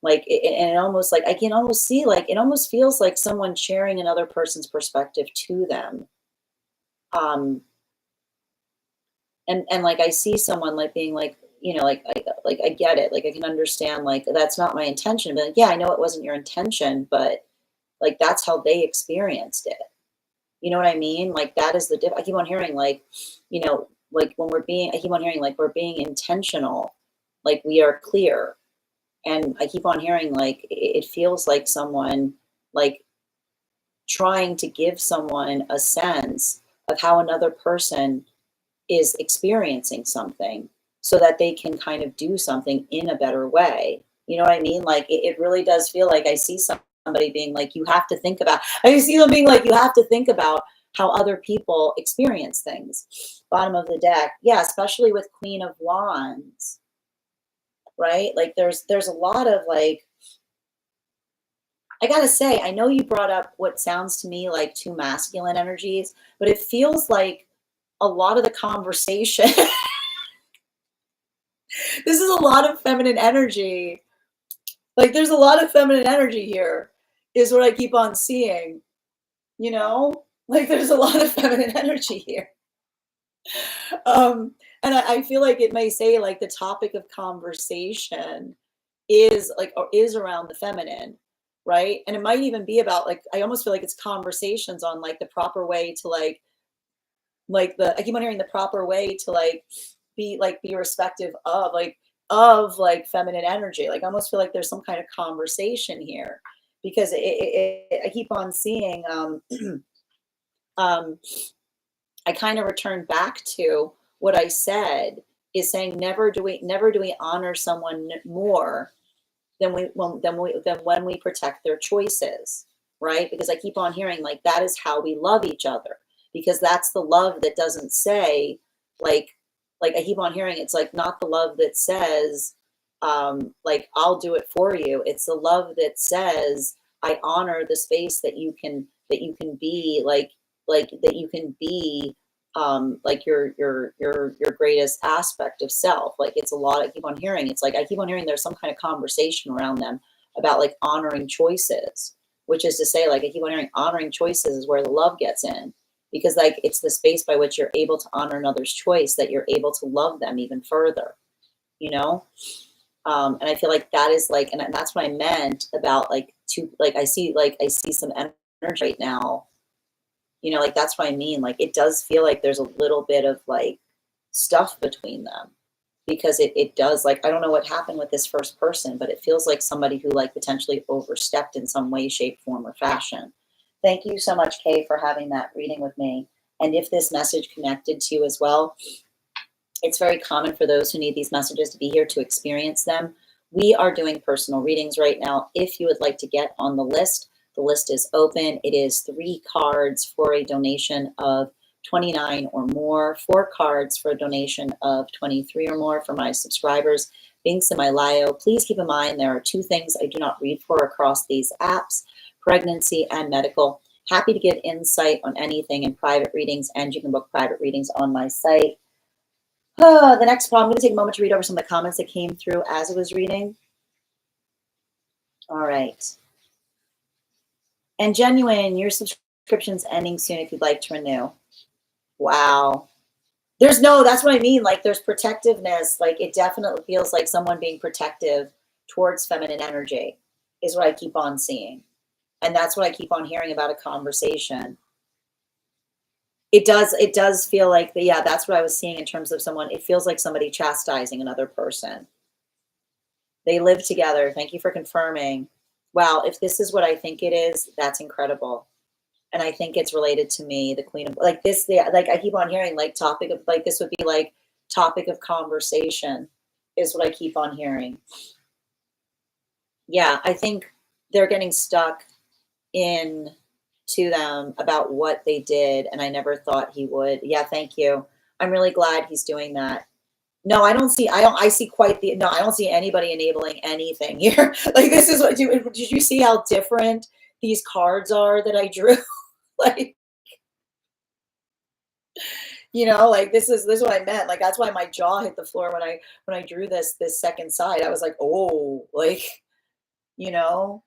Like and it almost like I can almost see like it almost feels like someone sharing another person's perspective to them. Um and like I see someone like being like, you know, like I get it. Like I can understand like that's not my intention, but like, yeah, I know it wasn't your intention, but like that's how they experienced it. You know what I mean? Like that is the I keep on hearing like, you know, like when we're being I keep on hearing like we're being intentional, like we are clear. And I keep on hearing like it feels like someone like trying to give someone a sense of how another person is experiencing something so that they can kind of do something in a better way. You know what I mean? Like it really does feel like I see somebody being like, you have to think about, I see them being like, you have to think about how other people experience things. Bottom of the deck. Yeah, especially with Queen of Wands, right? Like there's a lot of like, I gotta say, I know you brought up what sounds to me like two masculine energies, but it feels like a lot of the conversation, this is a lot of feminine energy. Like there's a lot of feminine energy here, is what I keep on seeing, you know? Like there's a lot of feminine energy here. And I feel like it may say like the topic of conversation is like, or is around the feminine, right? And it might even be about like, I almost feel like it's conversations on like the proper way to like the, I keep on hearing the proper way to be respective of like feminine energy. Like I almost feel like there's some kind of conversation here, because I keep on seeing, um, I kind of return back to what I said, is saying never do we honor someone more than when we protect their choices, right? Because I keep on hearing like that is how we love each other, because that's the love that doesn't say like I keep on hearing it's like not the love that says like I'll do it for you. It's the love that says I honor the space that you can be like that you can be like your greatest aspect of self. Like it's a lot, I keep on hearing, it's like I keep on hearing there's some kind of conversation around them about like honoring choices, which is to say like I keep on hearing honoring choices is where the love gets in, because like it's the space by which you're able to honor another's choice that you're able to love them even further, you know. And I feel like that is like, and that's what I meant about like to like I see some energy right now, you know, like that's what I mean. Like it does feel like there's a little bit of like stuff between them, because it does, like, I don't know what happened with this first person, but it feels like somebody who like potentially overstepped in some way, shape, form, or fashion. Thank you so much, Kay, for having that reading with me. And if this message connected to you as well, it's very common for those who need these messages to be here to experience them. We are doing personal readings right now. If you would like to get on the list is open. It is 3 cards for a donation of 29 or more, 4 cards for a donation of 23 or more for my subscribers. Links in my bio. Please keep in mind there are 2 things I do not read for across these apps: pregnancy and medical. Happy to give insight on anything in private readings, and you can book private readings on my site. The next part, I'm going to take a moment to read over some of the comments that came through as I was reading. All right. And Genuine, your subscription's ending soon if you'd like to renew. Wow. That's what I mean. Like there's protectiveness. Like it definitely feels like someone being protective towards feminine energy is what I keep on seeing. And that's what I keep on hearing about a conversation. It does feel like yeah, that's what I was seeing in terms of someone. It feels like somebody chastising another person. They live together. Thank you for confirming. Wow, if this is what I think it is, that's incredible. And I think it's related to me, the Queen of like this. Like I keep on hearing like topic of like this would be like topic of conversation is what I keep on hearing. Yeah, I think they're getting stuck in to them about what they did, and I never thought he would. Yeah, thank you. I'm really glad he's doing that. No, I don't see anybody enabling anything here. Like this is what did you see how different these cards are that I drew? Like, you know, like this is what I meant. Like that's why my jaw hit the floor when I drew this second side. I was like, oh, like, you know,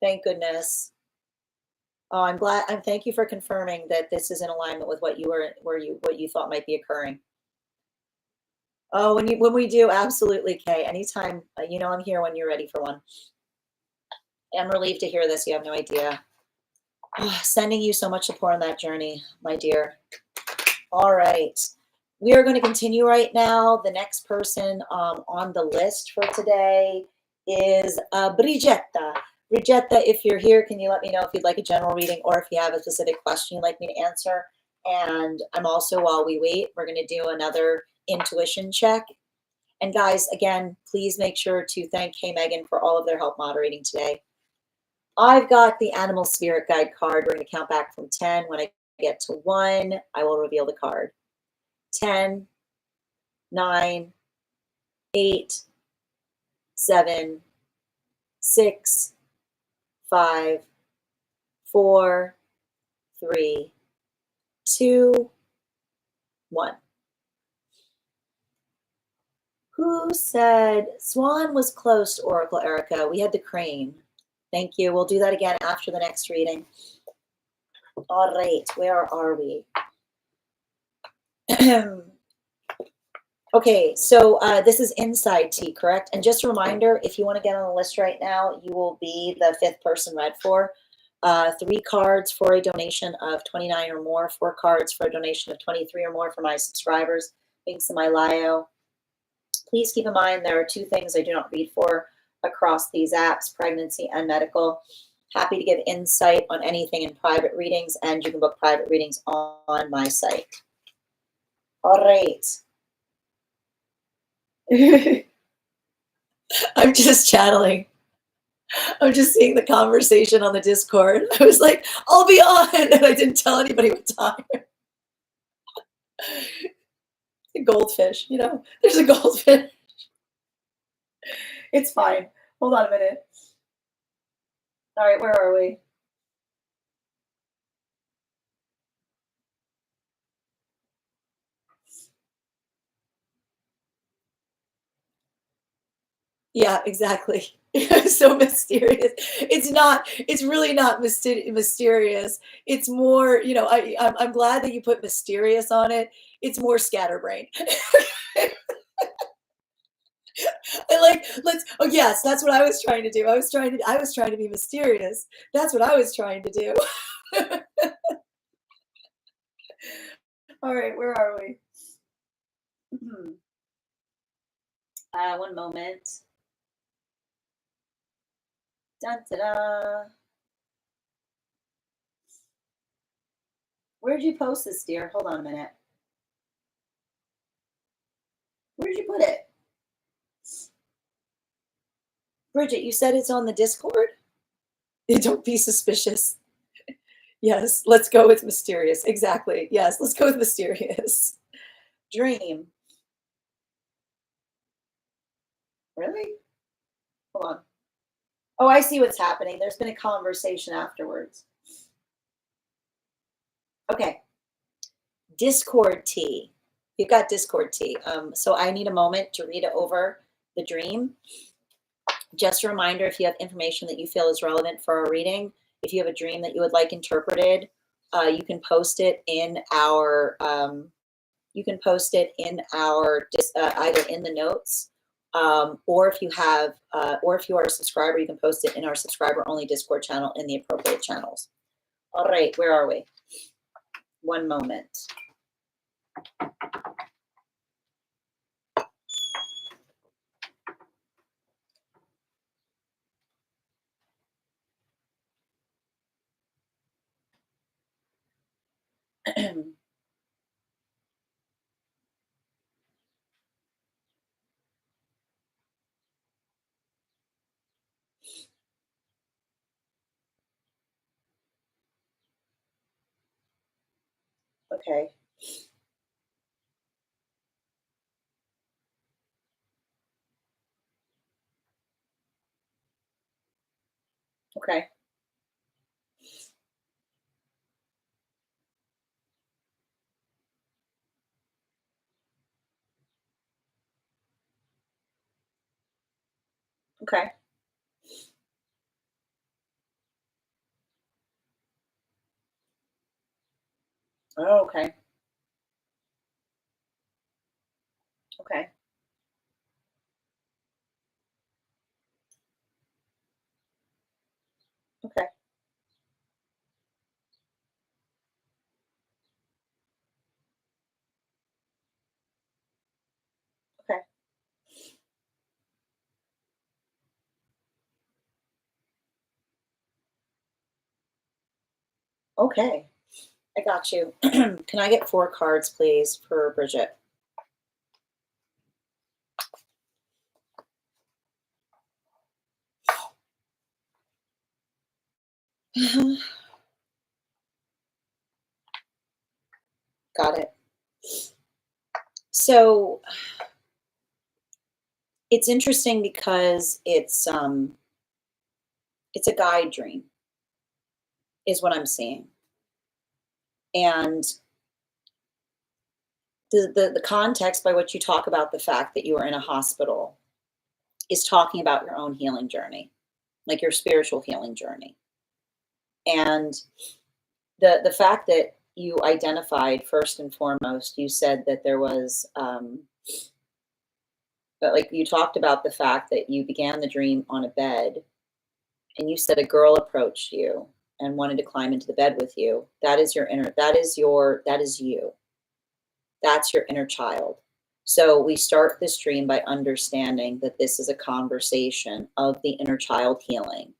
thank goodness. Oh, I'm glad. And thank you for confirming that this is in alignment with what you thought might be occurring. Oh, when we do, absolutely, Kay. Anytime, you know, I'm here when you're ready for one. I'm relieved to hear this. You have no idea. Oh, sending you so much support on that journey, my dear. All right. We are going to continue right now. The next person on the list for today is Brigetta. Brigetta, if you're here, can you let me know if you'd like a general reading or if you have a specific question you'd like me to answer? And I'm also, while we wait, we're going to do another intuition check. And guys, again, please make sure to thank Kay Megan for all of their help moderating today. I've got the Animal Spirit Guide card. We're going to count back from 10. When I get to 1, I will reveal the card. 10, 9, 8, 7, 6, 5, 4, 3, 2, 1. Who said Swan was close to Oracle, Erica? We had the crane. Thank you. We'll do that again after the next reading. All right, where are we? Okay, so this is Inside Tea, correct? And just a reminder, if you want to get on the list right now, you will be the 5th person read for. 3 cards for a donation of 29 or more, 4 cards for a donation of 23 or more for my subscribers. Links in my bio. Please keep in mind there are 2 things I do not read for across these apps, pregnancy and medical. Happy to give insight on anything in private readings, and you can book private readings on my site. All right. I'm just channeling. I'm just seeing the conversation on the Discord. I was like, I'll be on, and I didn't tell anybody what time. A goldfish, you know, there's a goldfish. It's fine. Hold on a minute. All right, where are we? Yeah, exactly. So mysterious. It's really not mysterious. It's more, you know, I'm glad that you put mysterious on it. It's more scatterbrain. I like, oh yes, that's what I was trying to do. I was trying to be mysterious. That's what I was trying to do. All right, where are we? One moment. Dun, da, da. Where'd you post this, dear? Hold on a minute. Where'd you put it? Bridget, you said it's on the Discord? Don't be suspicious. Yes, let's go with mysterious. Exactly. Yes, let's go with mysterious. Dream. Really? Hold on. Oh, I see what's happening. There's been a conversation afterwards. Okay. Discord tea. You've got Discord tea. So I need a moment to read over the dream. Just a reminder, if you have information that you feel is relevant for our reading, if you have a dream that you would like interpreted, you can post it in our either in the notes, or if you are a subscriber, you can post it in our subscriber only Discord channel in the appropriate channels. All right, where are we? One moment. Okay. Okay. Okay. Oh, okay. Okay. Okay. Okay. Okay. I got you. Can I get 4 cards, please, for Bridget? Got it. So it's interesting because it's a guide dream is what I'm seeing. And the context by which you talk about the fact that you are in a hospital is talking about your own healing journey, like your spiritual healing journey. And the fact that you identified first and foremost, you said that there was but like you talked about the fact that you began the dream on a bed and you said a girl approached you and wanted to climb into the bed with you. That is your inner, that is you. That's your inner child. So we start this dream by understanding that this is a conversation of the inner child healing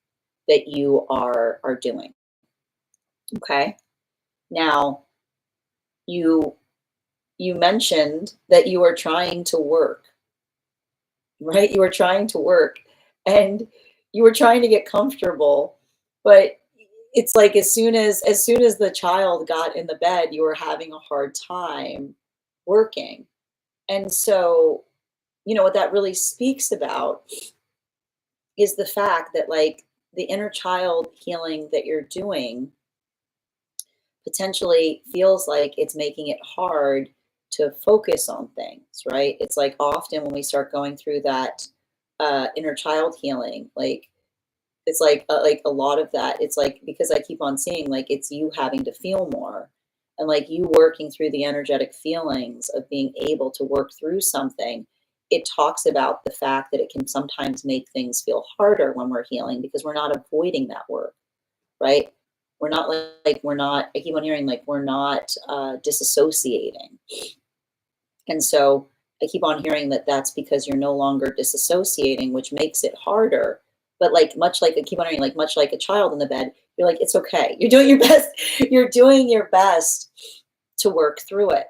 that you are doing. Okay. Now you mentioned that you are trying to work, right? You were trying to work and you were trying to get comfortable, but it's like as soon as the child got in the bed, you were having a hard time working. And so, what that really speaks about is the fact that like the inner child healing that you're doing potentially feels like it's making it hard to focus on things, right? It's like often when we start going through that inner child healing, like it's like a lot of that. It's like because I keep on seeing like it's you having to feel more, and like you working through the energetic feelings of being able to work through something. It talks about the fact that it can sometimes make things feel harder when we're healing because we're not avoiding that work, right? We're not like we're not. I keep on hearing like we're not disassociating, and so I keep on hearing that that's because you're no longer disassociating, which makes it harder. But like much like I keep on hearing, like much like a child in the bed, you're like it's okay. You're doing your best. You're doing your best to work through it.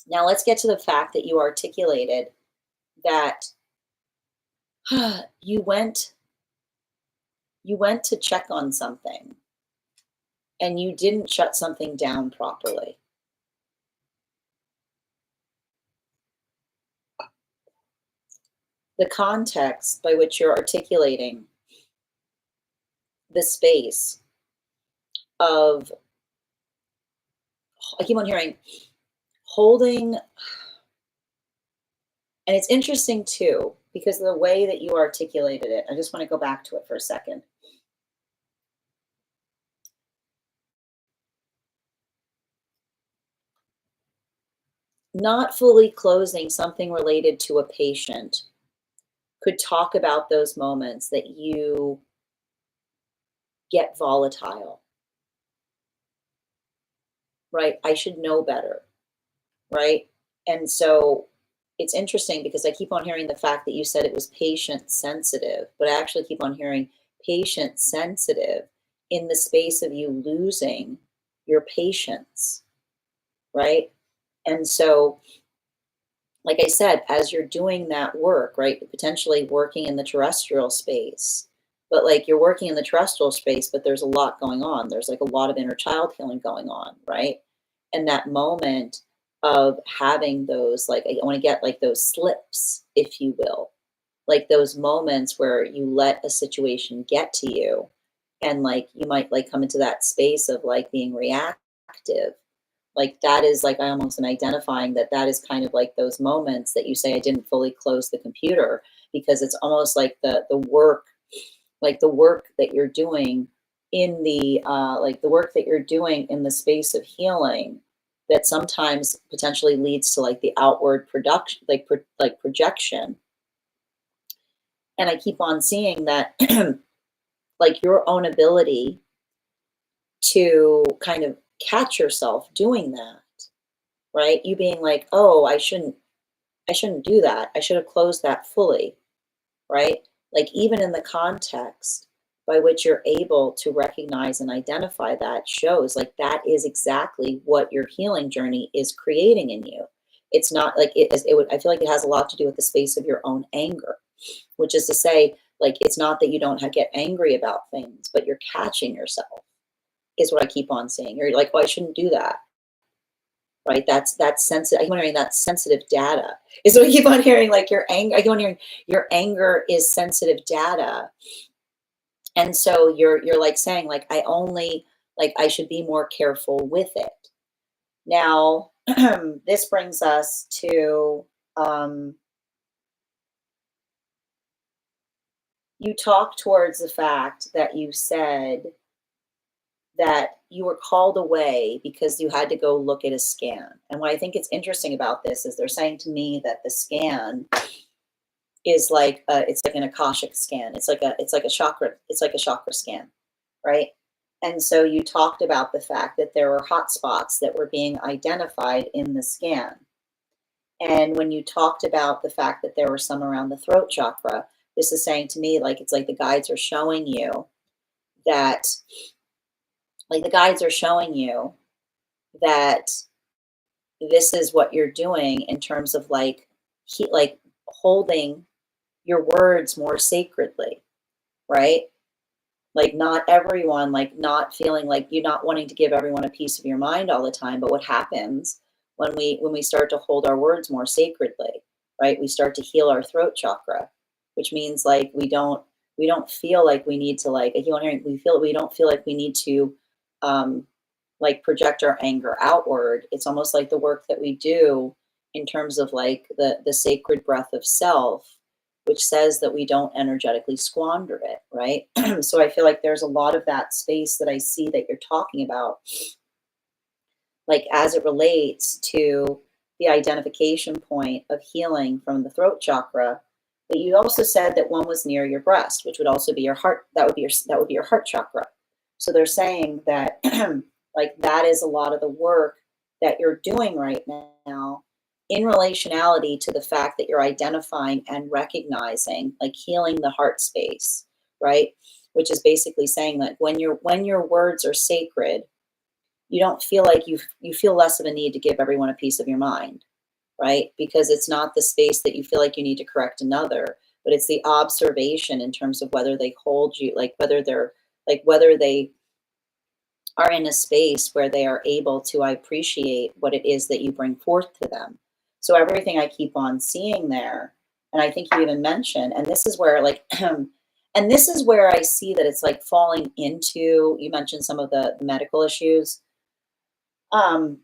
Now let's get to the fact that you articulated that you went to check on something and you didn't shut something down properly. The context by which you're articulating the space of, I keep on hearing holding, and it's interesting too, because of the way that you articulated it, I just want to go back to it for a second. Not fully closing something related to a patient could talk about those moments that you get volatile, right? I should know better, right? And so it's interesting because I keep on hearing the fact that you said it was patient sensitive, but I actually keep on hearing patient sensitive in the space of you losing your patience, right? And so, like I said, as you're doing that work, right, potentially working in the terrestrial space, but like you're working in the terrestrial space, but there's a lot going on. There's like a lot of inner child healing going on, right? And that moment of having those, like, I want to get like those slips, if you will, like those moments where you let a situation get to you and like you might like come into that space of like being reactive, like that is like I almost am identifying that that is kind of like those moments that you say I didn't fully close the computer, because it's almost like the work, like the work that you're doing in the like the work that you're doing in the space of healing that sometimes potentially leads to like the outward production, like like projection. And I keep on seeing that like your own ability to kind of catch yourself doing that, right? You being like, oh, I shouldn't do that. I should have closed that fully, right? Like even in the context by which you're able to recognize and identify that shows like that is exactly what your healing journey is creating in you. It's not like it would, I feel like it has a lot to do with the space of your own anger, which is to say Like, it's not that you don't get angry about things, but you're catching yourself is what I keep on saying. You're like, "Oh, I shouldn't do that." Right? That's sensitive. I keep on hearing that's sensitive data. Is what I keep on hearing, like your anger. I keep on hearing your anger is sensitive data. And so you're like saying, like, I only like I should be more careful with it. Now, this brings us to you talk towards the fact that you said that you were called away because you had to go look at a scan. And what I think it's interesting about this is they're saying to me that the scan is like it's like an akashic scan. It's like a chakra scan, right? And so you talked about the fact that there were hot spots that were being identified in the scan. And when you talked about the fact that there were some around the throat chakra, this is saying to me like it's like the guides are showing you that the guides are showing you that this is what you're doing in terms of like holding your words more sacredly, right? Like not everyone, like not feeling like you're not wanting to give everyone a piece of your mind all the time. But what happens when we start to hold our words more sacredly, right? We start to heal our throat chakra, which means like we don't feel like we need to like you want hearing we don't feel like we need to like project our anger outward. It's almost like the work that we do in terms of like the sacred breath of self, which says that we don't energetically squander it, right? So I feel like there's a lot of that space that I see that you're talking about, like as it relates to the identification point of healing from the throat chakra. But you also said that one was near your breast, which would also be your heart. That would be your heart chakra. So they're saying that like that is a lot of the work that you're doing right now in relationality to the fact that you're identifying and recognizing, like healing the heart space, right? Which is basically saying that when your words are sacred, you don't feel like you feel less of a need to give everyone a piece of your mind, right? Because it's not the space that you feel like you need to correct another, but it's the observation in terms of whether they hold you, whether they are in a space where they are able to appreciate what it is that you bring forth to them. So everything I keep on seeing there, and I think you even mentioned, and this is where like, and this is where I see that it's like falling into, you mentioned some of the medical issues. Um,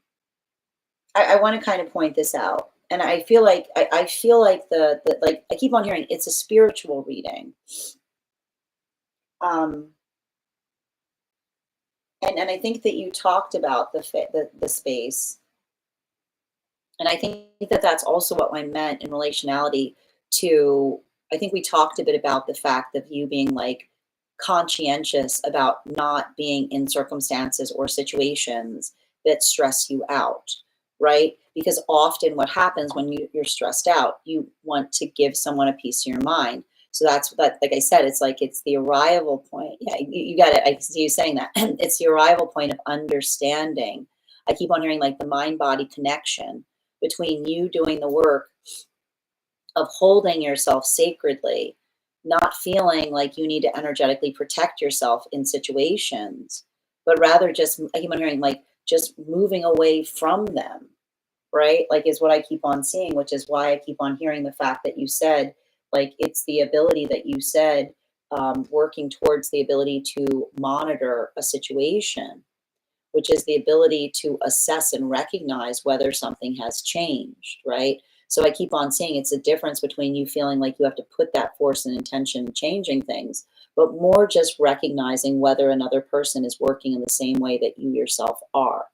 I want to kind of point this out. And I feel like I feel like the like I keep on hearing it's a spiritual reading. Um, and I think that you talked about the space, and I think that that's also what I meant in relationality to. I think we talked a bit about the fact of you being like conscientious about not being in circumstances or situations that stress you out, right? Because often what happens when you're stressed out, you want to give someone a piece of your mind. So that's that, like I said, it's like it's the arrival point. Yeah, you got it. I see you saying that. It's the arrival point of understanding. I keep on hearing like the mind body connection between you doing the work of holding yourself sacredly, not feeling like you need to energetically protect yourself in situations, but rather just, I keep on hearing like just moving away from them, right? Like is what I keep on seeing, which is why I keep on hearing the fact that you said, like, it's the ability that you said, working towards the ability to monitor a situation, which is the ability to assess and recognize whether something has changed, right? So I keep on saying it's a difference between you feeling like you have to put that force and intention in changing things, but more just recognizing whether another person is working in the same way that you yourself are.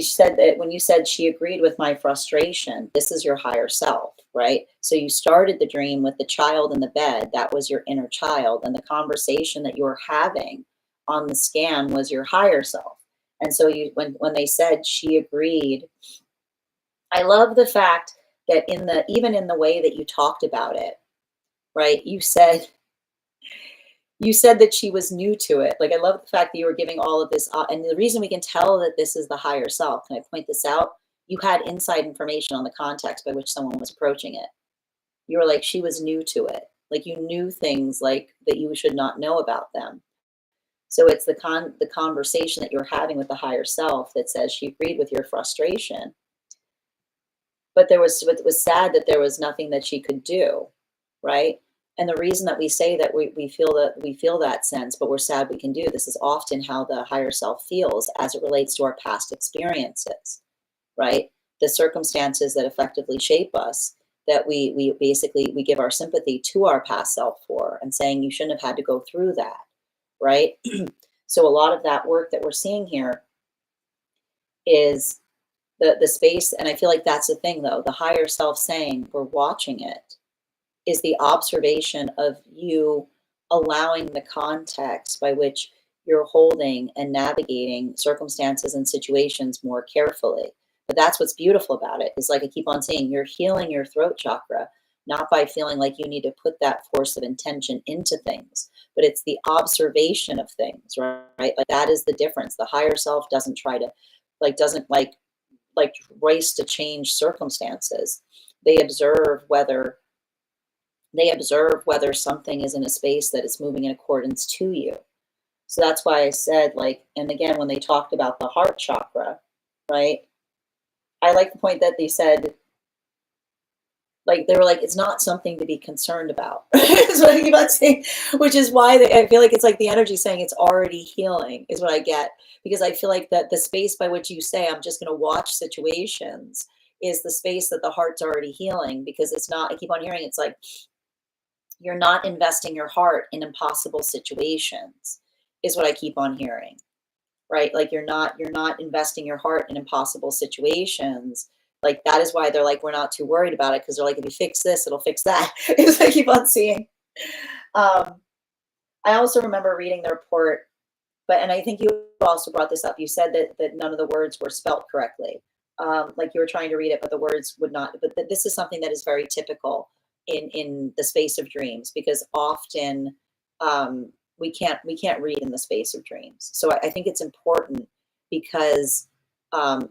Said that when you said she agreed with my frustration, this is your higher self, right? So you started the dream with the child in the bed. That was your inner child. And the conversation that you were having on the scan was your higher self. And so when they said she agreed, I love the fact that even in the way that you talked about it, right? You said that she was new to it. Like, I love the fact that you were giving all of this. And the reason we can tell that this is the higher self, can I point this out? You had inside information on the context by which someone was approaching it. You were like, she was new to it. Like you knew things like that you should not know about them. So it's the conversation that you're having with the higher self that says she agreed with your frustration. But it was sad that there was nothing that she could do, right? And the reason that we say that we feel that sense, but we're sad we can do this is often how the higher self feels as it relates to our past experiences, right? The circumstances that effectively shape us, that we basically we give our sympathy to our past self for, and saying you shouldn't have had to go through that, right? So a lot of that work that we're seeing here is the space, and I feel like that's the thing though, the higher self saying we're watching it is the observation of you allowing the context by which you're holding and navigating circumstances and situations more carefully. But that's what's beautiful about it, is like I keep on saying, you're healing your throat chakra, not by feeling like you need to put that force of intention into things, but it's the observation of things, right? Like that is the difference. The higher self doesn't try to, doesn't race to change circumstances. They observe whether something is in a space that is moving in accordance to you. So that's why I said, like, and again, when they talked about the heart chakra, right? I like the point that they said, like, they were like, it's not something to be concerned about. Is what I keep on saying, which is why I feel like it's like the energy saying it's already healing is what I get. Because I feel like that the space by which you say, I'm just going to watch situations, is the space that the heart's already healing. Because it's not, I keep on hearing, it's like, you're not investing your heart in impossible situations, is what I keep on hearing, right? Like you're not investing your heart in impossible situations. Like that is why they're like, we're not too worried about it, because they're like, if you fix this, it'll fix that. Is what I keep on seeing. I also remember reading the report, and I think you also brought this up. You said that none of the words were spelt correctly. Like you were trying to read it, but the words would not. But this is something that is very typical in the space of dreams, because often we can't read in the space of dreams. So I think it's important, because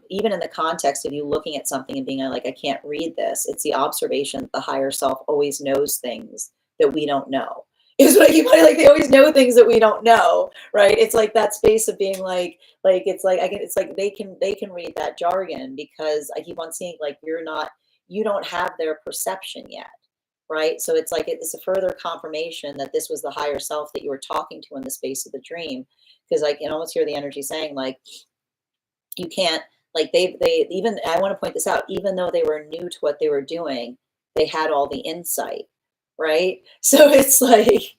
even in the context of you looking at something and being like, I can't read this, it's the observation that the higher self always knows things that we don't know. Is what I keep like, they always know things that we don't know, right? It's like that space of being it's like they can read that jargon, because I keep on seeing like you don't have their perception yet, right? So it's like it's a further confirmation that this was the higher self that you were talking to in the space of the dream, because I can almost hear the energy saying like, you can't, like they even, I want to point this out, even though they were new to what they were doing, they had all the insight, right? So it's like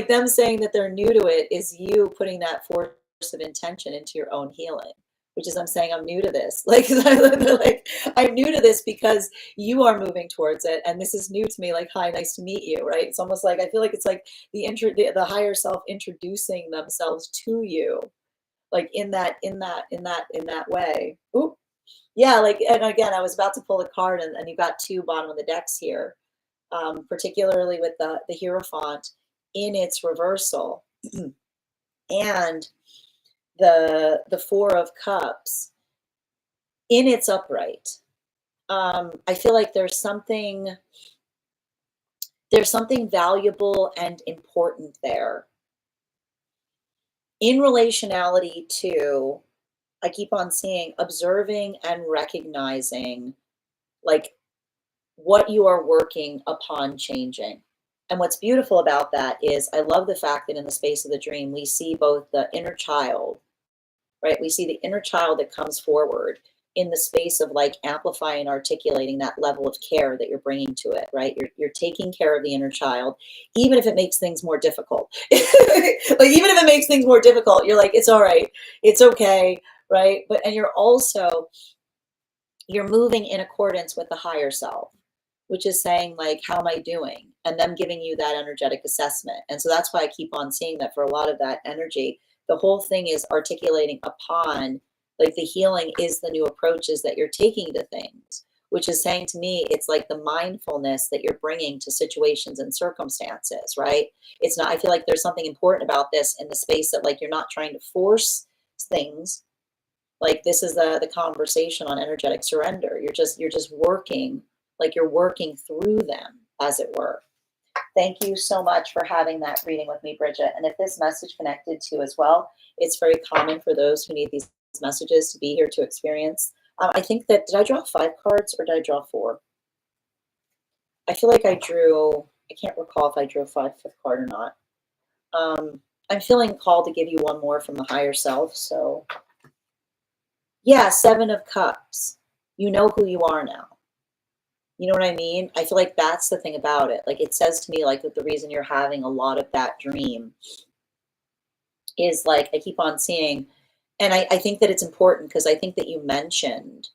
them saying that they're new to it is you putting that force of intention into your own healing, which is I'm saying I'm new to this. Like, like I'm new to this because you are moving towards it, and this is new to me. Like, hi, nice to meet you, right? It's almost like I feel like it's like the higher self introducing themselves to you, like in that way. Ooh, yeah, like, and again, I was about to pull a card, and you've got two bottom of the decks here, particularly with the Hierophant in its reversal, and the Four of Cups in its upright. I feel like there's something valuable and important there in relationality to, I keep on seeing, observing and recognizing like what you are working upon changing. And what's beautiful about that is I love the fact that in the space of the dream, we see both the inner child, right? We see the inner child that comes forward in the space of like amplifying and articulating that level of care that you're bringing to it, right? You're taking care of the inner child, even if it makes things more difficult. Like, even if it makes things more difficult, you're like, it's all right, it's okay, right? But, and you're moving in accordance with the higher self, which is saying like, how am I doing? And them giving you that energetic assessment. And so that's why I keep on seeing that for a lot of that energy, the whole thing is articulating upon like the healing is the new approaches that you're taking to things, which is saying to me, it's like the mindfulness that you're bringing to situations and circumstances, right? It's not, I feel like there's something important about this in the space that like, you're not trying to force things. Like this is the conversation on energetic surrender. You're just working, like you're working through them, as it were. Thank you so much for having that reading with me, Bridget. And if this message connected to you as well, it's very common for those who need these messages to be here to experience. I think that, did I draw 5 cards or did I draw 4? I feel like I can't recall if I drew a 5th card or not. I'm feeling called to give you one more from the higher self. So yeah, 7 of Cups. You know who you are now. You know what I mean? I feel like that's the thing about it. Like, it says to me, like, that the reason you're having a lot of that dream is, like, I keep on seeing, and I think that it's important because I think that you mentioned,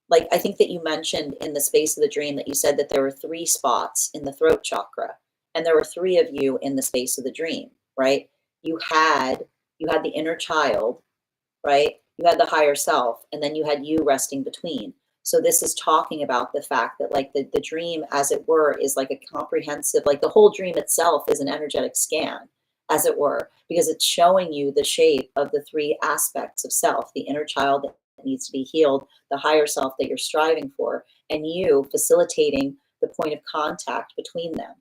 like, I think that you mentioned in the space of the dream that you said that there were 3 spots in the throat chakra, and there were 3 of you in the space of the dream, right? You had the inner child, right? You had the higher self, and then you had you resting between. So this is talking about the fact that, like, the dream, as it were, is like a comprehensive, like, the whole dream itself is an energetic scan, as it were, because it's showing you the shape of the 3 aspects of self: the inner child that needs to be healed, the higher self that you're striving for, and you facilitating the point of contact between them.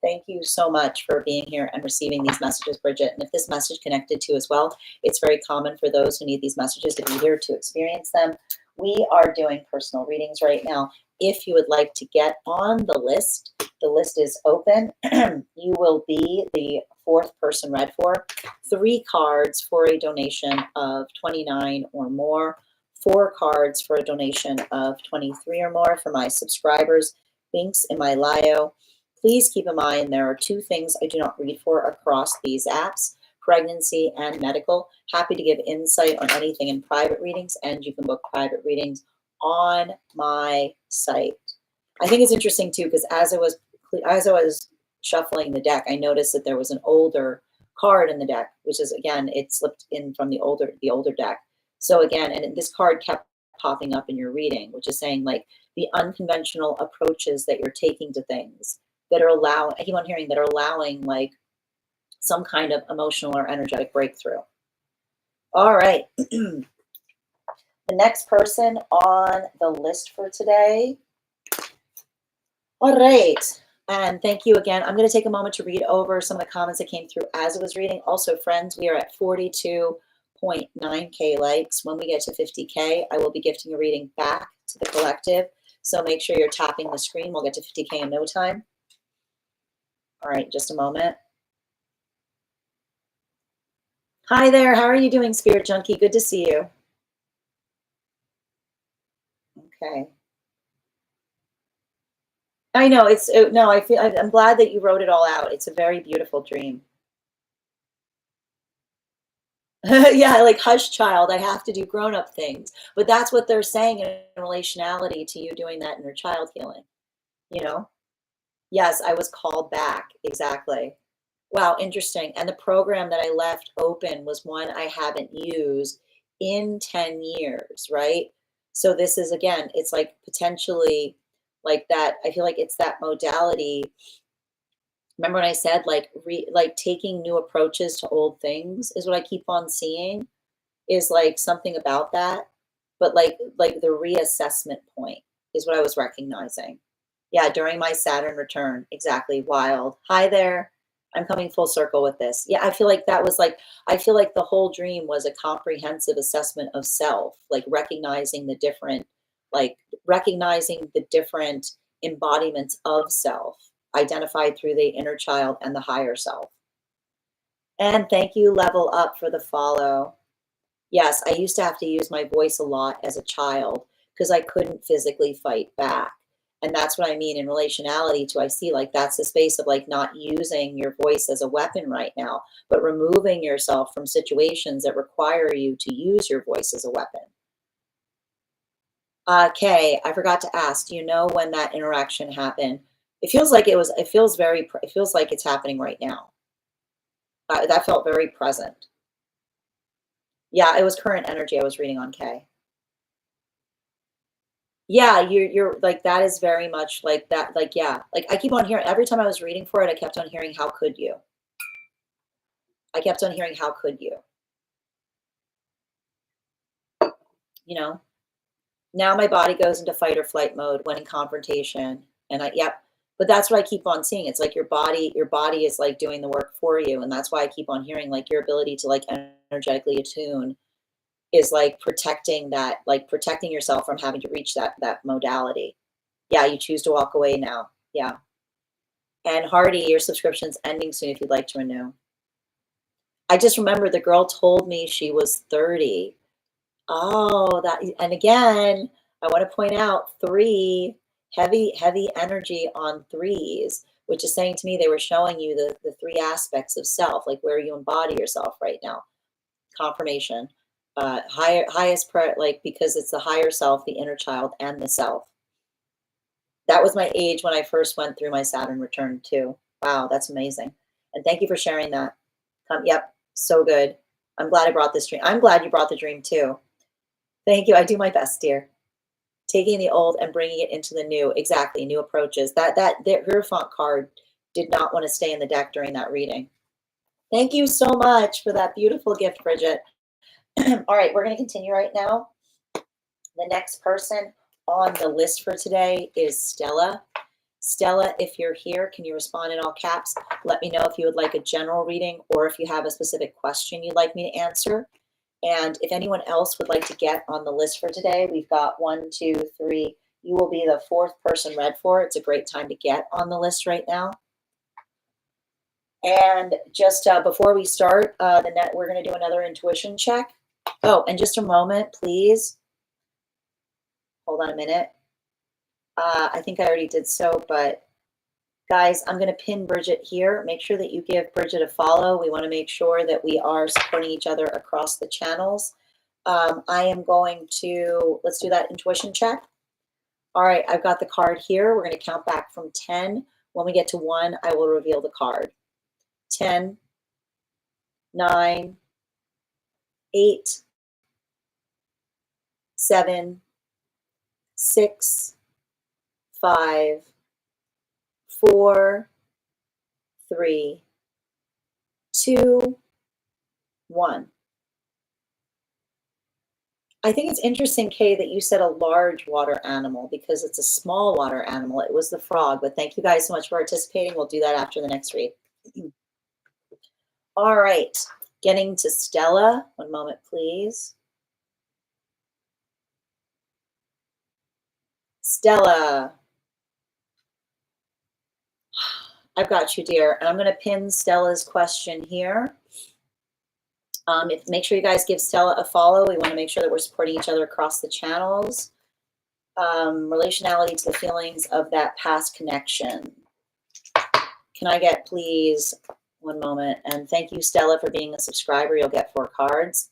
Thank you so much for being here and receiving these messages, Bridget. And if this message connected to you as well, it's very common for those who need these messages to be here to experience them. We are doing personal readings right now. If you would like to get on the list is open. You will be the 4th person read for. 3 cards for a donation of $29 or more. 4 cards for a donation of $23 or more for my subscribers. Links in my bio. Please keep in mind there are 2 things I do not read for across these apps: pregnancy and medical. Happy to give insight on anything in private readings, and you can book private readings on my site. I think it's interesting too, because as I was shuffling the deck, I noticed that there was an older card in the deck, which is, again, it slipped in from the older deck. So again, and this card kept popping up in your reading, which is saying, like, the unconventional approaches that you're taking to things that are I keep on hearing, that are allowing, like, some kind of emotional or energetic breakthrough. All right. The next person on the list for today. All right. And thank you again. I'm going to take a moment to read over some of the comments that came through as I was reading. Also, friends, we are at 42.9K likes. When we get to 50K, I will be gifting a reading back to the collective. So make sure you're tapping the screen. We'll get to 50K in no time. All right, just a moment. Hi there. How are you doing, Spirit Junkie? Good to see you. Okay. I know it's no. I'm glad that you wrote it all out. It's a very beautiful dream. Yeah, like, hush, child. I have to do grown-up things, but that's what they're saying in relationality to you doing that inner child healing. You know. Yes, I was called back. Exactly. Wow, interesting. And the program that I left open was one I haven't used in 10 years, right? So this is, again, it's like potentially like that. I feel like it's that modality. Remember when I said, like, like, taking new approaches to old things is what I keep on seeing, is like something about that. But like the reassessment point is what I was recognizing. Yeah, during my Saturn return. Exactly. Wild. Hi there. I'm coming full circle with this. Yeah, I feel like that was like, I feel like the whole dream was a comprehensive assessment of self, like recognizing the different embodiments of self, identified through the inner child and the higher self. And thank you, Level Up, for the follow. Yes, I used to have to use my voice a lot as a child because I couldn't physically fight back. And that's what I mean in relationality to, I see, like, that's the space of, like, not using your voice as a weapon right now, but removing yourself from situations that require you to use your voice as a weapon. Kay, I forgot to ask, do you know when that interaction happened? It feels like it feels like it's happening right now. That felt very present. Yeah, it was current energy I was reading on Kay. Yeah, you're like, that is very much like that. Like, yeah, like, I keep on hearing, every time I was reading for it, I kept on hearing, how could you? I kept on hearing, how could you? You know, now my body goes into fight or flight mode when in confrontation. And yep, But that's what I keep on seeing. It's like your body is like doing the work for you. And that's why I keep on hearing like your ability to like energetically attune is like protecting yourself from having to reach that modality. Yeah, you choose to walk away now. Yeah. And Hardy, your subscription's ending soon if you'd like to renew. I just remember the girl told me she was 30. Oh, that, and again, I want to point out 3, heavy energy on 3s, which is saying to me they were showing you the 3 aspects of self, like where you embody yourself right now. Confirmation, highest like, because it's the higher self, the inner child, and the self. That was my age when I first went through my Saturn return too. Wow, that's amazing. And thank you for sharing that. Yep, so good. I'm glad I brought this dream. I'm glad you brought the dream too. Thank you. I do my best, dear. Taking the old and bringing it into the new. Exactly, new approaches. That Hierophant card did not want to stay in the deck during that reading. Thank you so much for that beautiful gift, Bridget. All right, we're going to continue right now. The next person on the list for today is Stella. Stella, if you're here, can you respond in all caps? Let me know if you would like a general reading or if you have a specific question you'd like me to answer. And if anyone else would like to get on the list for today, we've got 1, 2, 3. You will be the 4th person read for. It's a great time to get on the list right now. And just before we start, we're going to do another intuition check. Oh, and just a moment, please. Hold on a minute. I think I already did so, but guys, I'm going to pin Bridget here. Make sure that you give Bridget a follow. We want to make sure that we are supporting each other across the channels. I am going to, let's do that intuition check. All right, I've got the card here. We're going to count back from 10. When we get to 1, I will reveal the card. 10, 9, 8, 7, 6, 5, 4, 3, 2, 1. I think it's interesting, Kay, that you said a large water animal because it's a small water animal. It was the frog, but thank you guys so much for participating. We'll do that after the next read. All right, getting to Stella. One moment, please. Stella. I've got you, dear. And I'm going to pin Stella's question here. Make sure you guys give Stella a follow. We want to make sure that we're supporting each other across the channels. Relationality to the feelings of that past connection. Can I get, please, one moment? And thank you, Stella, for being a subscriber. You'll get 4 cards.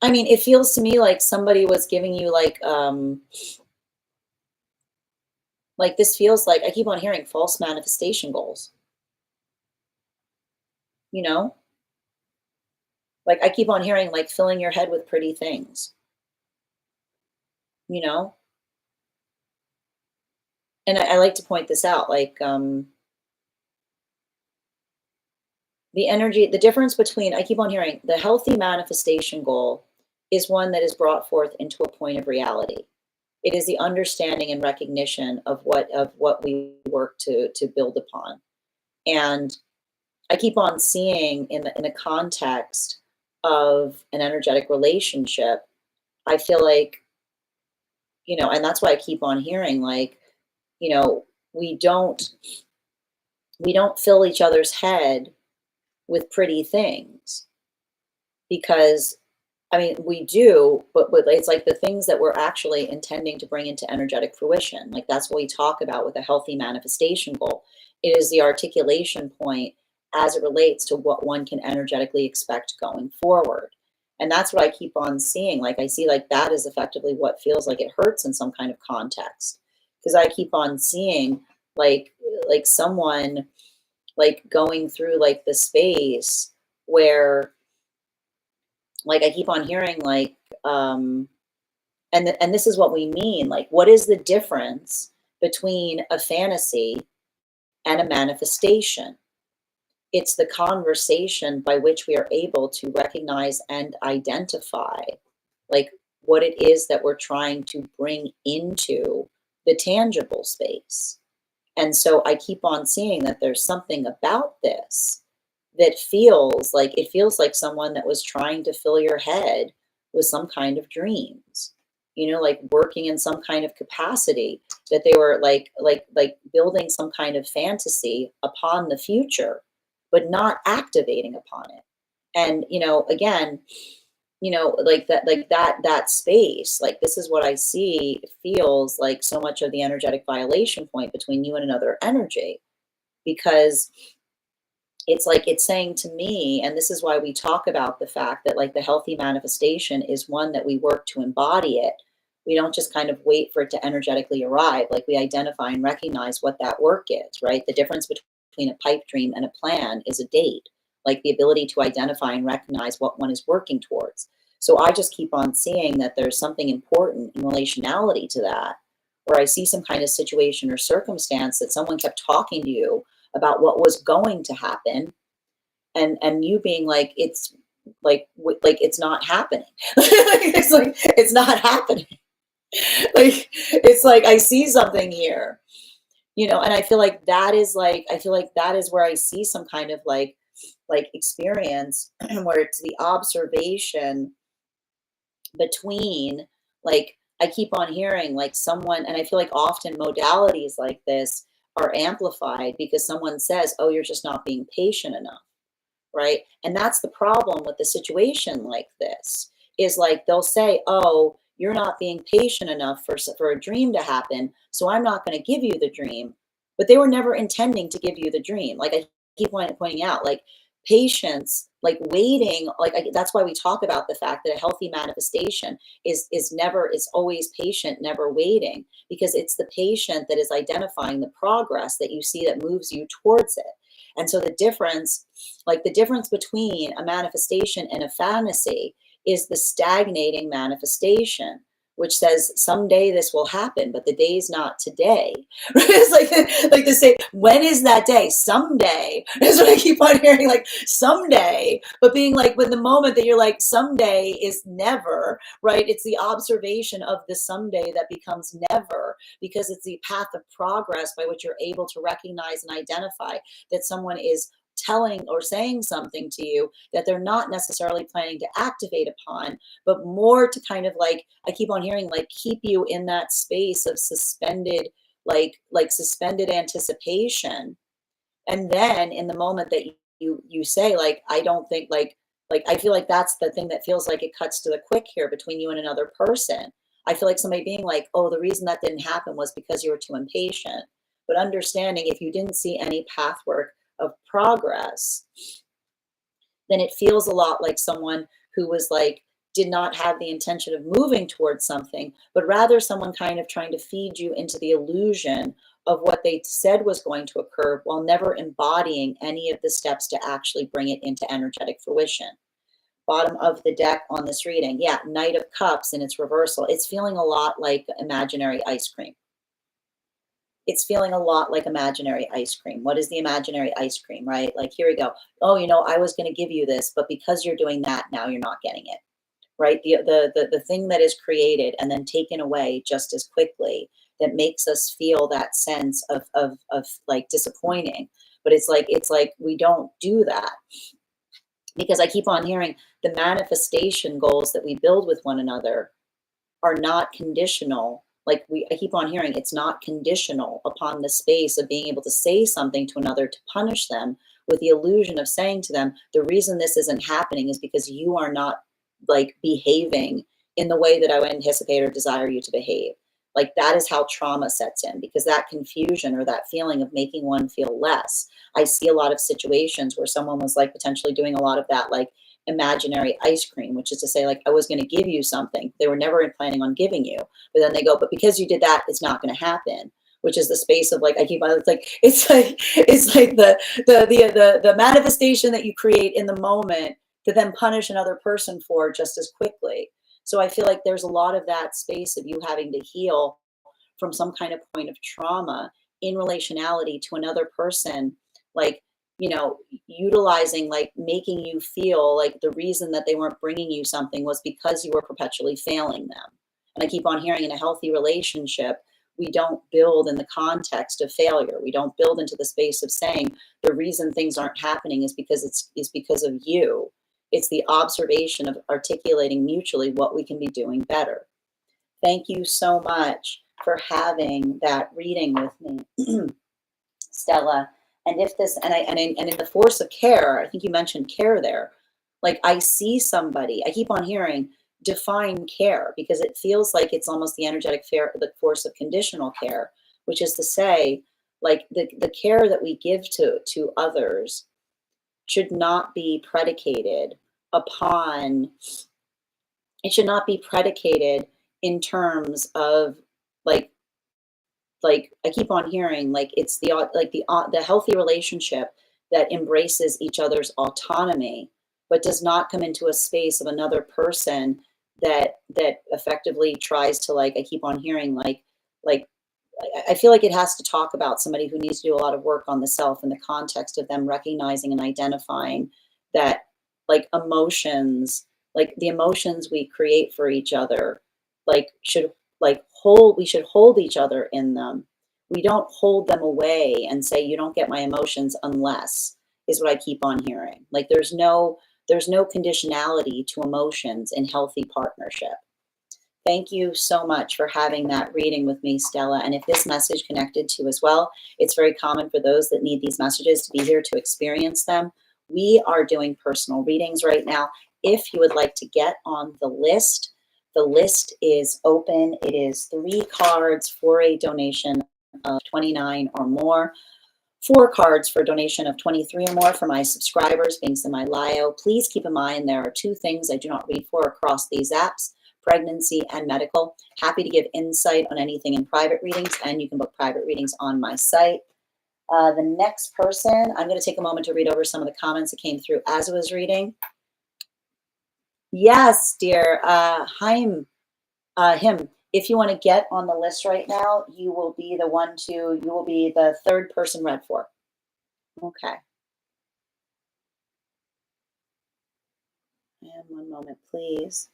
I mean, it feels to me like somebody was giving you like this feels like, I keep on hearing false manifestation goals. You know? Like I keep on hearing like filling your head with pretty things. You know? And I like to point this out, like the energy, the difference between, I keep on hearing the healthy manifestation goal is one that is brought forth into a point of reality. It is the understanding and recognition of what we work to build upon. And I keep on seeing in the context of an energetic relationship, I feel like, you know, and that's why I keep on hearing like, you know, we don't fill each other's head with pretty things, because I mean, we do, but it's like the things that we're actually intending to bring into energetic fruition. Like that's what we talk about with a healthy manifestation goal. It is the articulation point as it relates to what one can energetically expect going forward. And that's what I keep on seeing. Like I see like that is effectively what feels like it hurts in some kind of context. Because I keep on seeing like someone like going through like the space where like I keep on hearing like, and this is what we mean, like, what is the difference between a fantasy and a manifestation? It's the conversation by which we are able to recognize and identify like what it is that we're trying to bring into the tangible space. And so I keep on seeing that there's something about this that feels like it feels like someone that was trying to fill your head with some kind of dreams, like working in some kind of capacity, that they were like building some kind of fantasy upon the future, but not activating upon it. And again, like that space, like this is what I see feels like so much of the energetic violation point between you and another energy, because it's like it's saying to me, and this is why we talk about the fact that like the healthy manifestation is one that we work to embody it. We don't just kind of wait for it to energetically arrive. Like we identify and recognize what that work is, right? The difference between a pipe dream and a plan is a date, like the ability to identify and recognize what one is working towards. So I just keep on seeing that there's something important in relationality to that, where I see some kind of situation or circumstance that someone kept talking to you about what was going to happen, and you being like, it's like it's not happening. It's like it's not happening. Like it's like I see something here, and I feel like that is where I see some kind of like experience where it's the observation between, like I keep on hearing like someone, and I feel like often modalities like this are amplified because someone says, oh, you're just not being patient enough, right? And that's the problem with the situation like this, is like they'll say, oh, you're not being patient enough for a dream to happen, so I'm not going to give you the dream. But they were never intending to give you the dream. Like I keep pointing out, like patience, like waiting, that's why we talk about the fact that a healthy manifestation is always patient, never waiting, because it's the patient that is identifying the progress that you see that moves you towards it. And so the difference between a manifestation and a fantasy is the stagnating manifestation, which says someday this will happen, but the day's not today. It's like to say, when is that day? Someday. That's what I keep on hearing, like someday, but being like, when the moment that you're like, someday is never, right? It's the observation of the someday that becomes never, because it's the path of progress by which you're able to recognize and identify that someone is telling or saying something to you that they're not necessarily planning to activate upon, but more to kind of like, I keep on hearing, like keep you in that space of suspended, like suspended anticipation. And then in the moment that you say, like, I don't think like I feel like that's the thing that feels like it cuts to the quick here between you and another person. I feel like somebody being like, oh, the reason that didn't happen was because you were too impatient. But understanding, if you didn't see any pathwork of progress, then it feels a lot like someone who was like, did not have the intention of moving towards something, but rather someone kind of trying to feed you into the illusion of what they said was going to occur while never embodying any of the steps to actually bring it into energetic fruition. Bottom of the deck on this reading, yeah, Knight of Cups in its reversal. It's feeling a lot like imaginary ice cream. It's feeling a lot like imaginary ice cream. What is the imaginary ice cream, right? Like, here we go. Oh, I was going to give you this, but because you're doing that, now you're not getting it, right? The thing that is created and then taken away just as quickly, that makes us feel that sense of like disappointing. But it's like we don't do that, because I keep on hearing the manifestation goals that we build with one another are not conditional. Like I keep on hearing, it's not conditional upon the space of being able to say something to another to punish them, with the illusion of saying to them, the reason this isn't happening is because you are not like behaving in the way that I would anticipate or desire you to behave. Like that is how trauma sets in, because that confusion or that feeling of making one feel less. I see a lot of situations where someone was like potentially doing a lot of that, like imaginary ice cream, which is to say, like, I was going to give you something they were never planning on giving you, but then they go, but because you did that, it's not going to happen. which is the space of like, I keep on, it's like the manifestation that you create in the moment to then punish another person for just as quickly. So I feel like there's a lot of that space of you having to heal from some kind of point of trauma in relationality to another person, like, utilizing, like making you feel like the reason that they weren't bringing you something was because you were perpetually failing them. And I keep on hearing, in a healthy relationship, we don't build in the context of failure. We don't build into the space of saying the reason things aren't happening is because of you. It's the observation of articulating mutually what we can be doing better. Thank you so much for having that reading with me, Stella. And if this, and in the force of care, I think you mentioned care there. Like, I see somebody, I keep on hearing define care, because it feels like it's almost the energetic the force of conditional care, which is to say, like, the care that we give to others should not be predicated upon, it should not be predicated in terms of like I keep on hearing, like, it's the healthy relationship that embraces each other's autonomy, but does not come into a space of another person that effectively tries to, like, I keep on hearing, like I feel like it has to talk about somebody who needs to do a lot of work on the self in the context of them recognizing and identifying that, like, emotions, like the emotions we create for each other, like, should, like, we should hold each other in them. We don't hold them away and say, you don't get my emotions unless, is what I keep on hearing. Like, there's no conditionality to emotions in healthy partnership. Thank you so much for having that reading with me, Stella. And if this message connected to you as well, it's very common for those that need these messages to be here to experience them. We are doing personal readings right now. If you would like to get on the list is open. It is 3 cards for a donation of $29 or more. 4 cards for a donation of $23 or more for my subscribers, links in my bio. Please keep in mind there are 2 things I do not read for across these apps: pregnancy and medical. Happy to give insight on anything in private readings, and you can book private readings on my site. The next person, I'm going to take a moment to read over some of the comments that came through as I was reading. Yes, dear him. If you want to get on the list right now, you will be the 3rd person read for. Okay. And one moment, please.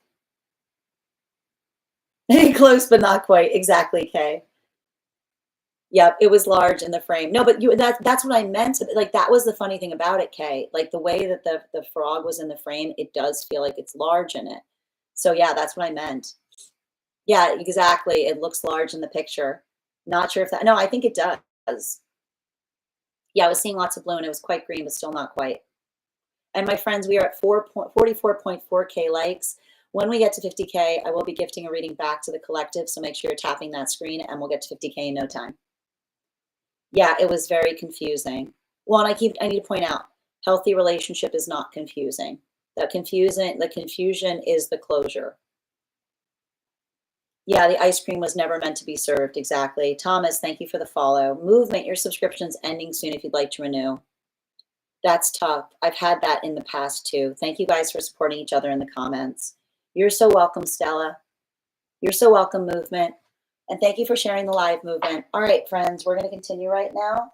Close, but not quite. Exactly, Kay. Yep, it was large in the frame. No, but that's what I meant. Like, that was the funny thing about it, Kay. Like, the way that the frog was in the frame, it does feel like it's large in it. So yeah, that's what I meant. Yeah, exactly. It looks large in the picture. Not sure if that, no, I think it does. Yeah, I was seeing lots of blue and it was quite green, but still not quite. And my friends, we are at 44.4K likes. When we get to 50K, I will be gifting a reading back to the collective. So make sure you're tapping that screen and we'll get to 50K in no time. Yeah, it was very confusing. Well, and I need to point out, healthy relationship is not confusing. The confusion is the closure. Yeah, the ice cream was never meant to be served. Exactly. Thomas, thank you for the follow. Movement, your subscription's ending soon if you'd like to renew. That's tough. I've had that in the past too. Thank you guys for supporting each other in the comments. You're so welcome, Stella. You're so welcome, Movement. And thank you for sharing the live, Movement. All right, friends, we're going to continue right now.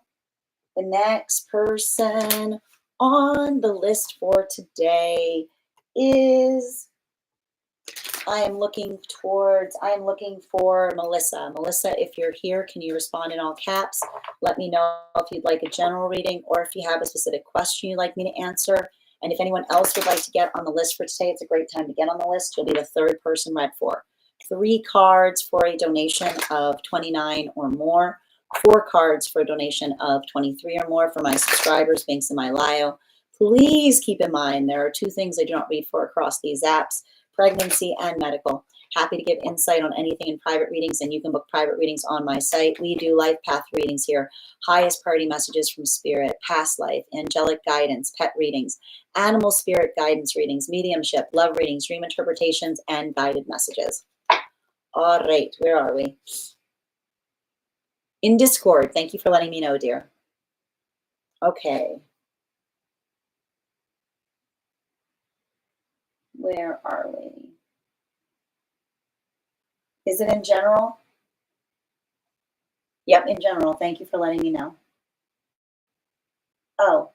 The next person on the list for today is, I am looking for Melissa. Melissa, if you're here, can you respond in all caps? Let me know if you'd like a general reading or if you have a specific question you'd like me to answer. And if anyone else would like to get on the list for today, it's a great time to get on the list. You'll be the 3rd person read for. 3 cards for a donation of $29 or more. 4 cards for a donation of $23 or more for my subscribers, links in my bio. Please keep in mind there are 2 things I do not read for across these apps: pregnancy and medical. Happy to give insight on anything in private readings, and you can book private readings on my site. We do life path readings here, highest priority messages from spirit, past life, angelic guidance, pet readings, animal spirit guidance readings, mediumship, love readings, dream interpretations, and guided messages. All right, where are we? In Discord. Thank you for letting me know, dear. Okay. Where are we? Is it in general? Yep, in general. Thank you for letting me know. Oh,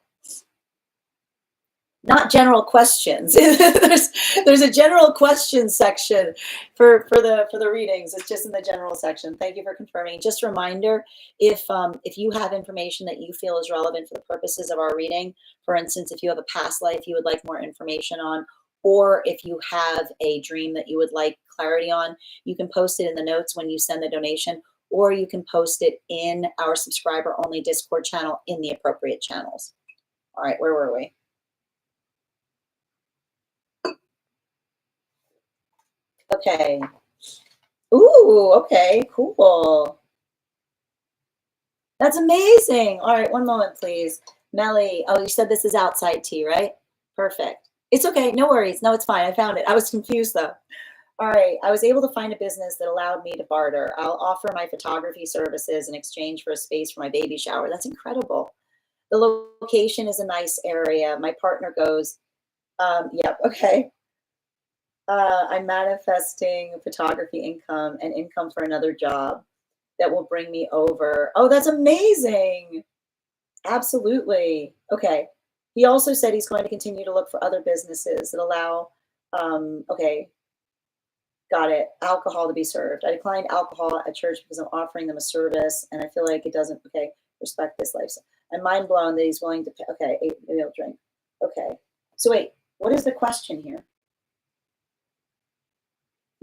not general questions. there's a general question section for the readings. It's just in the general section. Thank you for confirming. Just a reminder, if you have information that you feel is relevant for the purposes of our reading, for instance, if you have a past life you would like more information on, or if you have a dream that you would like clarity on, you can post it in the notes when you send the donation, or you can post it in our subscriber only Discord channel in the appropriate channels. All right, where were we? Okay. Ooh, okay, cool. That's amazing. All right, one moment, please. Melly, oh, you said this is outside tea, right? Perfect. It's okay, no worries. No, it's fine. I found it. I was confused though. All right, I was able to find a business that allowed me to barter. I'll offer my photography services in exchange for a space for my baby shower. That's incredible. The location is a nice area. My partner goes, yep, okay. I'm manifesting photography income and income for another job that will bring me over. Oh, that's amazing. Absolutely. Okay. He also said he's going to continue to look for other businesses that allow, okay, got it, alcohol to be served. I declined alcohol at church because I'm offering them a service and I feel like it doesn't, okay, respect this lifestyle. I'm mind blown that he's willing to pay. Okay, maybe I'll drink. Okay. So wait, what is the question here?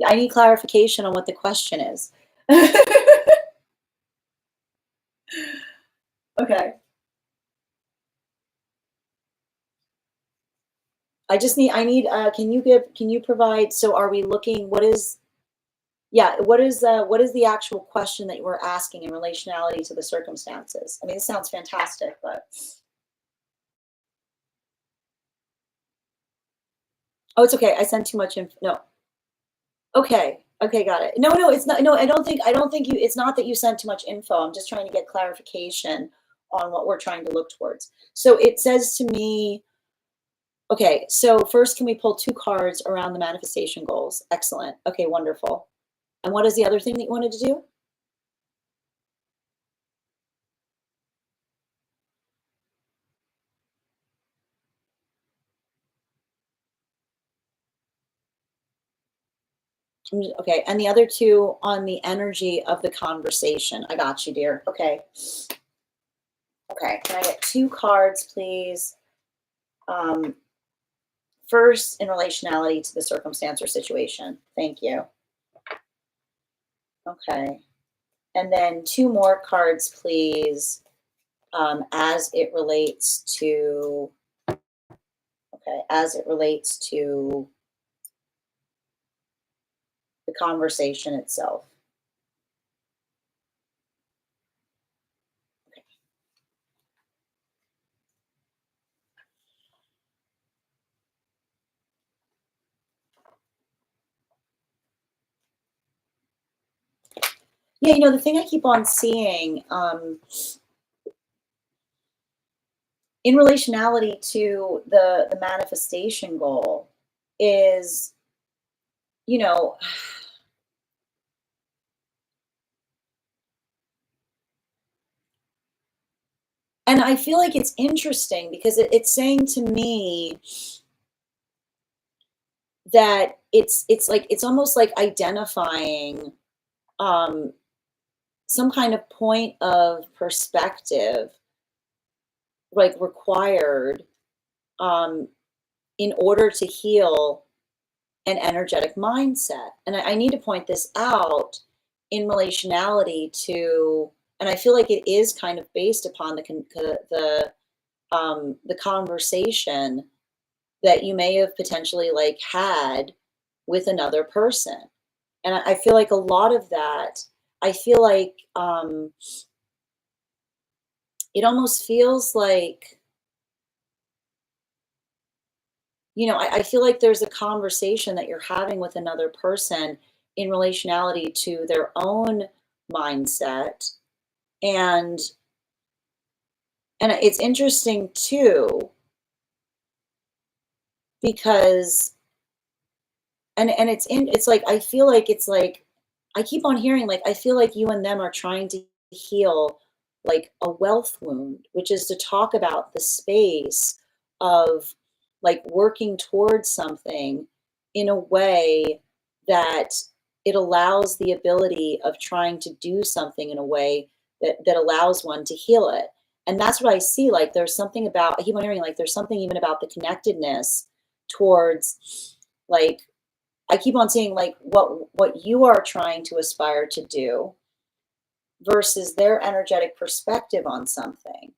I need clarification on what the question is. Okay. Can you provide, so are we looking, what is the actual question that you were asking in relationality to the circumstances? I mean, it sounds fantastic, but. Oh, it's okay. I sent too much info. No. Okay. Okay, got it. No, it's not. No, I don't think you, it's not that you sent too much info. I'm just trying to get clarification on what we're trying to look towards. So it says to me, okay, so first, can we pull 2 cards around the manifestation goals? Excellent. Okay, wonderful. And what is the other thing that you wanted to do? Okay, and the other 2 on the energy of the conversation. I got you, dear. Okay. Okay, can I get 2 cards, please? First, in relationality to the circumstance or situation. Thank you. Okay. And then 2 more cards, please, as it relates to, okay, as it relates to the conversation itself. Okay. Yeah, the thing I keep on seeing, in relationality to the manifestation goal is, you know, and I feel like it's interesting because it's saying to me that it's like, it's almost like identifying some kind of point of perspective, like required um, in order to heal an energetic mindset. And I need to point this out in relationality to, and I feel like it is kind of based upon the conversation that you may have potentially like had with another person. And I feel like a lot of that, I feel like it almost feels like, I feel like there's a conversation that you're having with another person in relationality to their own mindset And it's interesting too, because it's like I feel like it's like I keep on hearing like I feel like you and them are trying to heal like a wealth wound, which is to talk about the space of like working towards something in a way that it allows the ability of trying to do something in a way that allows one to heal it. And that's what I see. Like there's something about I keep on hearing like there's something even about the connectedness towards like I keep on seeing like what you are trying to aspire to do versus their energetic perspective on something.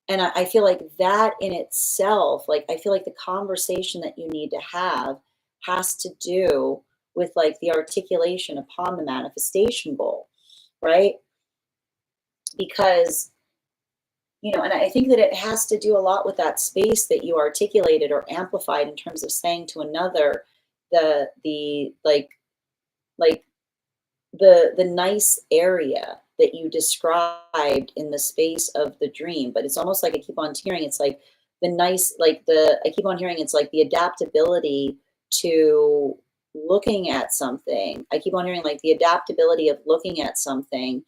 And I feel like that in itself, like I feel like the conversation that you need to have has to do with like the articulation upon the manifestation goal, right? Because and I think that it has to do a lot with that space that you articulated or amplified in terms of saying to another the like the nice area that you described in the space of the dream. But it's almost like I keep on hearing it's like the nice like the I keep on hearing it's like the adaptability to looking at something. I keep on hearing like the adaptability of looking at something,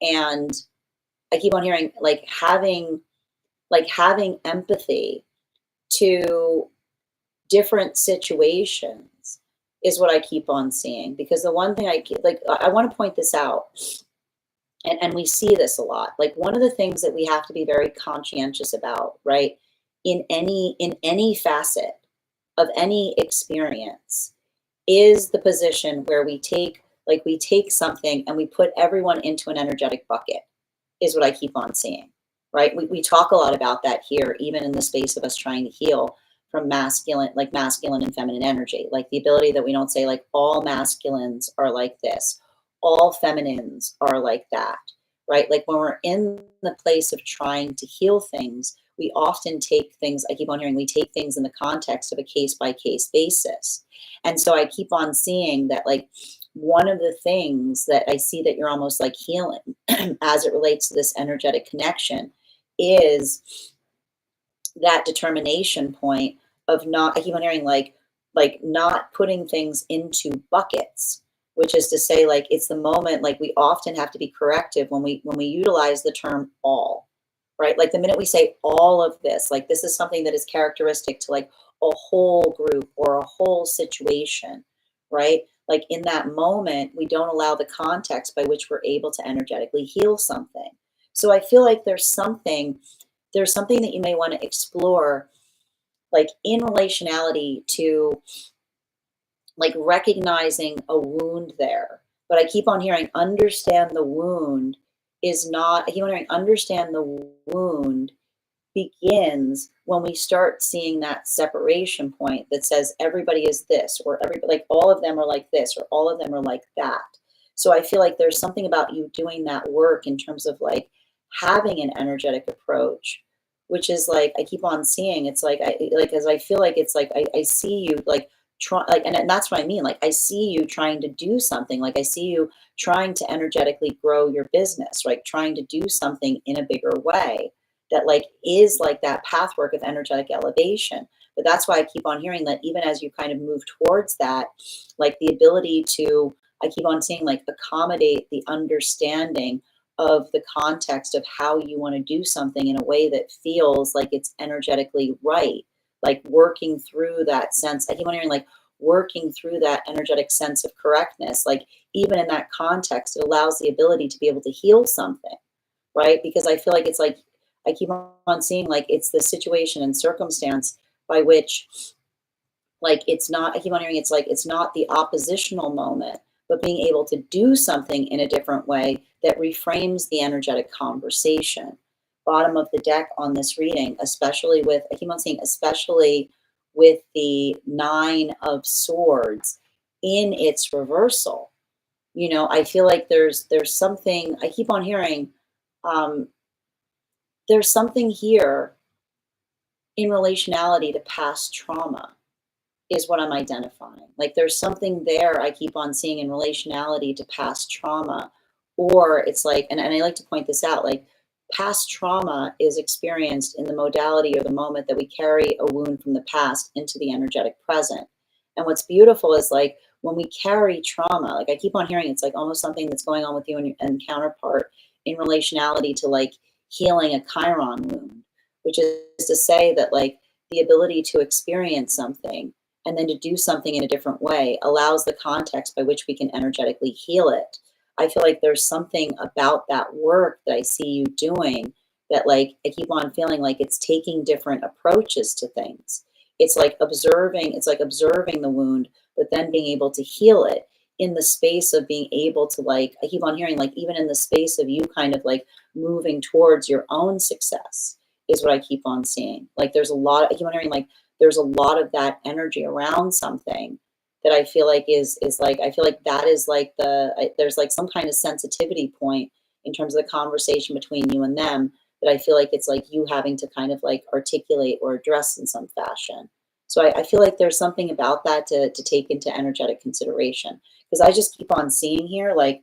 and I keep on hearing like having empathy to different situations is what I keep on seeing. Because the one thing I want to point this out, and we see this a lot. Like one of the things that we have to be very conscientious about, right? In any facet of any experience is the position where we take something and we put everyone into an energetic bucket is what I keep on seeing, right? We talk a lot about that here, even in the space of us trying to heal from masculine and feminine energy, like the ability that we don't say like all masculines are like this, all feminines are like that, right? Like when we're in the place of trying to heal things, we often take things, I keep on hearing, we take things in the context of a case by case basis. And so I keep on seeing that like one of the things that I see that you're almost like healing as it relates to this energetic connection is that determination point of not I keep on hearing like not putting things into buckets, which is to say like it's the moment like we often have to be corrective when we utilize the term all, right? Like the minute we say all of this, like this is something that is characteristic to like a whole group or a whole situation, right? Like in that moment we don't allow the context by which we're able to energetically heal something. So I feel like there's something that you may want to explore, like in relationality to like recognizing a wound there. But I keep on hearing, understand the wound is not, I keep on hearing, understand the wound begins when we start seeing that separation point that says everybody is this, or everybody, like all of them are like this, or all of them are like that. So I feel like there's something about you doing that work in terms of like having an energetic approach, which is like I keep on seeing. It's like as I feel like it's like I see you like try like and that's what I mean. Like I see you trying to do something. Like I see you trying to energetically grow your business, right? Trying to do something in a bigger way that like is like that pathwork of energetic elevation. But that's why I keep on hearing that even as you kind of move towards that, like the ability to, I keep on seeing like accommodate the understanding of the context of how you want to do something in a way that feels like it's energetically right. Like working through that sense. I keep on hearing like working through that energetic sense of correctness. Like even in that context, it allows the ability to be able to heal something, right? Because I feel like it's like I keep on seeing like it's the situation and circumstance by which like it's not, I keep on hearing it's like it's not the oppositional moment, but being able to do something in a different way that reframes the energetic conversation. Bottom of the deck on this reading, especially with, I keep on saying, especially with the Nine of Swords in its reversal. I feel like there's something, I keep on hearing, um, there's something here in relationality to past trauma is what I'm identifying. Like there's something there I keep on seeing in relationality to past trauma Or it's like, and I like to point this out, like past trauma is experienced in the modality or the moment that we carry a wound from the past into the energetic present. And what's beautiful is like when we carry trauma, like I keep on hearing, it's like almost something that's going on with you and counterpart in relationality to like healing a Chiron wound, which is to say that like the ability to experience something and then to do something in a different way allows the context by which we can energetically heal it. I feel like there's something about that work that I see you doing that like I keep on feeling like it's taking different approaches to things. It's like observing the wound, but then being able to heal it in the space of being able to like, I keep on hearing like even in the space of you kind of like moving towards your own success is what I keep on seeing. Like there's a lot, I keep on hearing like there's a lot of that energy around something that I feel like is like, I feel like that is like there's like some kind of sensitivity point in terms of the conversation between you and them that I feel like it's like you having to kind of like articulate or address in some fashion. So I feel like there's something about that to take into energetic consideration, because I just keep on seeing here, like,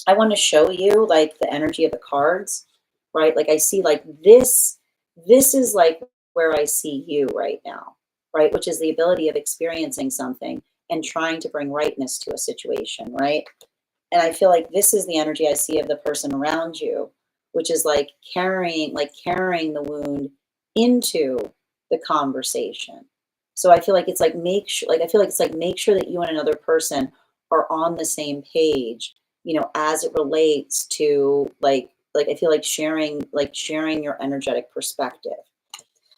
I want to show you like the energy of the cards, right? Like I see like this is like where I see you right now, right? Which is the ability of experiencing something and trying to bring rightness to a situation, right? And I feel like this is the energy I see of the person around you, which is like carrying the wound into the conversation. So I feel like it's like make sure, like I feel like it's like make sure that you and another person are on the same page, you know, as it relates to like I feel like sharing your energetic perspective.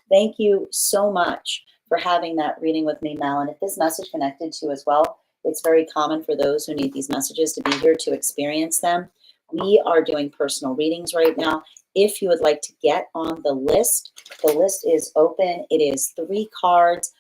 Thank you so much for having that reading with me, Mal. And if this message connected to you as well, it's very common for those who need these messages to be here to experience them. We are doing personal readings right now. If you would like to get on the list is open. It is 3 cards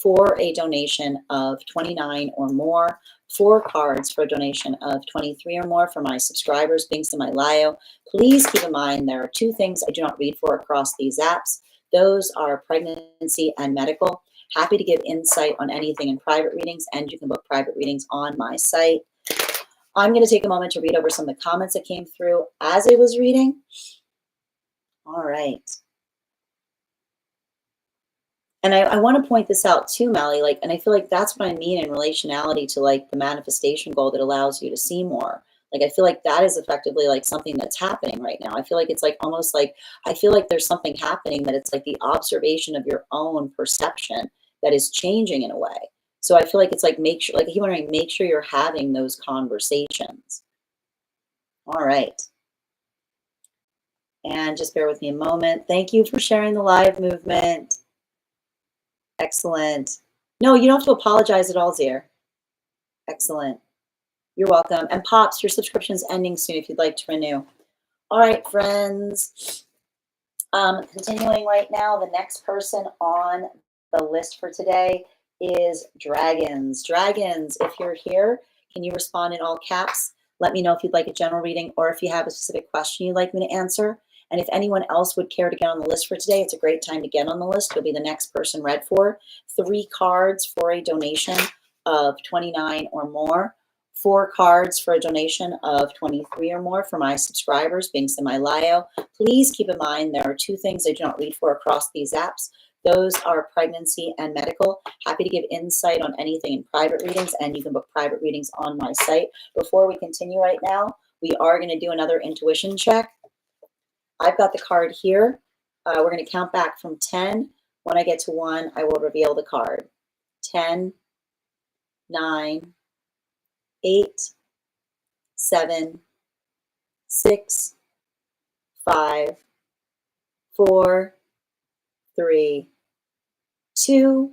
for a donation of $29 or more, 4 cards for a donation of $23 or more for my subscribers, links in my bio. Please keep in mind there are 2 things I do not read for across these apps. Those are pregnancy and medical. Happy to give insight on anything in private readings, and you can book private readings on my site. I'm going to take a moment to read over some of the comments that came through as I was reading. All right. And I want to point this out too, Mally, like, and I feel like that's what I mean in relationality to like the manifestation goal that allows you to see more. Like, I feel like that is effectively like something that's happening right now. I feel like it's like almost like, I feel like there's something happening that it's like the observation of your own perception that is changing in a way. So I feel like it's like, make sure, like I keep wondering, make sure you're having those conversations. All right. And just bear with me a moment. Thank you for sharing the live movement. Excellent. No, you don't have to apologize at all, Zier. Excellent. You're welcome. And Pops, your subscription's ending soon if you'd like to renew. All right, friends. Continuing right now, the next person on the list for today is Dragons. Dragons, if you're here, can you respond in all caps? Let me know if you'd like a general reading or if you have a specific question you'd like me to answer. And if anyone else would care to get on the list for today, it's a great time to get on the list. You'll be the next person read for. 3 cards for a donation of $29 or more. 4 cards for a donation of $23 or more for my subscribers, links in my bio. Please keep in mind there are 2 things I do not read for across these apps. Those are pregnancy and medical. Happy to give insight on anything in private readings, and you can book private readings on my site. Before we continue right now, we are going to do another intuition check. I've got the card here. We're going to count back from 10. When I get to 1, I will reveal the card. 10, 9, 8, 7, 6, 5, 4, 3, 2,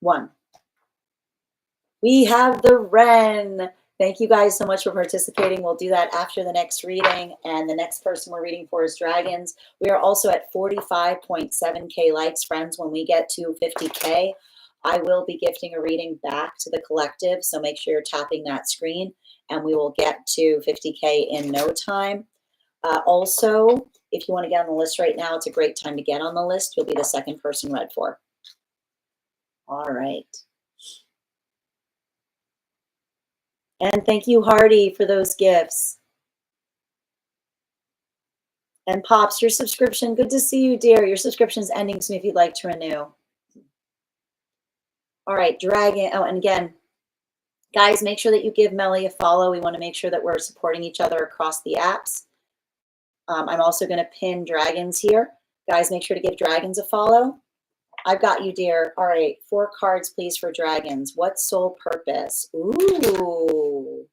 1. We have the Wren. Thank you guys so much for participating. We'll do that after the next reading. And the next person we're reading for is Dragons. We are also at 45.7K likes, friends. When we get to 50K, I will be gifting a reading back to the collective. So make sure you're tapping that screen and we will get to 50K in no time. Also, if you want to get on the list right now, it's a great time to get on the list. You'll be the second person read for. All right. And thank you, Hardy, for those gifts. And Pops, your subscription, good to see you, dear. Your subscription's ending soon if you'd like to renew. All right, Dragon. Oh, and again, guys, make sure that you give Melly a follow. We want to make sure that we're supporting each other across the apps. I'm also going to pin Dragons here. Guys, make sure to give Dragons a follow. I've got you, dear. All right, 4 cards, please, for Dragons. What soul purpose? Ooh,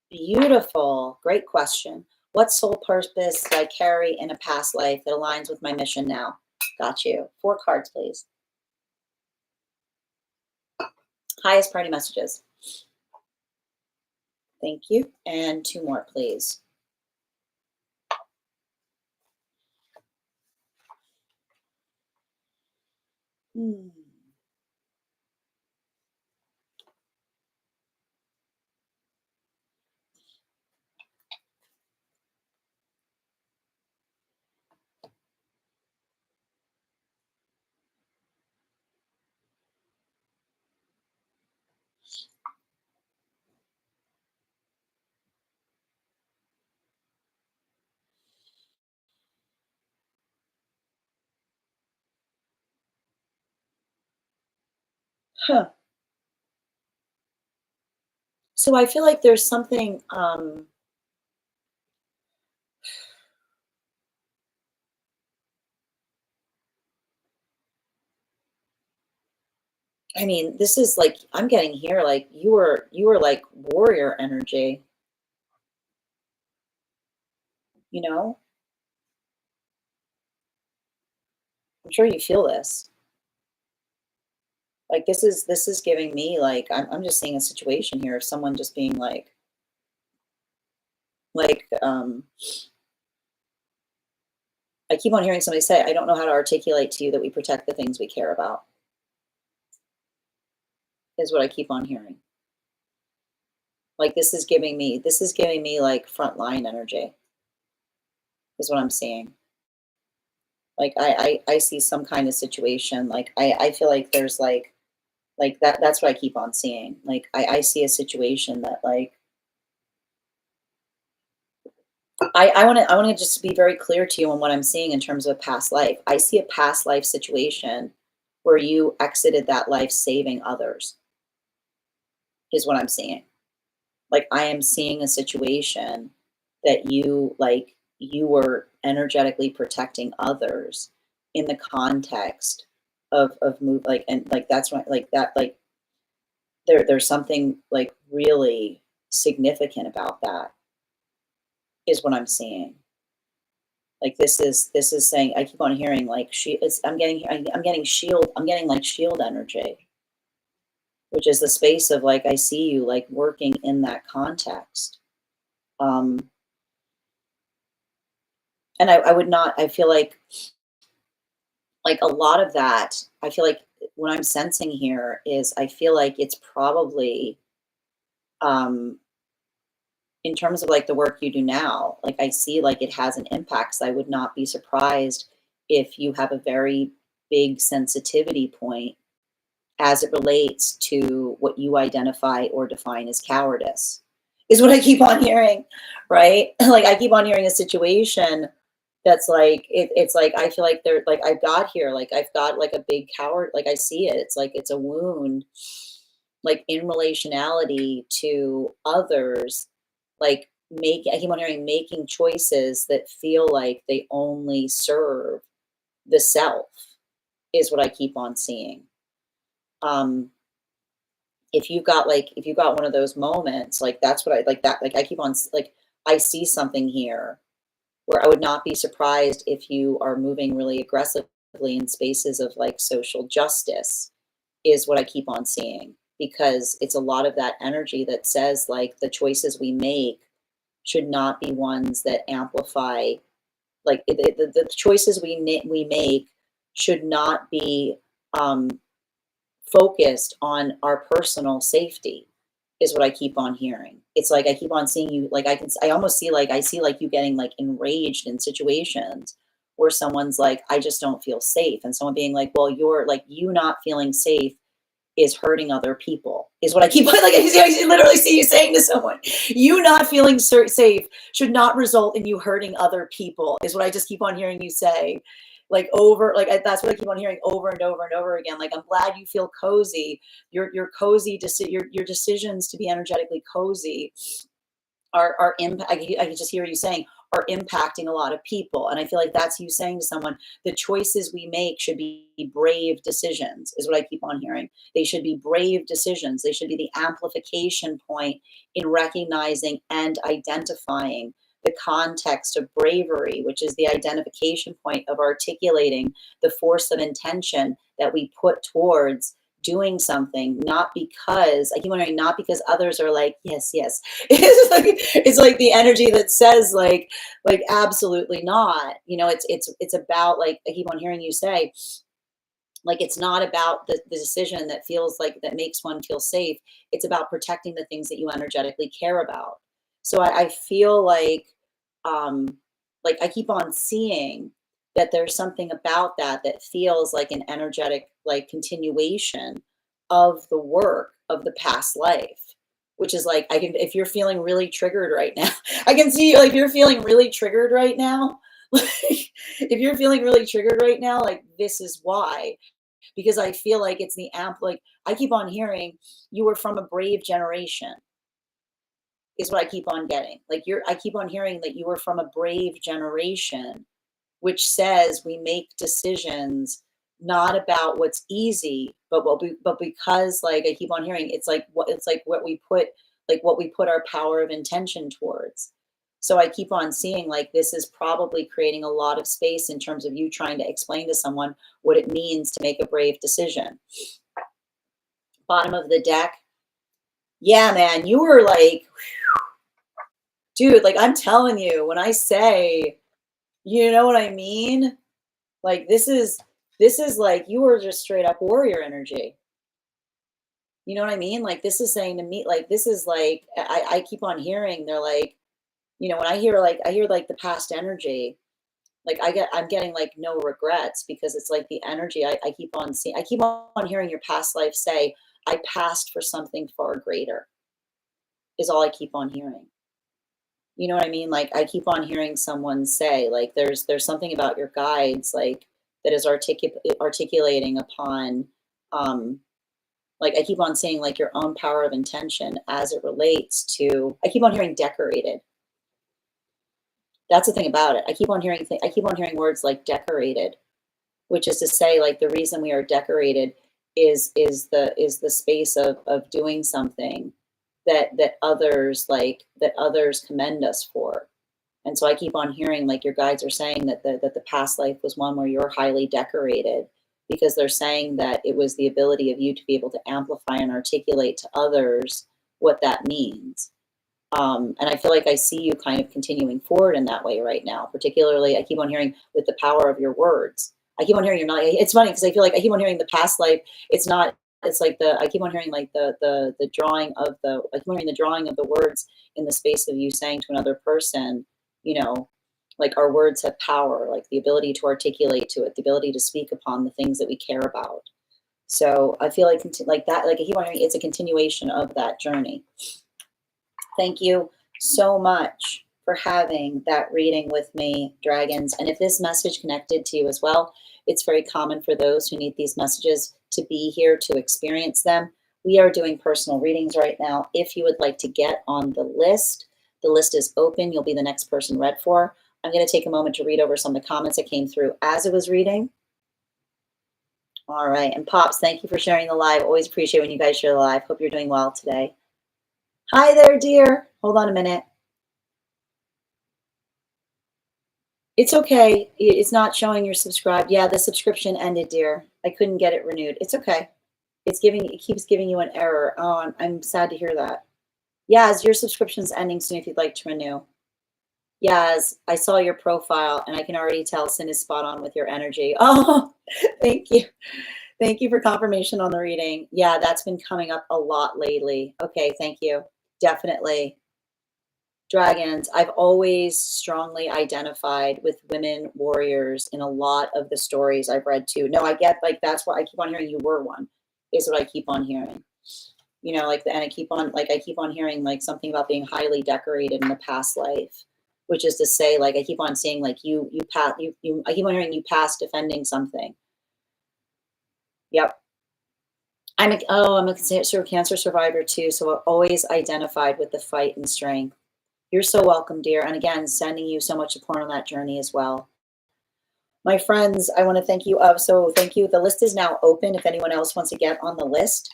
beautiful. Great question. What soul purpose do I carry in a past life that aligns with my mission now? Got you. 4 cards, please. Highest priority messages. Thank you. And 2 more, please. Huh. So I feel like there's something, I mean, this is like, I'm getting here, like you were like warrior energy, you know? I'm sure you feel this. Like this is giving me like, I'm just seeing a situation here of someone just being like, I keep on hearing somebody say, I don't know how to articulate to you that we protect the things we care about, is what I keep on hearing. Like this is giving me like frontline energy, is what I'm seeing. Like I see some kind of situation, like I feel like there's like that's what I keep on seeing. Like I see a situation that like I want to just be very clear to you on what I'm seeing in terms of past life. I see a past life situation where you exited that life saving others, is what I'm seeing. Like I am seeing a situation that you were energetically protecting others in the context of move, like, and like that's what like that like there's something like really significant about that, is what I'm seeing. Like this is saying, I keep on hearing like I'm getting shield, I'm getting like shield energy, which is the space of like I see you like working in that context. And I would not, I feel like a lot of that, I feel like what I'm sensing here is I feel like it's probably um in terms of like the work you do now, like I see like it has an impact. So I would not be surprised if you have a very big sensitivity point as it relates to what you identify or define as cowardice, is what I keep on hearing, right? Like I keep on hearing a situation that's like it's like I feel like they're like I've got here, like I've got like a big coward, like I see it. It's like it's a wound, like in relationality to others, like I keep on hearing making choices that feel like they only serve the self, is what I keep on seeing. If you've got one of those moments, like that's what I like that, like I keep on like I see something here where I would not be surprised if you are moving really aggressively in spaces of like social justice, is what I keep on seeing, because it's a lot of that energy that says like the choices we make should not be ones that amplify, like the choices we make should not be focused on our personal safety, is what I keep on hearing. It's like I keep on seeing you, like I almost see like I see like you getting like enraged in situations where someone's like, I just don't feel safe, and someone being like, well, you're like, you not feeling safe is hurting other people, is what I keep like. I literally see you saying to someone, you not feeling safe should not result in you hurting other people, is what I just keep on hearing you say. Like over, like that's what I keep on hearing over and over and over again. Like, I'm glad you feel cozy. Your cozy, your decisions to be energetically cozy are impact. I can just hear you saying are impacting a lot of people, and I feel like that's you saying to someone, the choices we make should be brave decisions, is what I keep on hearing. They should be brave decisions. They should be the amplification point in recognizing and identifying the context of bravery, which is the identification point of articulating the force of intention that we put towards doing something, not because I keep wondering, not because others are like, yes, yes. It's like the energy that says like absolutely not. You know, it's about, like I keep on hearing you say, like, it's not about the decision that feels like that makes one feel safe. It's about protecting the things that you energetically care about. So I feel um like I keep on seeing that there's something about that that feels like an energetic like continuation of the work of the past life, which is like, I can, if you're feeling really triggered right now, I can see like you're feeling really triggered right now. Like, if you're feeling really triggered right now, like this is why, because I feel like it's the amp. Like I keep on hearing, you were from a brave generation, is what I keep on getting. Like I keep on hearing that you were from a brave generation, which says we make decisions not about what's easy, but but because, like I keep on hearing, it's like what we put our power of intention towards. So I keep on seeing like this is probably creating a lot of space in terms of you trying to explain to someone what it means to make a brave decision. Bottom of the deck. Yeah, man, you were like, dude, like I'm telling you, when I say, you know what I mean? Like this is like you were just straight up warrior energy. You know what I mean? Like this is saying to me, like this is like I keep on hearing, they're like, you know, when I hear like the past energy, like I'm getting like no regrets, because it's like the energy I keep on seeing. I keep on hearing your past life say, I passed for something far greater, is all I keep on hearing. You know what I mean? Like I keep on hearing someone say, like there's something about your guides, like that is articulating upon, um, like I keep on saying, like your own power of intention as it relates to. I keep on hearing decorated. That's the thing about it. I keep on hearing words like decorated, which is to say, like the reason we are decorated is the space of doing something that others commend us for. And so I keep on hearing like your guides are saying that the past life was one where you're highly decorated, because they're saying that it was the ability of you to be able to amplify and articulate to others what that means. And I feel like I see you kind of continuing forward in that way right now. Particularly, I keep on hearing with the power of your words. I keep on hearing you're not. It's funny because I feel like I keep on hearing the past life. It's not. It's like I keep on hearing like the drawing of the. I keep on hearing the drawing of the words in the space of you saying to another person, you know, like our words have power, like the ability to articulate to it, the ability to speak upon the things that we care about. So I feel like that. Like I keep on hearing, it's a continuation of that journey. Thank you so much for having that reading with me, dragons. And if this message connected to you as well, it's very common for those who need these messages to be here to experience them. We are doing personal readings right now. If you would like to get on the list is open. You'll be the next person read for. I'm going to take a moment to read over some of the comments that came through as it was reading. All right. And Pops, thank you for sharing the live. Always appreciate when you guys share the live. Hope you're doing well today. Hi there, dear. Hold on a minute. It's okay. It's not showing you're subscribed. Yeah, the subscription ended, dear. I couldn't get it renewed. It's okay. It keeps giving you an error. Oh, I'm sad to hear that. Yaz, your subscription's ending soon if you'd like to renew. Yaz, I saw your profile and I can already tell Sin is spot on with your energy. Oh, thank you. Thank you for confirmation on the reading. Yeah, that's been coming up a lot lately. Okay, thank you. Definitely. Dragons, I've always strongly identified with women warriors in a lot of the stories I've read too. No, I get, like, that's why I keep on hearing you were one. is what I keep on hearing. You know, like, and I keep on hearing like something about being highly decorated in the past life, which is to say, like, I keep on saying, like, I keep on hearing you passed defending something. Yep. I'm a cancer survivor too, so I've always identified with the fight and strength. You're so welcome, dear. And again, sending you so much support on that journey as well. My friends, I want to thank you. So thank you. The list is now open if anyone else wants to get on the list.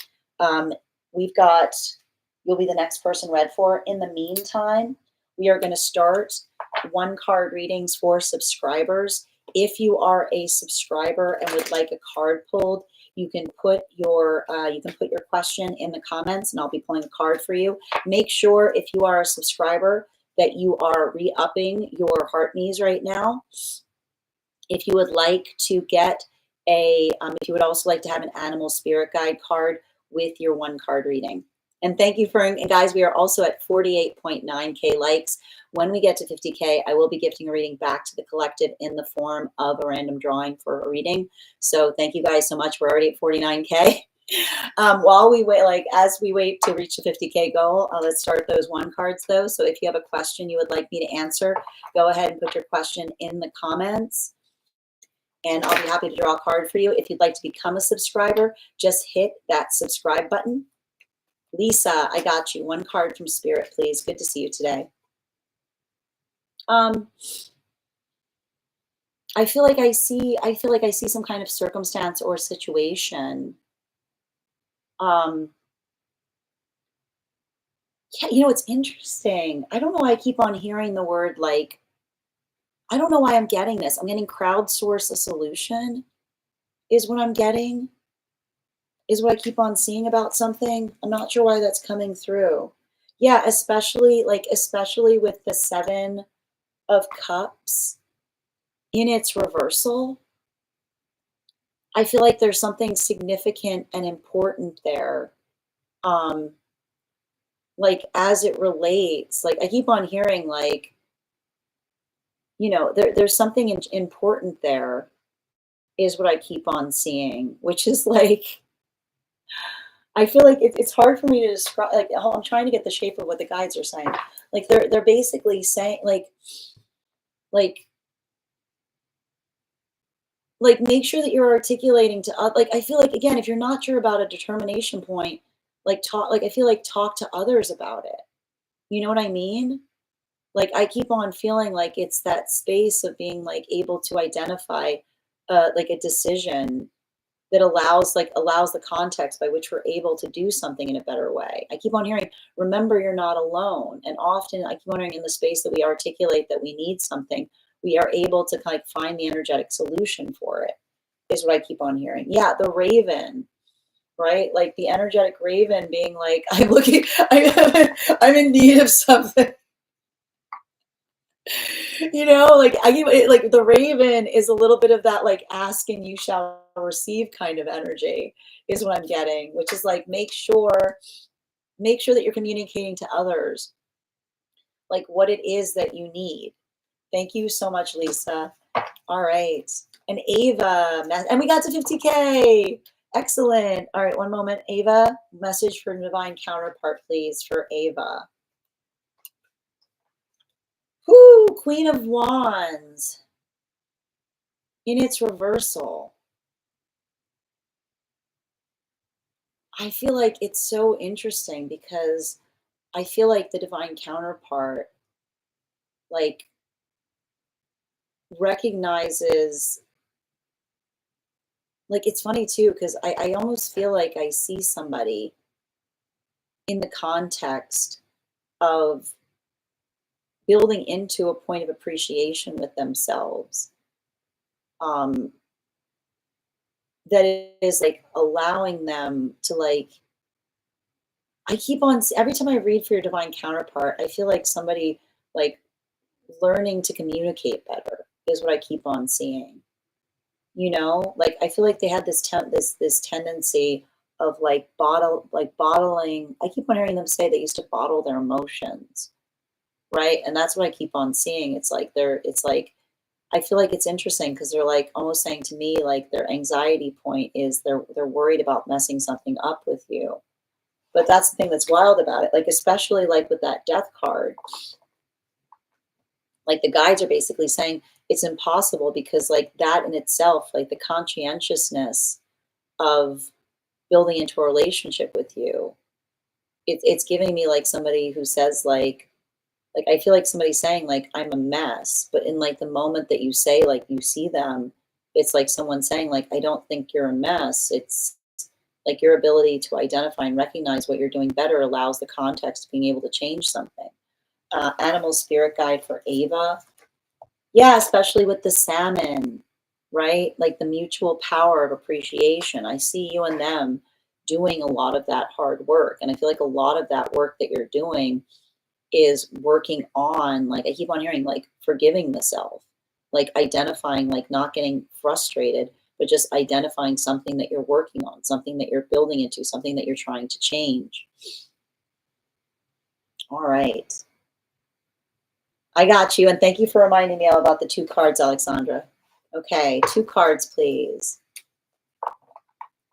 We've got, you'll be the next person read for. In the meantime, we are going to start one card readings for subscribers. If you are a subscriber and would like a card pulled, you can put your question in the comments and I'll be pulling a card for you. Make sure if you are a subscriber that you are re-upping your heart knees right now. If you would like to get if you would also like to have an animal spirit guide card with your one card reading. And thank you and guys, we are also at 48.9K likes. When we get to 50K, I will be gifting a reading back to the collective in the form of a random drawing for a reading. So thank you guys so much. We're already at 49K. While we wait, as we wait to reach the 50K goal, let's start those one cards though. So if you have a question you would like me to answer, go ahead and put your question in the comments. And I'll be happy to draw a card for you. If you'd like to become a subscriber, just hit that subscribe button. Lisa, I got you. One card from Spirit, please. Good to see you today. I feel like I see some kind of circumstance or situation. Yeah, you know, it's interesting. I don't know why I keep on hearing the word, like, I don't know why I'm getting this. I'm getting crowdsource a solution is what I'm getting, is what I keep on seeing about something. I'm not sure why that's coming through. Yeah, especially with the 7 of Cups in its reversal. I feel like there's something significant and important there. Like as it relates, like I keep on hearing, like, you know, there's something important there is what I keep on seeing, which is like, I feel like it's hard for me to describe, like, I'm trying to get the shape of what the guides are saying. Like they're basically saying like make sure that you're articulating to, like, I feel like, again, if you're not sure about a determination point, I feel like talk to others about it. You know what I mean? Like, I keep on feeling like it's that space of being like able to identify like a decision that allows the context by which we're able to do something in a better way. I keep on hearing, remember, you're not alone. And often I keep on hearing in the space that we articulate that we need something, we are able to kind of find the energetic solution for it, is what I keep on hearing. Yeah, the raven, right? Like the energetic raven being like, I'm in need of something. You know, like like the raven is a little bit of that, like, ask and you shall receive kind of energy is what I'm getting, which is like, make sure that you're communicating to others like what it is that you need. Thank you so much, Lisa. All right. And Ava, and we got to 50K. Excellent. All right, one moment. Ava, message for divine counterpart, please, for Ava. Whoo, Queen of Wands in its reversal. I feel like it's so interesting because I feel like the divine counterpart, like, recognizes, like, it's funny too, because I almost feel like I see somebody in the context of building into a point of appreciation with themselves. That is like allowing them to, like, I keep on, every time I read for your divine counterpart, I feel like somebody like learning to communicate better is what I keep on seeing. You know, like I feel like they had this tendency of like bottling. I keep on hearing them say they used to bottle their emotions, right? And that's what I keep on seeing. It's like I feel like it's interesting because they're like almost saying to me, like their anxiety point is they're worried about messing something up with you. But that's the thing that's wild about it. Like, especially like with that death card, like the guides are basically saying it's impossible because like that in itself, like the conscientiousness of building into a relationship with you, it's giving me like somebody who says like I feel like somebody saying like I'm a mess, but in like the moment that you say like you see them, it's like someone saying like I don't think you're a mess. It's like your ability to identify and recognize what you're doing better allows the context of being able to change something. Animal spirit guide for Ava. Yeah, especially with the salmon, right? Like the mutual power of appreciation. I see you and them doing a lot of that hard work. And I feel like a lot of that work that you're doing is working on, like, I keep on hearing, like, forgiving the self, like identifying, like not getting frustrated, but just identifying something that you're working on, something that you're building into, something that you're trying to change. All right. I got you. And thank you for reminding me all about the 2 cards, Alexandra. Okay, 2 cards, please.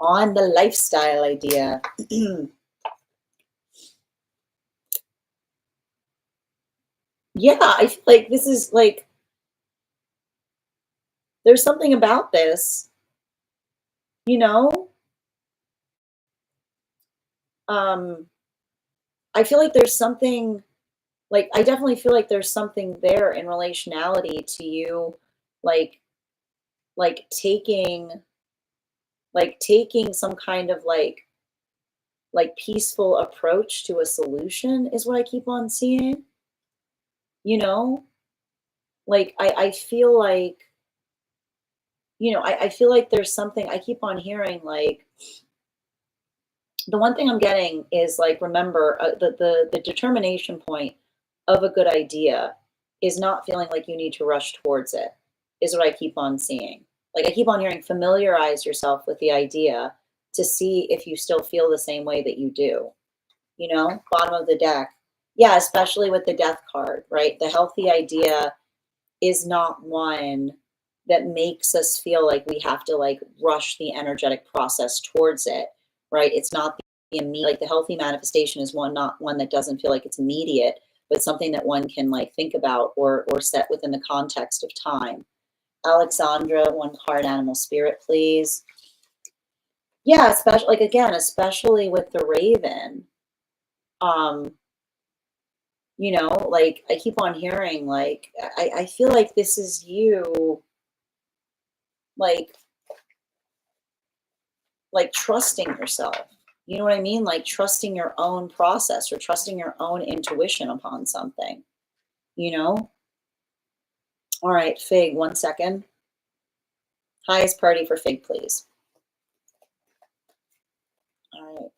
On the lifestyle idea. Yeah, I feel like this is like, there's something about this, you know? Um, I feel like there's something, like, I definitely feel like there's something there in relationality to you, like, like taking, taking some kind of like peaceful approach to a solution is what I keep on seeing, you know? Like, I feel like, I feel like there's something I keep on hearing, like, the one thing I'm getting is like, remember, the determination point of a good idea is not feeling like you need to rush towards it, is what I keep on seeing. Like I keep on hearing, familiarize yourself with the idea to see if you still feel the same way that you do. Bottom of the deck. Yeah, especially with the death card, right? The healthy idea is not one that makes us feel like we have to like rush the energetic process towards it, right? It's not the immediate, like the healthy manifestation is one, not one that doesn't feel like it's immediate, but something that one can like think about or set within the context of time. Alexandra, 1 card, animal spirit, please. Yeah, especially like again, especially with the raven. Um, like I keep on hearing, like I feel like this is you, like trusting yourself. You know what I mean? Like trusting your own process or trusting your own intuition upon something, you know? All right, Fig, 1 second. Highest party for Fig, please. All right.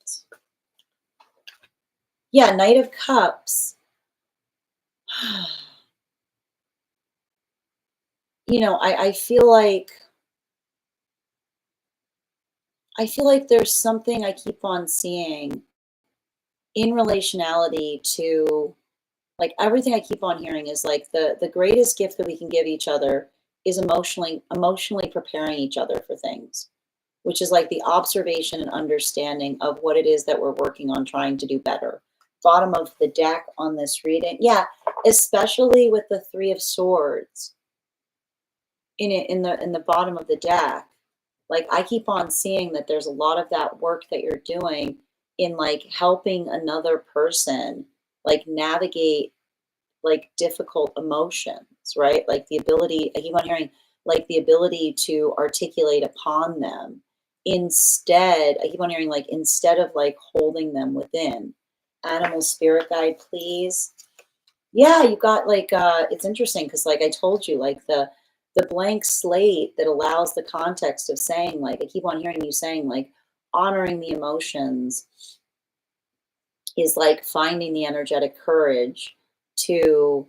Yeah, Knight of Cups. I feel like there's something I keep on seeing in relationality to, like, everything I keep on hearing is like the greatest gift that we can give each other is emotionally preparing each other for things, which is like the observation and understanding of what it is that we're working on trying to do better. Bottom of the deck on this reading. Yeah, especially with the 3 of Swords in the bottom of the deck. Like I keep on seeing that there's a lot of that work that you're doing in like helping another person like navigate like difficult emotions, right? Like the ability, I keep on hearing, like the ability to articulate upon them instead, I keep on hearing, like, instead of like holding them within. Animal spirit guide, please. Yeah, you got like, it's interesting because like I told you, like the blank slate that allows the context of saying, like, I keep on hearing you saying, like, honoring the emotions is like finding the energetic courage to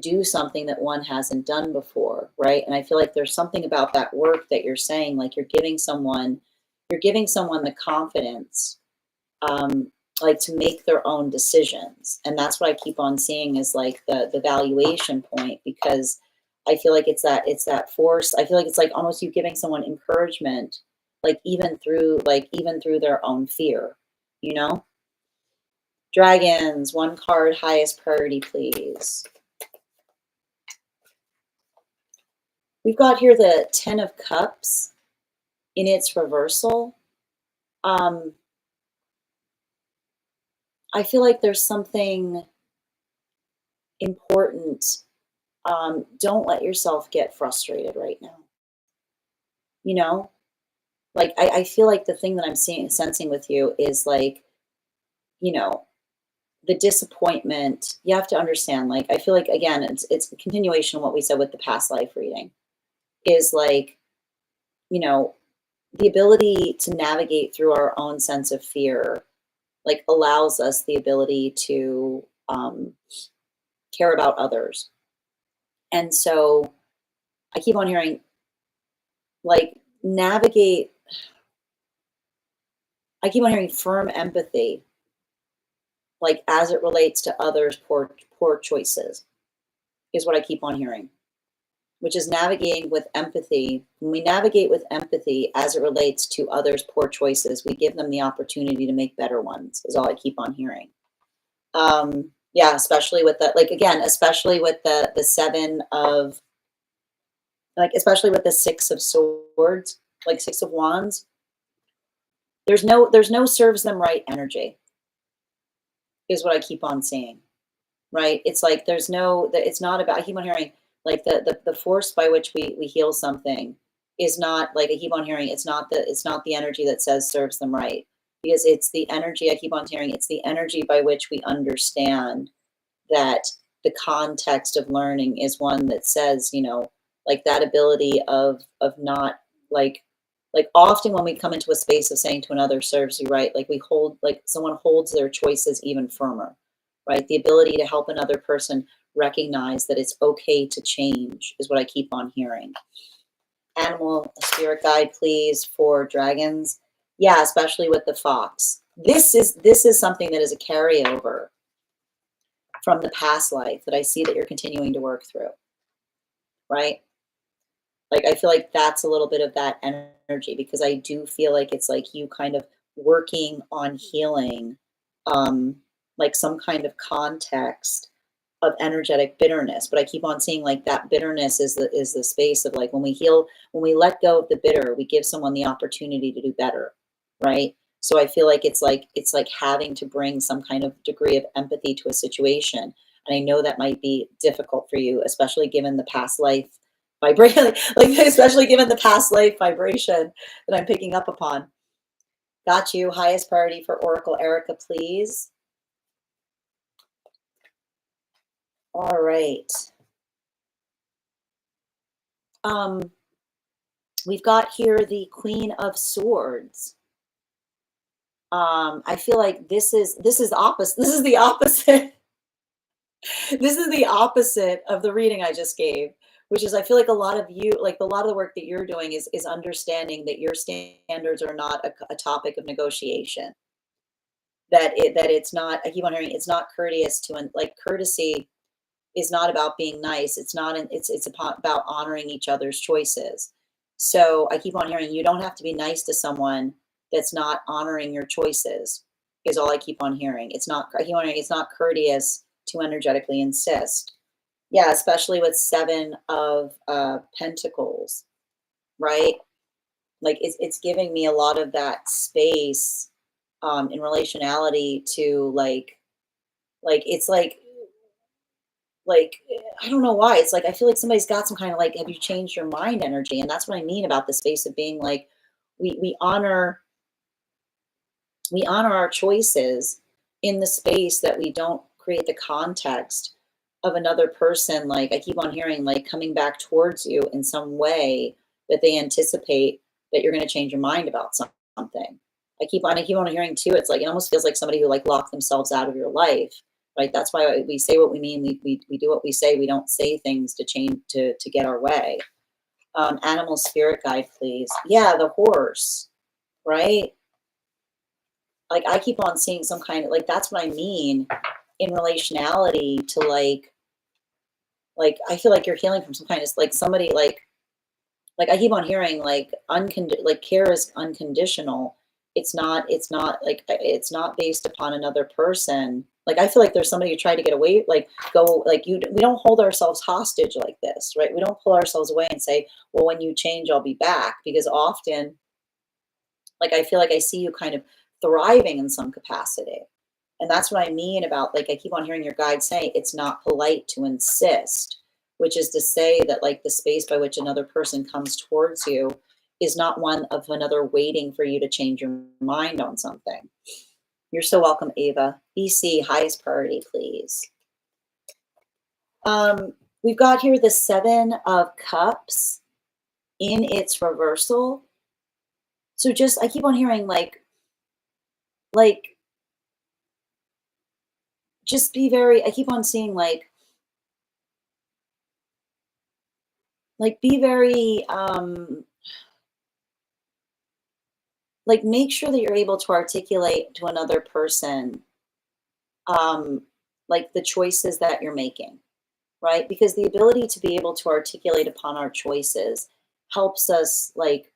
do something that one hasn't done before, right? And I feel like there's something about that work that you're saying, like you're giving someone the confidence, um, like to make their own decisions. And that's what I keep on seeing is like the valuation point, because I feel like it's that force. I feel like it's like almost you giving someone encouragement, like even through their own fear, you know? Dragons, one card, highest priority, please. We've got here the Ten of Cups in its reversal. I feel like there's something important. Don't let yourself get frustrated right now. You know, like I feel like the thing that I'm sensing with you is like, you know, the disappointment. You have to understand, like, I feel like again, it's a continuation of what we said with the past life reading, is like, you know, the ability to navigate through our own sense of fear, like allows us the ability to care about others. And so I keep on hearing, like, navigate, I keep on hearing firm empathy, like as it relates to others' poor choices, is what I keep on hearing, which is navigating with empathy. When we navigate with empathy as it relates to others' poor choices, we give them the opportunity to make better ones, is all I keep on hearing. Yeah, especially with the, like, again, especially with the seven of, like, especially with the Six of Swords, like Six of Wands, there's no serves them right energy, is what I keep on seeing, right? It's like there's no, that it's not about, I keep on hearing, like the force by which we heal something is not, like, I keep on hearing, it's not the energy that says serves them right, because it's the energy, I keep on hearing, it's the energy by which we understand that the context of learning is one that says, you know, like that ability of not, like often when we come into a space of saying to another serves you right, like we hold, like someone holds their choices even firmer, right? The ability to help another person recognize that it's okay to change is what I keep on hearing. Animal spirit guide, please, for dragons. Yeah, especially with the fox. This is something that is a carryover from the past life that I see that you're continuing to work through, right? Like, I feel like that's a little bit of that energy, because I do feel like it's like you kind of working on healing, um, like some kind of context of energetic bitterness. But I keep on seeing like that bitterness is the space of, like, when we heal, when we let go of the bitter, we give someone the opportunity to do better, right? So I feel like it's like having to bring some kind of degree of empathy to a situation. And I know that might be difficult for you, especially given the past life vibration, like especially given the past life vibration that I'm picking up upon. Got you. Highest priority for Oracle Erica, please. All right. Um, we've got here the Queen of Swords. I feel like this is opposite. This is the opposite. This is the opposite of the reading I just gave, which is, I feel like a lot of you, like a lot of the work that you're doing is understanding that your standards are not a topic of negotiation. That it's not. I keep on hearing it's not courteous to, like, courtesy is not about being nice. It's not an, it's about honoring each other's choices. So I keep on hearing you don't have to be nice to someone that's not honoring your choices, is all I keep on hearing. It's not, I keep on hearing it's not courteous to energetically insist. Yeah, especially with Seven of Pentacles, right? Like it's giving me a lot of that space in relationality to, like it's like I don't know why. It's like I feel like somebody's got some kind of, like, have you changed your mind energy? And that's what I mean about the space of being like, we honor, we honor our choices in the space that we don't create the context of another person. Like, I keep on hearing, like, coming back towards you in some way that they anticipate that you're going to change your mind about something. I keep on hearing too. It's like, it almost feels like somebody who, like, locked themselves out of your life, right? That's why we say what we mean. We do what we say. We don't say things to change, to get our way. Animal spirit guide, please. Yeah, the horse, right? Like, I keep on seeing some kind of, like, that's what I mean in relationality to, Like, I feel like you're healing from some kind of, like, somebody, like I keep on hearing, like, like care is unconditional. It's not like, it's not based upon another person. Like, I feel like there's somebody who tried to get away, like, go, like, we don't hold ourselves hostage like this, right? We don't pull ourselves away and say, well, when you change, I'll be back. Because often, like, I feel like I see you kind of thriving in some capacity. And that's what I mean about, like, I keep on hearing your guide say it's not polite to insist, which is to say that, like, the space by which another person comes towards you is not one of another waiting for you to change your mind on something. You're so welcome, Ava. BC, highest priority, please. We've got here the Seven of Cups in its reversal. So just, I keep on hearing, like, just be very, I keep on seeing, like, be very, like, make sure that you're able to articulate to another person, um, like, the choices that you're making, right? Because the ability to be able to articulate upon our choices helps us, like,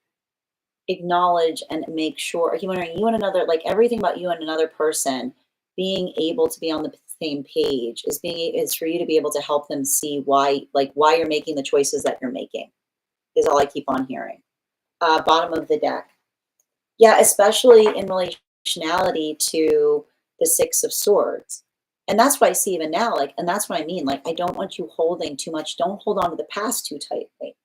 acknowledge and make sure, I keep wondering, you and another, like, everything about you and another person being able to be on the same page is for you to be able to help them see why, like, why you're making the choices that you're making, is all I keep on hearing. Bottom of the deck. Yeah, especially in relationality to the Six of Swords. And that's what I see even now, like, and that's what I mean. Like, I don't want you holding too much. Don't hold on to the past too tightly.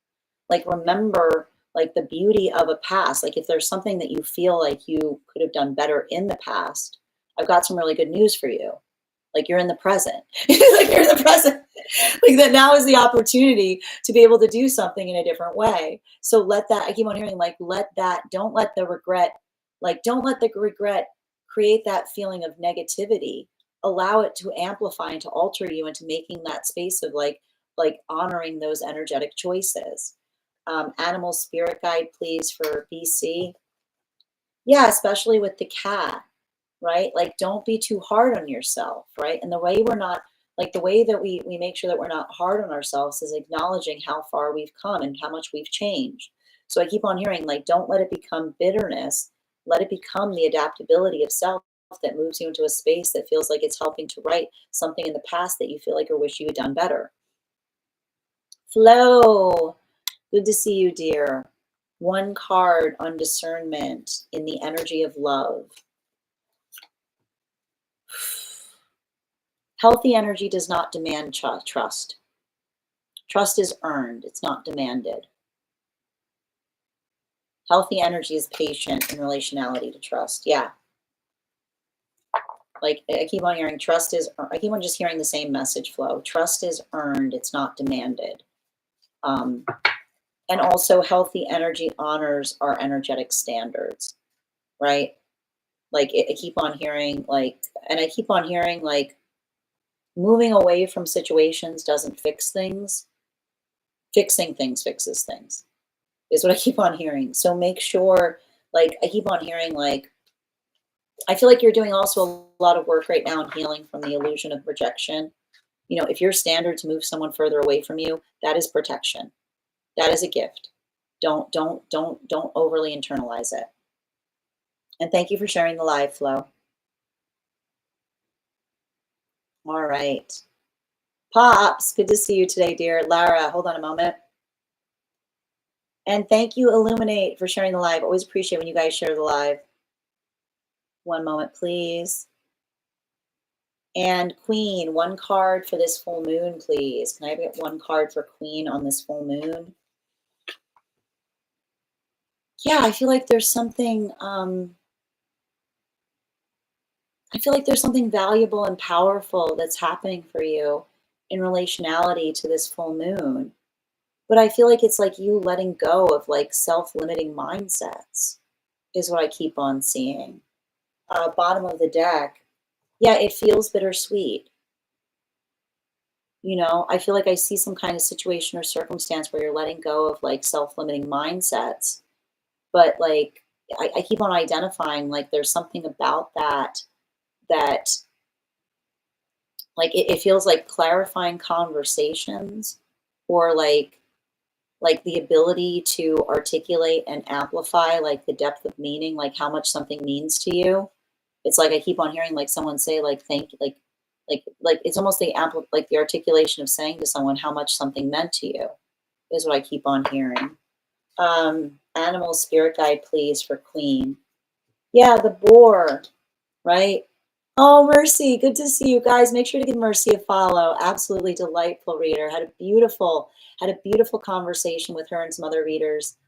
Like, remember, like, the beauty of a past. Like, if there's something that you feel like you could have done better in the past, I've got some really good news for you. Like, you're in the present. Like, you're in the present. Like, that now is the opportunity to be able to do something in a different way. So let that, I keep on hearing, like, let that, don't let the regret, like, don't let the regret create that feeling of negativity. Allow it to amplify and to alter you into making that space of, like honoring those energetic choices. Animal spirit guide, please, for BC. Yeah, especially with the cat, right? Like, don't be too hard on yourself, right? And the way we're not, like, the way that we make sure that we're not hard on ourselves is acknowledging how far we've come and how much we've changed. So I keep on hearing, like, don't let it become bitterness. Let it become the adaptability of self that moves you into a space that feels like it's helping to right something in the past that you feel like or wish you had done better. Flo, good to see you, dear. One card on discernment in the energy of love. Healthy energy does not demand trust. Trust is earned, it's not demanded. Healthy energy is patient in relationality to trust. Yeah. Like, I keep on hearing trust is, I keep on just hearing the same message flow. Trust is earned, it's not demanded. And also, healthy energy honors our energetic standards, right? Like, I keep on hearing, like, and I keep on hearing, like, moving away from situations doesn't fix things. Fixing things fixes things, is what I keep on hearing. So make sure, like, I keep on hearing, like, I feel like you're doing also a lot of work right now in healing from the illusion of rejection. You know, if your standard to move someone further away from you, that is protection. That is a gift. Don't overly internalize it. And thank you for sharing the live flow. All right. Pops, good to see you today, dear. Lara, hold on a moment. And thank you, Illuminate, for sharing the live. Always appreciate when you guys share the live. One moment, please. And Queen, one card for this full moon, please. Can I get one card for Queen on this full moon? Yeah, I feel like there's something, I feel like there's something valuable and powerful that's happening for you in relationality to this full moon. But I feel like it's like you letting go of, like, self-limiting mindsets is what I keep on seeing. Bottom of the deck. Yeah, it feels bittersweet. You know, I feel like I see some kind of situation or circumstance where you're letting go of, like, self-limiting mindsets. But, like, I keep on identifying, like, there's something about that like it feels like clarifying conversations, or like the ability to articulate and amplify like the depth of meaning, like how much something means to you. It's like I keep on hearing like someone say like thank you, like it's almost the like the articulation of saying to someone how much something meant to you is what I keep on hearing. Animal spirit guide, please, for Queen. Yeah, the boar, right? Oh, Mercy, good to see you guys. Make sure to give Mercy a follow. Absolutely delightful reader. Had a beautiful conversation with her and some other readers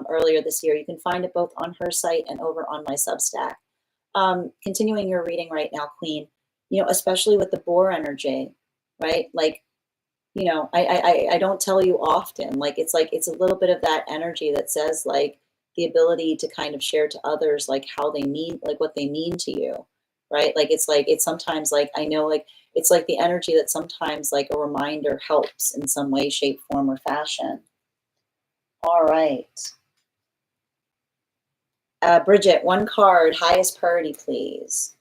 earlier this year. You can find it both on her site and over on my Substack. Continuing your reading right now, Queen, you know, especially with the boar energy, right? Like, you know, I don't tell you often, like it's a little bit of that energy that says like the ability to kind of share to others like how they mean, like what they mean to you, right? Like it's sometimes like I know like it's like the energy that sometimes like a reminder helps in some way, shape, form, or fashion. All right. Bridget, one card, highest priority, please.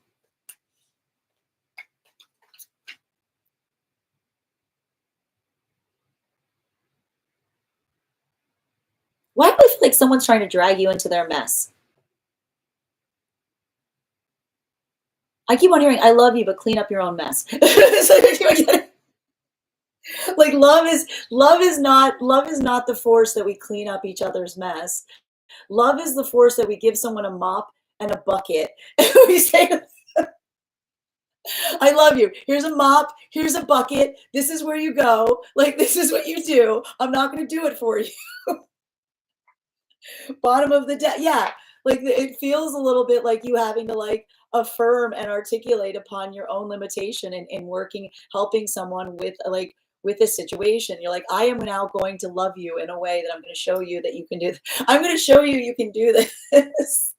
Why do I feel like someone's trying to drag you into their mess? I keep on hearing, I love you, but clean up your own mess. Like love is not the force that we clean up each other's mess. Love is the force that we give someone a mop and a bucket. We say, I love you. Here's a mop, here's a bucket. This is where you go. Like this is what you do. I'm not going to do it for you. Bottom of the deck. Yeah. Like it feels a little bit like you having to like affirm and articulate upon your own limitation in working, helping someone with like with a situation. You're like, I am now going to love you in a way that I'm going to show you that you can do. I'm going to show you you can do this.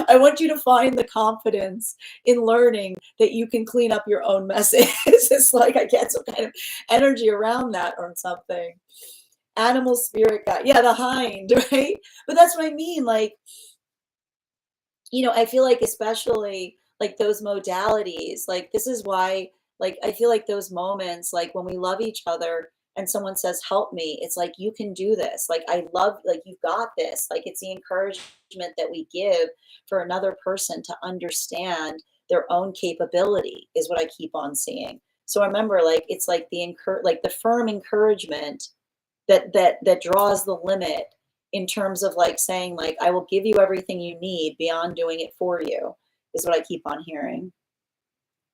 I want you to find the confidence in learning that you can clean up your own messes. It's like I get some kind of energy around that or something. Animal spirit guide. Yeah, the hind, right? But that's what I mean. Like, you know, I feel like especially like those modalities, like this is why, like, I feel like those moments, like when we love each other and someone says, help me, it's like, you can do this. Like, I love, like, you've got this. Like, it's the encouragement that we give for another person to understand their own capability is what I keep on seeing. So I remember, like, it's like like the firm encouragement that draws the limit in terms of like saying like I will give you everything you need beyond doing it for you is what I keep on hearing.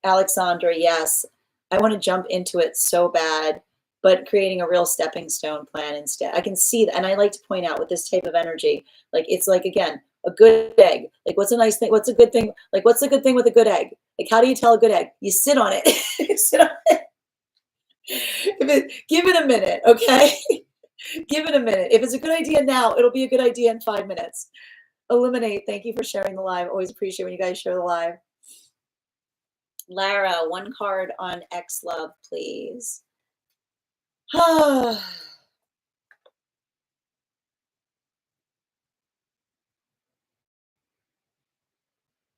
Alexandra, yes, I want to jump into it so bad, but creating a real stepping stone plan instead. I can see that, and I like to point out with this type of energy, like it's like again a good egg. Like what's a nice thing? What's a good thing? Like what's a good thing with a good egg? Like how do you tell a good egg? You sit on it. You sit on it. Give it a minute, okay? Give it a minute. If it's a good idea now, it'll be a good idea in 5 minutes. Eliminate. Thank you for sharing the live. Always appreciate when you guys share the live. Lara, one card on X Love, please.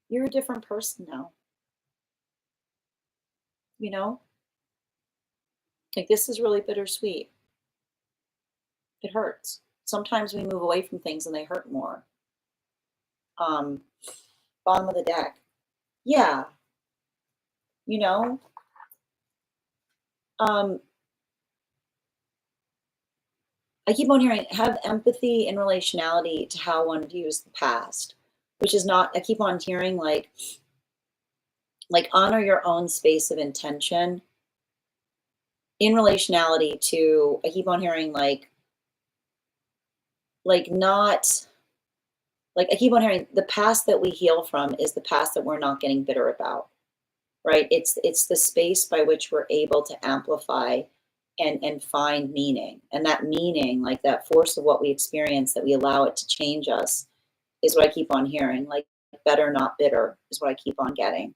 You're a different person now. You know? Like this is really bittersweet. It hurts. Sometimes we move away from things and they hurt more. Um, bottom of the deck. Yeah. You know? Um, I keep on hearing have empathy in relationality to how one views the past, which is not, I keep on hearing like honor your own space of intention in relationality to, I keep on hearing like not, like I keep on hearing the past that we heal from is the past that we're not getting bitter about, right? It's the space by which we're able to amplify and find meaning. And that meaning, like that force of what we experience, that we allow it to change us is what I keep on hearing. Like better, not bitter is what I keep on getting.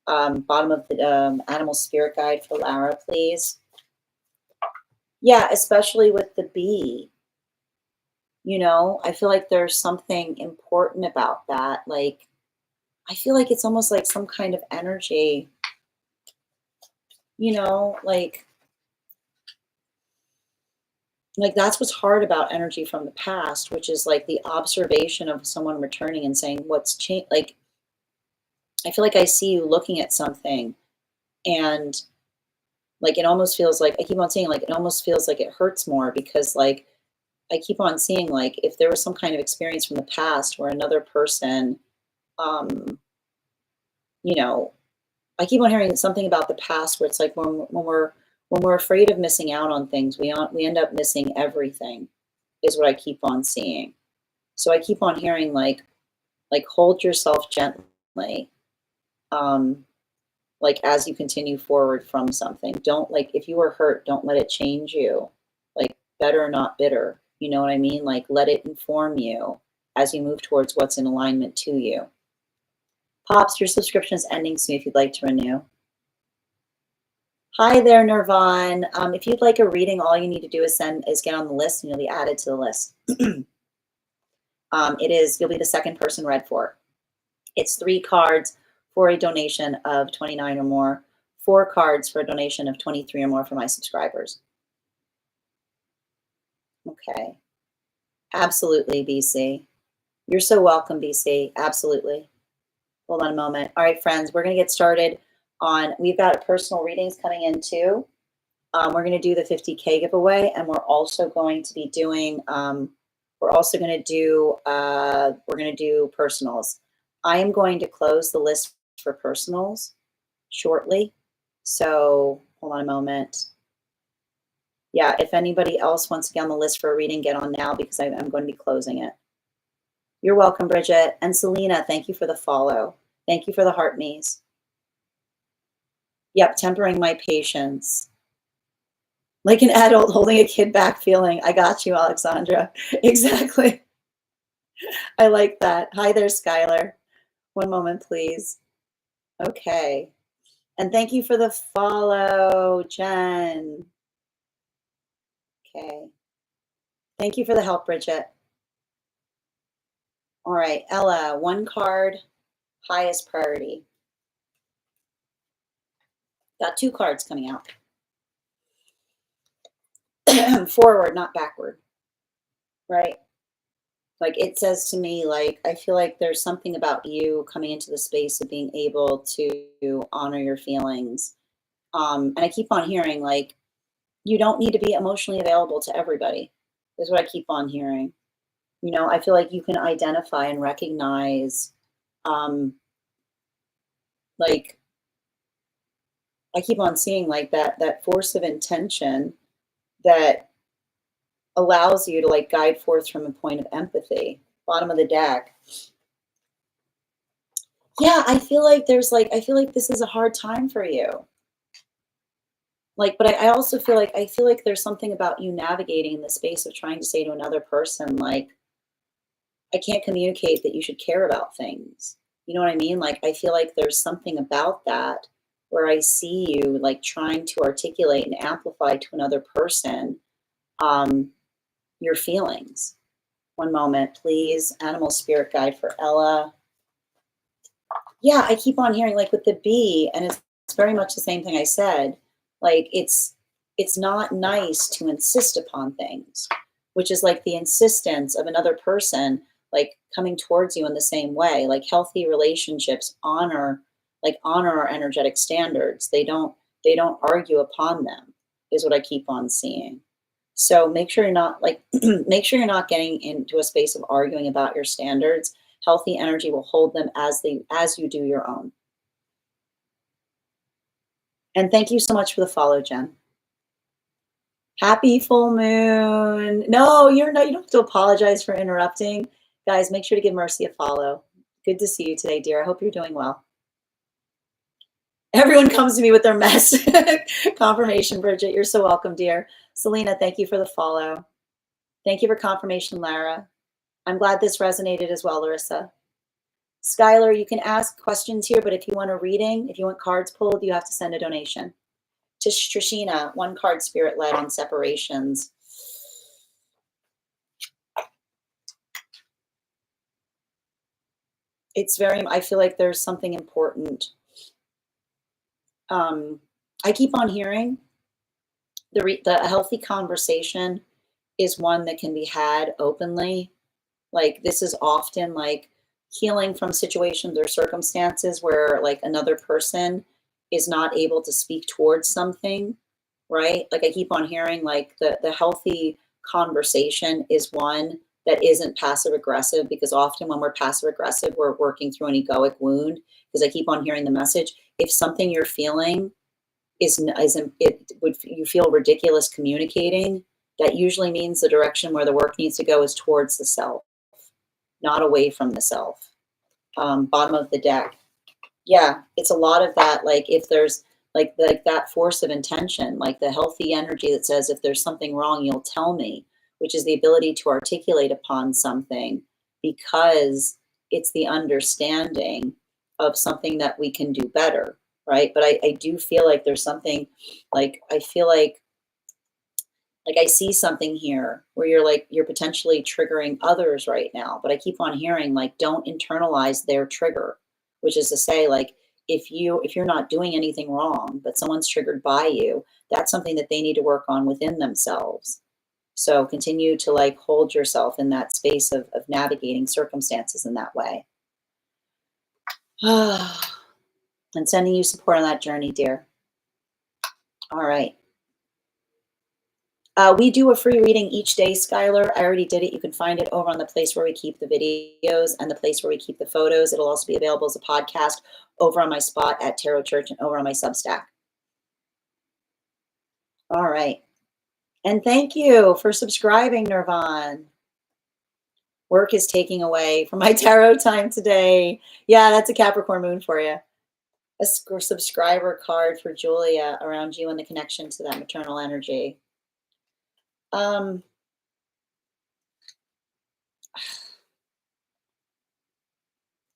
Bottom of the animal spirit guide for Lara, please. Yeah, especially with the bee. You know, I feel like there's something important about that. Like, I feel like it's almost like some kind of energy. you know, like that's what's hard about energy from the past, which is like the observation of someone returning and saying what's changed. Like I feel like I see you looking at something, and like it almost feels like, I keep on saying, like it almost feels like it hurts more, because like I keep on seeing, like if there was some kind of experience from the past where another person, um, you know, I keep on hearing something about the past where it's like when we're afraid of missing out on things, we end up missing everything, is what I keep on seeing. So I keep on hearing like hold yourself gently, um, like as you continue forward from something. Don't, like if you were hurt, don't let it change you. Like better not bitter. You know what I mean? Like let it inform you as you move towards what's in alignment to you. Pops, your subscription is ending soon if you'd like to renew. Hi there, Nirvan. If you'd like a reading, all you need to do is get on the list, and you'll be added to the list. You'll be the second person read for. It's 3 cards for a donation of 29 or more, 4 cards for a donation of 23 or more for my subscribers. Okay. Absolutely, BC. You're so welcome, BC. Absolutely. Hold on a moment. All right, friends, we're going to get started we've got personal readings coming in too. We're going to do the 50K giveaway, and we're also going to be doing, we're going to do personals. I am going to close the list for personals shortly. So hold on a moment. Yeah, if anybody else wants to get on the list for a reading, get on now, because I'm going to be closing it. You're welcome, Bridget. And Selena, thank you for the follow. Thank you for the heart me's. Yep, tempering my patience. Like an adult holding a kid back feeling. I got you, Alexandra. Exactly. I like that. Hi there, Skylar. One moment, please. Okay. And thank you for the follow, Jen. Okay. Thank you for the help, Bridget. All right, Ella, 1 card, highest priority. Got 2 cards coming out. Forward, not backward, right? Like it says to me, like, I feel like there's something about you coming into the space of being able to honor your feelings. And I keep on hearing, like, you don't need to be emotionally available to everybody, is what I keep on hearing. You know, I feel like you can identify and recognize, like, I keep on seeing like that force of intention that allows you to like guide forth from a point of empathy. Bottom of the deck. Yeah, I feel like I feel like this is a hard time for you. Like, but I also feel like there's something about you navigating in the space of trying to say to another person, like, I can't communicate that you should care about things. You know what I mean? Like, I feel like there's something about that where I see you like trying to articulate and amplify to another person your feelings. One moment, please. Animal spirit guide for Ella. Yeah, I keep on hearing like with the bee, and it's very much the same thing I said. Like it's not nice to insist upon things, which is like the insistence of another person like coming towards you in the same way. Like healthy relationships honor our energetic standards. They don't argue upon them, is what I keep on seeing. So make sure you're not like make sure you're not getting into a space of arguing about your standards. Healthy energy will hold them as you do your own. And thank you so much for the follow, Jen. Happy full moon. No, you don't have to apologize for interrupting. Guys, make sure to give Mercy a follow. Good to see you today, dear. I hope you're doing well. Everyone comes to me with their mess. Confirmation, Bridget. You're so welcome, dear. Selena, thank you for the follow. Thank you for confirmation, Lara. I'm glad this resonated as well, Larissa. Skylar, you can ask questions here, but if you want a reading, if you want cards pulled, you have to send a donation. To Trishina, 1 card spirit led on separations. I feel like there's something important. I keep on hearing the healthy conversation is one that can be had openly. Like, this is often like healing from situations or circumstances where like another person is not able to speak towards something, right? Like I keep on hearing like the healthy conversation is one that isn't passive aggressive, because often when we're passive aggressive, we're working through an egoic wound. Because I keep on hearing the message, if something you're feeling isn't it would you feel ridiculous communicating, that usually means the direction where the work needs to go is towards the self, not away from the self. Bottom of the deck. Yeah, it's a lot of that. Like if there's like that force of intention, like the healthy energy that says, if there's something wrong, you'll tell me, which is the ability to articulate upon something, because it's the understanding of something that we can do better, right? But I do feel like there's something, like I feel like I see something here where you're potentially triggering others right now, but I keep on hearing like don't internalize their trigger, which is to say like if you're not doing anything wrong, but someone's triggered by you, that's something that they need to work on within themselves. So continue to like hold yourself in that space of navigating circumstances in that way. And sending you support on that journey, dear. All right. We do a free reading each day, Skylar. I already did it. You can find it over on the place where we keep the videos and the place where we keep the photos. It'll also be available as a podcast over on my spot at Tarot Church and over on my Substack. All right. And thank you for subscribing, Nirvan. Work is taking away from my tarot time today. Yeah, that's a Capricorn moon for you. A subscriber card for Julia around you and the connection to that maternal energy.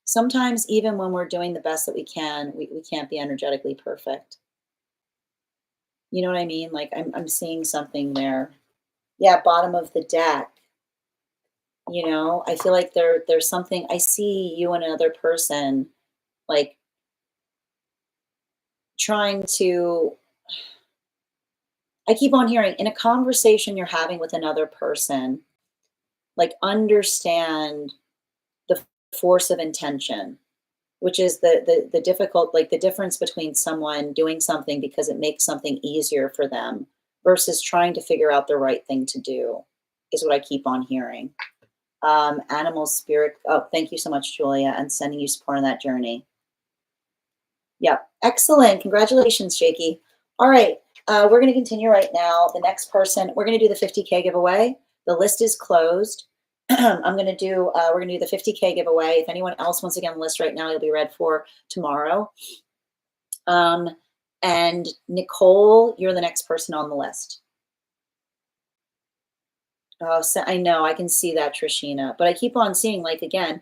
Sometimes even when we're doing the best that we can, we can't be energetically perfect. You know what I mean? Like I'm seeing something there. Yeah, bottom of the deck. You know, I feel like there's something. I see you and another person like trying to, I keep on hearing in a conversation you're having with another person, like understand the force of intention, which is the difficult, like the difference between someone doing something because it makes something easier for them versus trying to figure out the right thing to do, is what I keep on hearing. Animal spirit. Oh, thank you so much, Julia, and sending you support on that journey. Yeah, excellent. Congratulations, Jakey. All right, we're going to continue right now. The next person, we're going to do the 50K giveaway. The list is closed. I'm going to do, we're going to do the 50K giveaway. If anyone else wants to get on the list right now, you'll be read for tomorrow. And Nicole, you're the next person on the list. Oh, so I know, I can see that, Trishina. But I keep on seeing, like, again,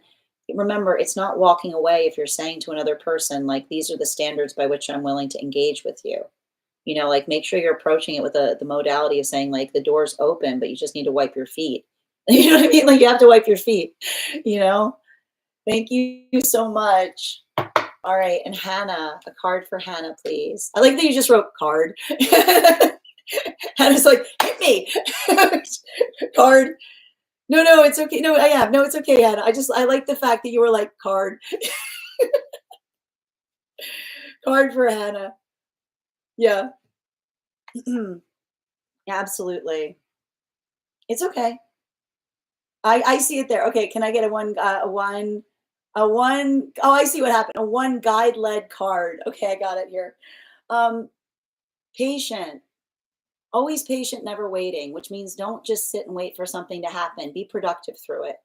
remember, it's not walking away if you're saying to another person, like, these are the standards by which I'm willing to engage with you. You know, like, make sure you're approaching it with the modality of saying, like, the door's open, but you just need to wipe your feet. You know what I mean? Like, you have to wipe your feet, you know? Thank you so much. All right, and Hannah, a card for Hannah, please. I like that you just wrote card. Hannah's like, hit me. Card. No, it's okay. No, I am. No, it's okay, Hannah. I like the fact that you were like, card. Card for Hannah. Yeah. Absolutely. It's okay. I see it there. Okay, can I get a one, oh, I see what happened. A one guide-led card. Okay, I got it here. Um, Patient. Always patient, never waiting, which means don't just sit and wait for something to happen. Be productive through it.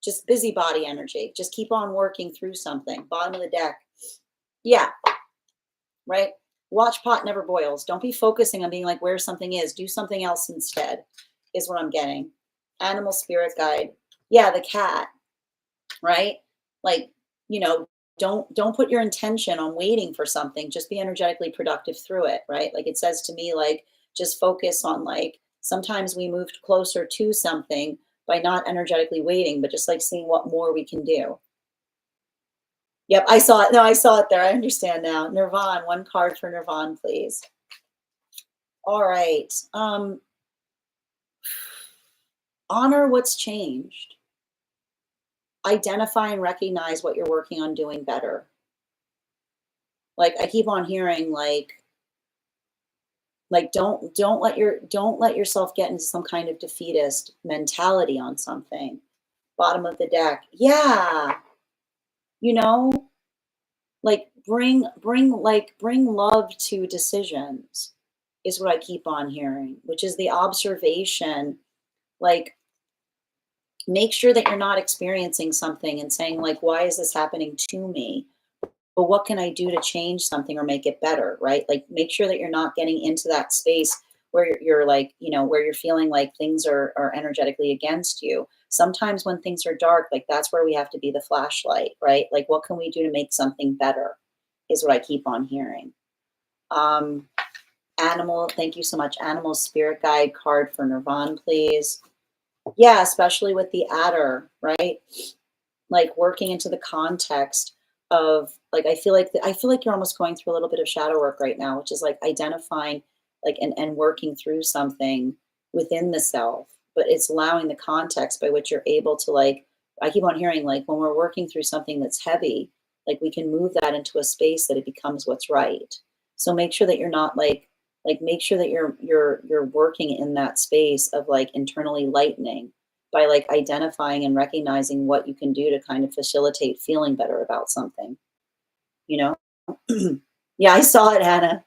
Just busybody energy. Just keep on working through something. Bottom of the deck. Yeah, right? Watch pot never boils. Don't be focusing on being like where something is. Do something else instead, is what I'm getting. Animal spirit guide. Yeah, the cat, right? Like, you know, don't put your intention on waiting for something. Just be energetically productive through it, right? Like it says to me, like, just focus on, like, sometimes we moved closer to something by not energetically waiting, but just like seeing what more we can do. Yep, I saw it. No, I saw it there. I understand now. Nirvan, one card for Nirvan, please. All right. Honor what's changed. Identify and recognize what you're working on doing better. Like I keep on hearing like don't let yourself get into some kind of defeatist mentality on something. Bottom of the deck. Yeah. You know, like bring love to decisions is what I keep on hearing, which is the observation. Like make sure that you're not experiencing something and saying like, why is this happening to me? But what can I do to change something or make it better, right? Like make sure that you're not getting into that space where you're like, where you're feeling like things are energetically against you. Sometimes when things are dark, like that's where we have to be the flashlight, right? Like what can we do to make something better is what I keep on hearing. Animal, thank you so much. Animal spirit guide card for Nirvan, please. Yeah, especially with the adder, right? Like working into the context of like I feel like you're almost going through a little bit of shadow work right now, which is like identifying like and working through something within the self, but it's allowing the context by which you're able to like I keep on hearing like when we're working through something that's heavy, like we can move that into a space that it becomes what's right. So make sure that you're not like make sure that you're working in that space of like internally lightening by like identifying and recognizing what you can do to kind of facilitate feeling better about something, you know? Yeah, I saw it, Hannah.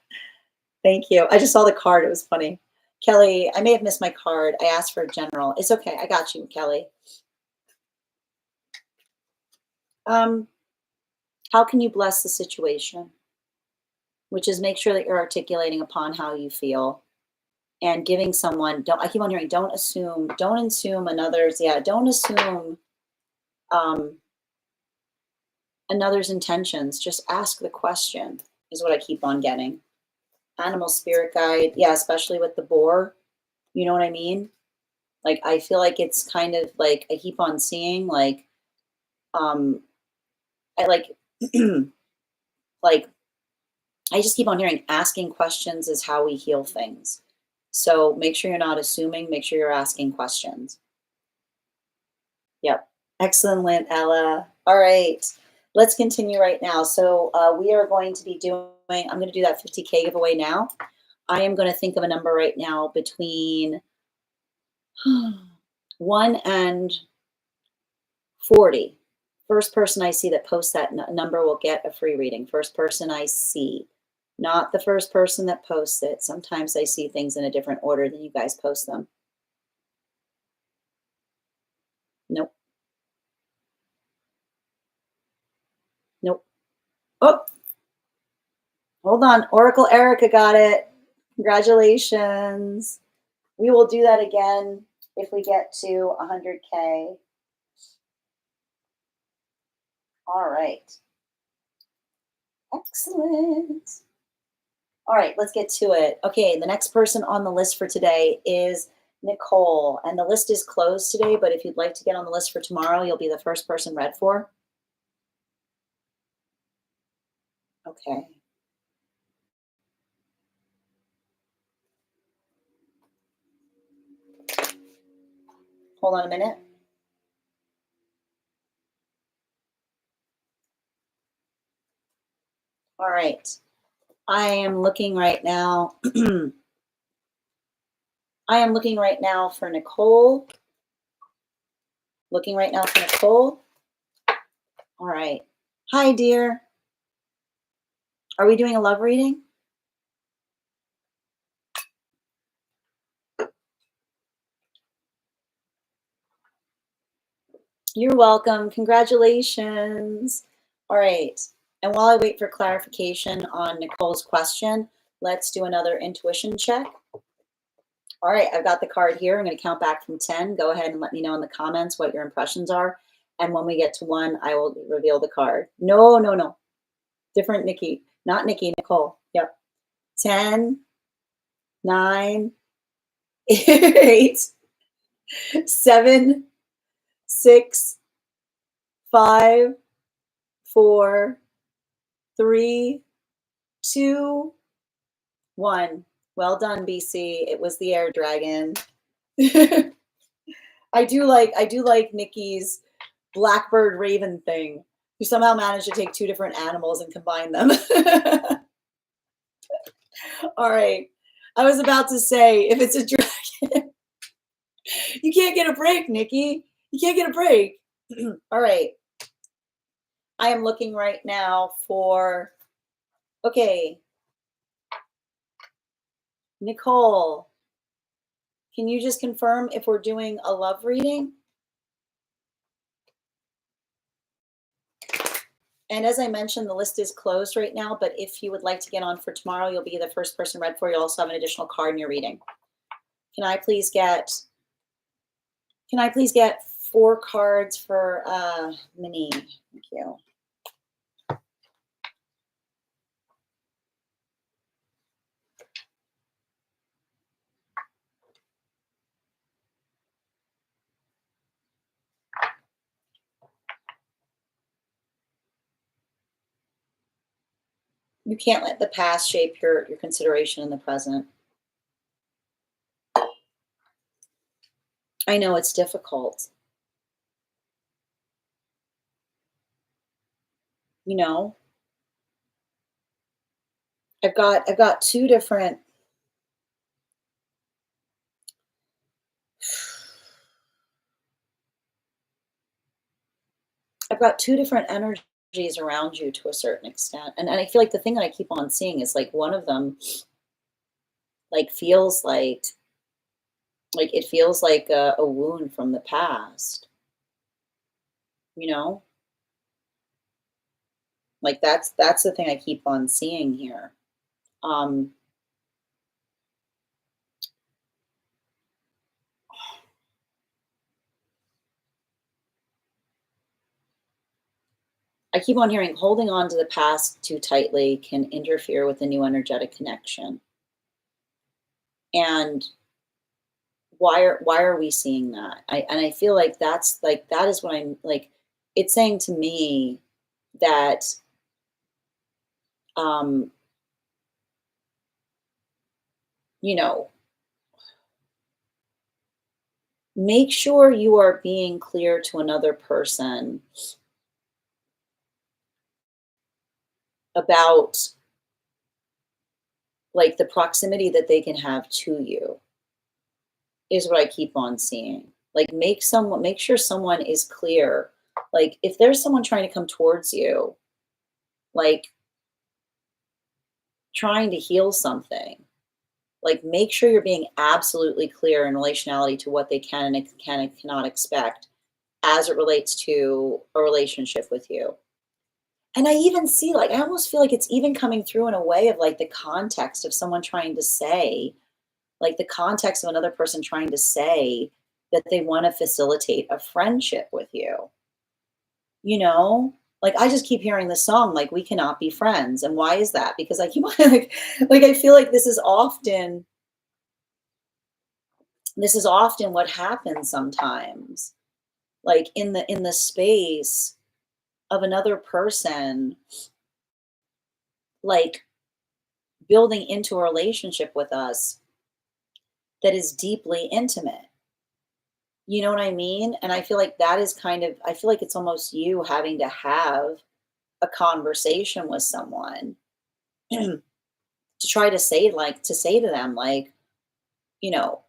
Thank you. I just saw the card. It was funny. Kelly, I may have missed my card. I asked for a general. It's okay. I got you, Kelly. How can you bless the situation? Which is make sure that you're articulating upon how you feel and giving someone, I keep on hearing, don't assume another's, don't assume another's intentions. Just ask the question is what I keep on getting. Animal spirit guide. Yeah, especially with the boar. You know what I mean? Like, I feel like it's kind of like, I keep on seeing I like, like, I just keep on hearing asking questions is how we heal things. So make sure you're not assuming, make sure you're asking questions. Yep. Excellent, Ella. All right. Let's continue right now. So we are going to be I'm going to do that 50K giveaway now. I am going to think of a number right now between 1 and 40. First person I see that posts that number will get a free reading. First person I see, not the first person that posts it. Sometimes I see things in a different order than you guys post them. Nope. Nope. Oh, hold on. Oracle Erica got it. Congratulations. We will do that again if we get to 100K. All right. Excellent. All right, let's get to it. Okay, the next person on the list for today is Nicole. And the list is closed today, but if you'd like to get on the list for tomorrow, you'll be the first person read for. Okay. Hold on a minute. All right. I am looking right now. I am looking right now for Nicole. Looking right now for Nicole. All right. Hi, dear. Are we doing a love reading? You're welcome. Congratulations. All right. And while I wait for clarification on Nicole's question, let's do another intuition check. All right, I've got the card here. I'm going to count back from 10. Go ahead and let me know in the comments what your impressions are. And when we get to 1, I will reveal the card. No. Different Nikki. Not Nikki, Nicole. Yep. 10, 9, 8, 7, 6, 5, 4, 3, 2, 1. Well done, BC. It was the air dragon. I do like Nikki's blackbird raven thing. You somehow managed to take two different animals and combine them. All right. I was about to say, if it's a dragon, you can't get a break, Nikki. You can't get a break. All right. I am looking right now for, okay, Nicole, can you just confirm if we're doing a love reading? And as I mentioned, the list is closed right now, but if you would like to get on for tomorrow, you'll be the first person read for. You'll also have an additional card in your reading. Can I please get 4 cards for Minnie? Thank you. You can't let the past shape your consideration in the present. I know it's difficult. You know, I've got two different energies around you to a certain extent. And I feel like the thing that I keep on seeing is like one of them like feels like it feels like a wound from the past, you know? Like that's the thing I keep on seeing here. Um I keep on hearing holding on to the past too tightly can interfere with the new energetic connection. And why are we seeing that? I feel like that is what I'm like, it's saying to me that um you know, make sure you are being clear to another person about like the proximity that they can have to you is what I keep on seeing. Like make sure someone is clear. Like if there's someone trying to come towards you, like trying to heal something, like make sure you're being absolutely clear in relationality to what they can and cannot expect as it relates to a relationship with you. And I even see, like, I almost feel like it's even coming through in a way of like the context of someone trying to say, like the context of another person trying to say that they want to facilitate a friendship with you, you know? Like I just keep hearing this song, like we cannot be friends. And why is that? Because I keep like I feel like this is often what happens sometimes. Like in the space of another person, like building into a relationship with us that is deeply intimate. You know what I mean? And I feel like that is kind of, I feel like it's almost you having to have a conversation with someone to try to say, like, to say to them, like, you know,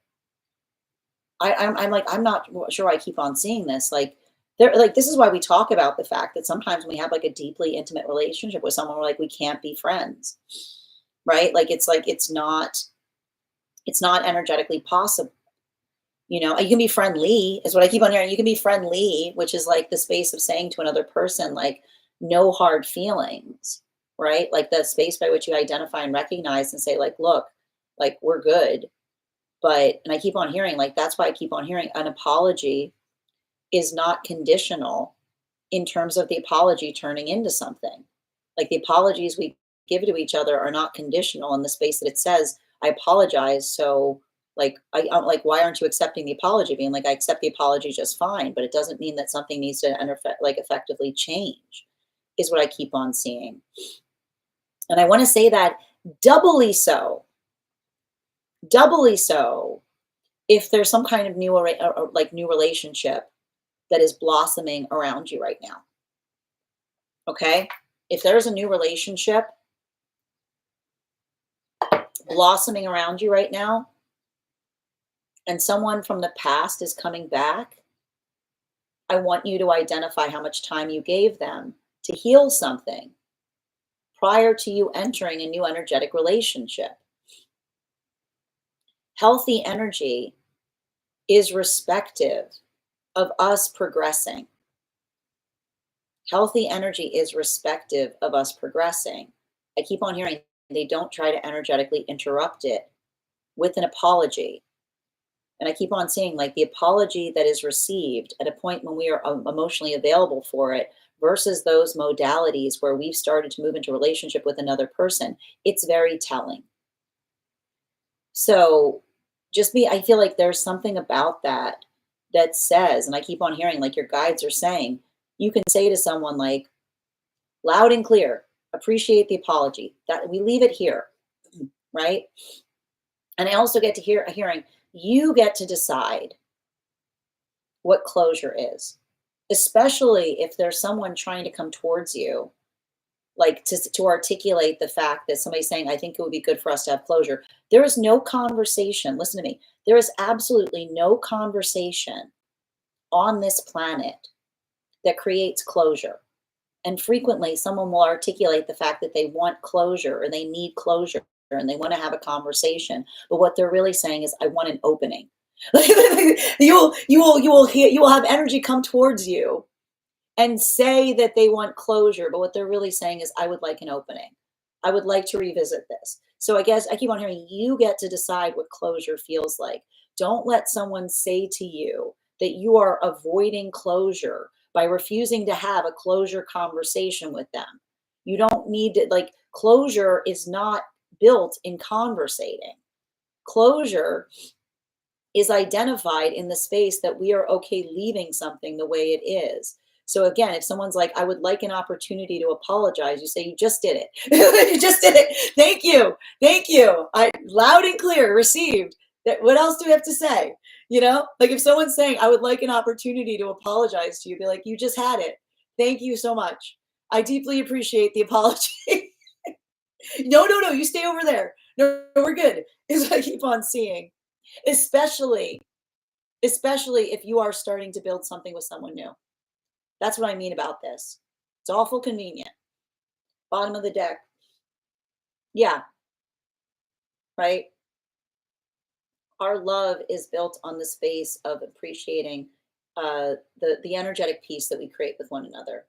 I'm like, I'm not sure I keep on seeing this. Like, there, like, this is why we talk about the fact that sometimes when we have like a deeply intimate relationship with someone, we're like, we can't be friends, right? Like, it's not energetically possible. You know, you can be friendly, is what I keep on hearing. You can be friendly, which is like the space of saying to another person, like, no hard feelings, right? Like the space by which you identify and recognize and say, like, look, like, we're good. But, and I keep on hearing, like, that's why I keep on hearing an apology is not conditional in terms of the apology turning into something. Like the apologies we give to each other are not conditional in the space that it says, I apologize. So like, I'm like, why aren't you accepting the apology? Being like, I accept the apology just fine, but it doesn't mean that something needs to like effectively change. is what I keep on seeing. And I want to say that doubly so if there's some kind of new new relationship that is blossoming around you right now. Okay? If there's a new relationship blossoming around you right now, and someone from the past is coming back, I want you to identify how much time you gave them to heal something prior to you entering a new energetic relationship. Healthy energy is respective of us progressing. Healthy energy is respective of us progressing. I keep on hearing they don't try to energetically interrupt it with an apology. And I keep on seeing like the apology that is received at a point when we are emotionally available for it versus those modalities where we've started to move into relationship with another person. It's very telling. So I feel like there's something about that that says, and I keep on hearing like your guides are saying, you can say to someone like loud and clear, appreciate the apology, that we leave it here, right? And I also get to hearing, you get to decide what closure is, especially if there's someone trying to come towards you, like to articulate the fact that somebody's saying, I think it would be good for us to have closure. There is no conversation. Listen to me. There is absolutely no conversation on this planet that creates closure. And frequently someone will articulate the fact that they want closure or they need closure and they want to have a conversation. But what they're really saying is, I want an opening. You will have energy come towards you and say that they want closure, but what they're really saying is, I would like an opening. I would like to revisit this. So I guess I keep on hearing, you get to decide what closure feels like. Don't let someone say to you that you are avoiding closure by refusing to have a closure conversation with them. You don't need to, like, closure is not built in conversating. Closure is identified in the space that we are okay leaving something the way it is. So again, if someone's like, I would like an opportunity to apologize, you say, you just did it. You just did it. Thank you. Thank you. I loud and clear received. That, what else do we have to say? You know, like if someone's saying, I would like an opportunity to apologize to you, be like, you just had it. Thank you so much. I deeply appreciate the apology. No, you stay over there. No, we're good. Is what I keep on seeing. Especially if you are starting to build something with someone new. That's what I mean about this. It's awful convenient. Bottom of the deck. Yeah. Right? Our love is built on the space of appreciating the energetic peace that we create with one another.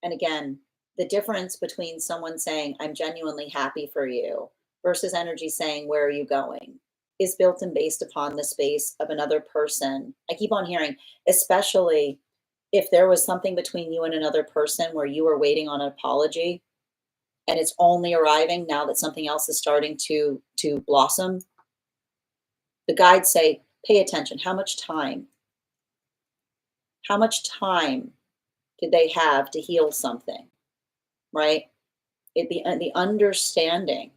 And again, the difference between someone saying, I'm genuinely happy for you versus energy saying, where are you going, is built and based upon the space of another person. I keep on hearing, especially if there was something between you and another person where you were waiting on an apology and it's only arriving now that something else is starting to blossom, the guides say, pay attention. How much time did they have to heal something, right? The understanding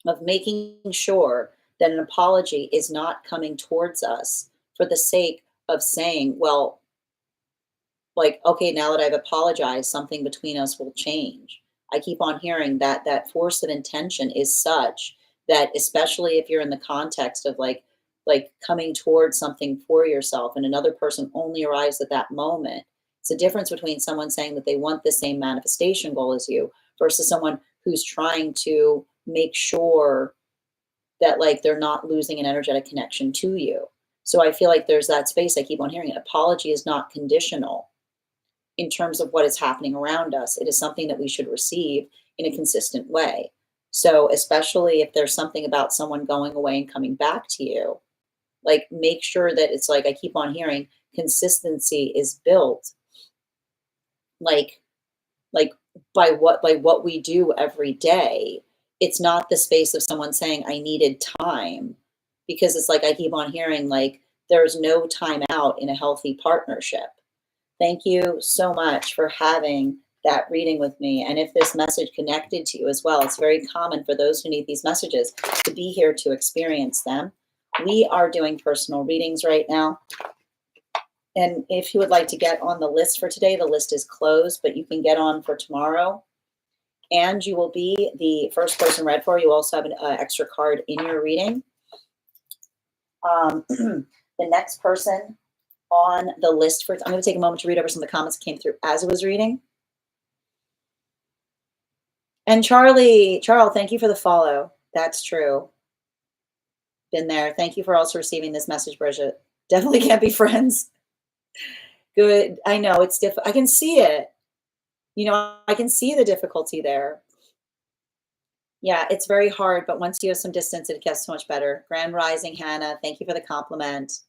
of making sure that an apology is not coming towards us for the sake of saying, well, like, okay, now that I've apologized, something between us will change. I keep on hearing that force of intention is such that, especially if you're in the context of like coming towards something for yourself and another person only arrives at that moment, it's a difference between someone saying that they want the same manifestation goal as you versus someone who's trying to make sure that like they're not losing an energetic connection to you. So I feel like there's that space. I keep on hearing, an apology is not conditional in terms of what is happening around us. It is something that we should receive in a consistent way. So especially if there's something about someone going away and coming back to you, like make sure that it's like, I keep on hearing, consistency is built like by what we do every day. It's not the space of someone saying, I needed time, because it's like, I keep on hearing, like, there's no time out in a healthy partnership. Thank you so much for having that reading with me. And if this message connected to you as well, it's very common for those who need these messages to be here to experience them. We are doing personal readings right now. And if you would like to get on the list for today, the list is closed, but you can get on for tomorrow. And you will be the first person read for. You also have an extra card in your reading. The next person on the list for, I'm going to take a moment to read over some of the comments that came through as I was reading. And Charles, thank you for the follow. That's true. Been there. Thank you for also receiving this message, Bridget. Definitely can't be friends. Good. I know it's difficult. I can see it. You know, I can see the difficulty there. Yeah, it's very hard, but once you have some distance, it gets so much better. Grand Rising, Hannah, thank you for the compliment.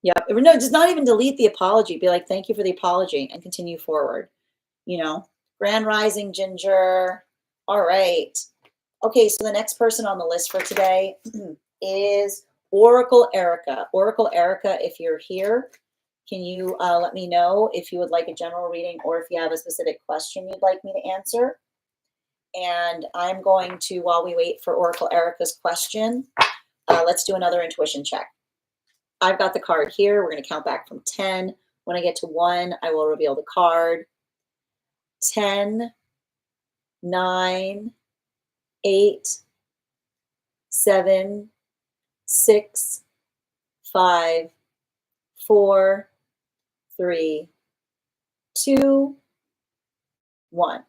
Yep. No, just not even delete the apology. Be like, thank you for the apology and continue forward. You know, Grand Rising, Ginger. All right. Okay, so the next person on the list for today is Oracle Erica. Oracle Erica, if you're here, can you let me know if you would like a general reading or if you have a specific question you'd like me to answer? And I'm going to, while we wait for Oracle Erica's question, let's do another intuition check. I've got the card here. We're going to count back from 10. When I get to 1, I will reveal the card. 10, 9, 8, 7, 6, 5, 4, 3, 2, 1.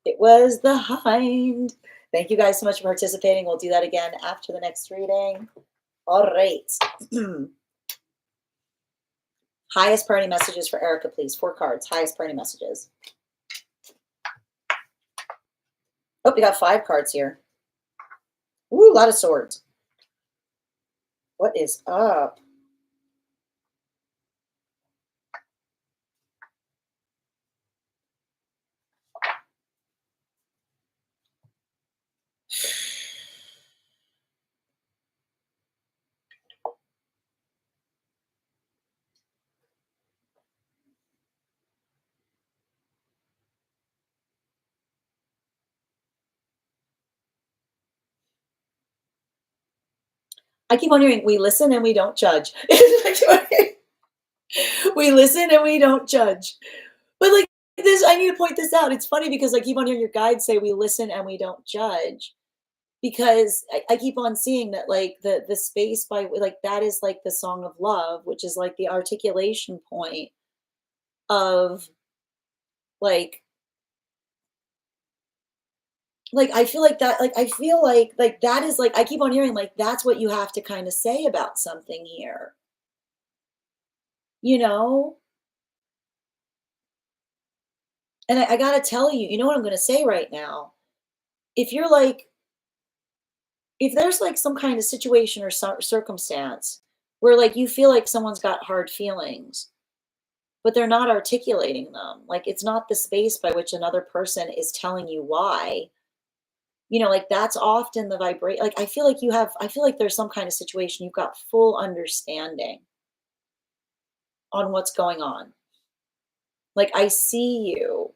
It was the Hind. Thank you guys so much for participating. We'll do that again after the next reading. All right. Highest priority messages for Erica, please. 4 cards. Highest priority messages. Oh, we got 5 cards here. Ooh, a lot of swords. What is up? I keep on hearing, we listen and we don't judge. We listen and we don't judge. But like this, I need to point this out. It's funny because I keep on hearing your guides say we listen and we don't judge. Because I keep on seeing that like the space by like that is like the song of love, which is like the articulation point of like I feel like that like I feel like that is like I keep on hearing like that's what you have to kind of say about something here. You know? And I gotta tell you, you know what I'm gonna say right now? If you're like, if there's like some kind of situation or circumstance where like you feel like someone's got hard feelings, but they're not articulating them, like it's not the space by which another person is telling you why, you know, like that's often the vibrate. Like I feel like you have, I feel like there's some kind of situation you've got full understanding on what's going on. Like I see you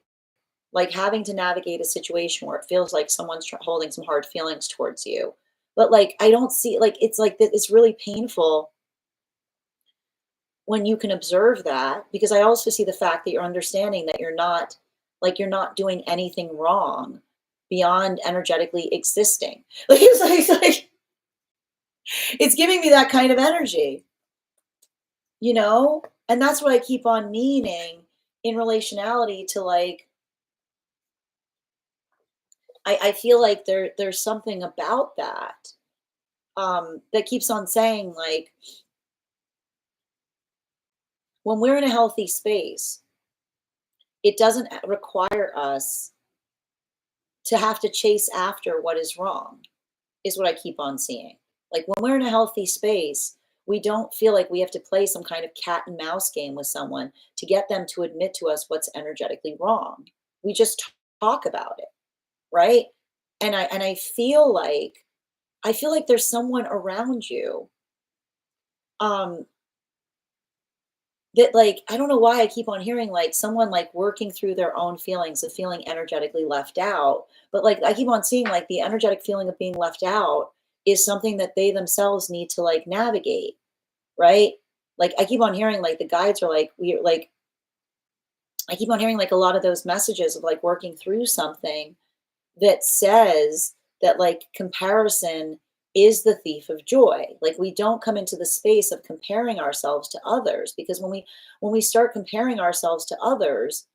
like having to navigate a situation where it feels like someone's holding some hard feelings towards you. But like I don't see like it's like that it's really painful when you can observe that, because I also see the fact that you're understanding that you're not doing anything wrong beyond energetically existing. Like it's like it's giving me that kind of energy, you know? And that's what I keep on meaning in relationality to like I feel like there's something about that that keeps on saying like when we're in a healthy space, it doesn't require us to have to chase after what is wrong, is what I keep on seeing. Like when we're in a healthy space, we don't feel like we have to play some kind of cat and mouse game with someone to get them to admit to us what's energetically wrong. We just talk about it, right? And I feel like there's someone around you that like, I don't know why I keep on hearing like someone like working through their own feelings of feeling energetically left out. But like I keep on seeing like the energetic feeling of being left out is something that they themselves need to like navigate, right? Like I keep on hearing like the guides are like we like I keep on hearing like a lot of those messages of like working through something that says that like comparison is the thief of joy. Like we don't come into the space of comparing ourselves to others, because when we start comparing ourselves to others,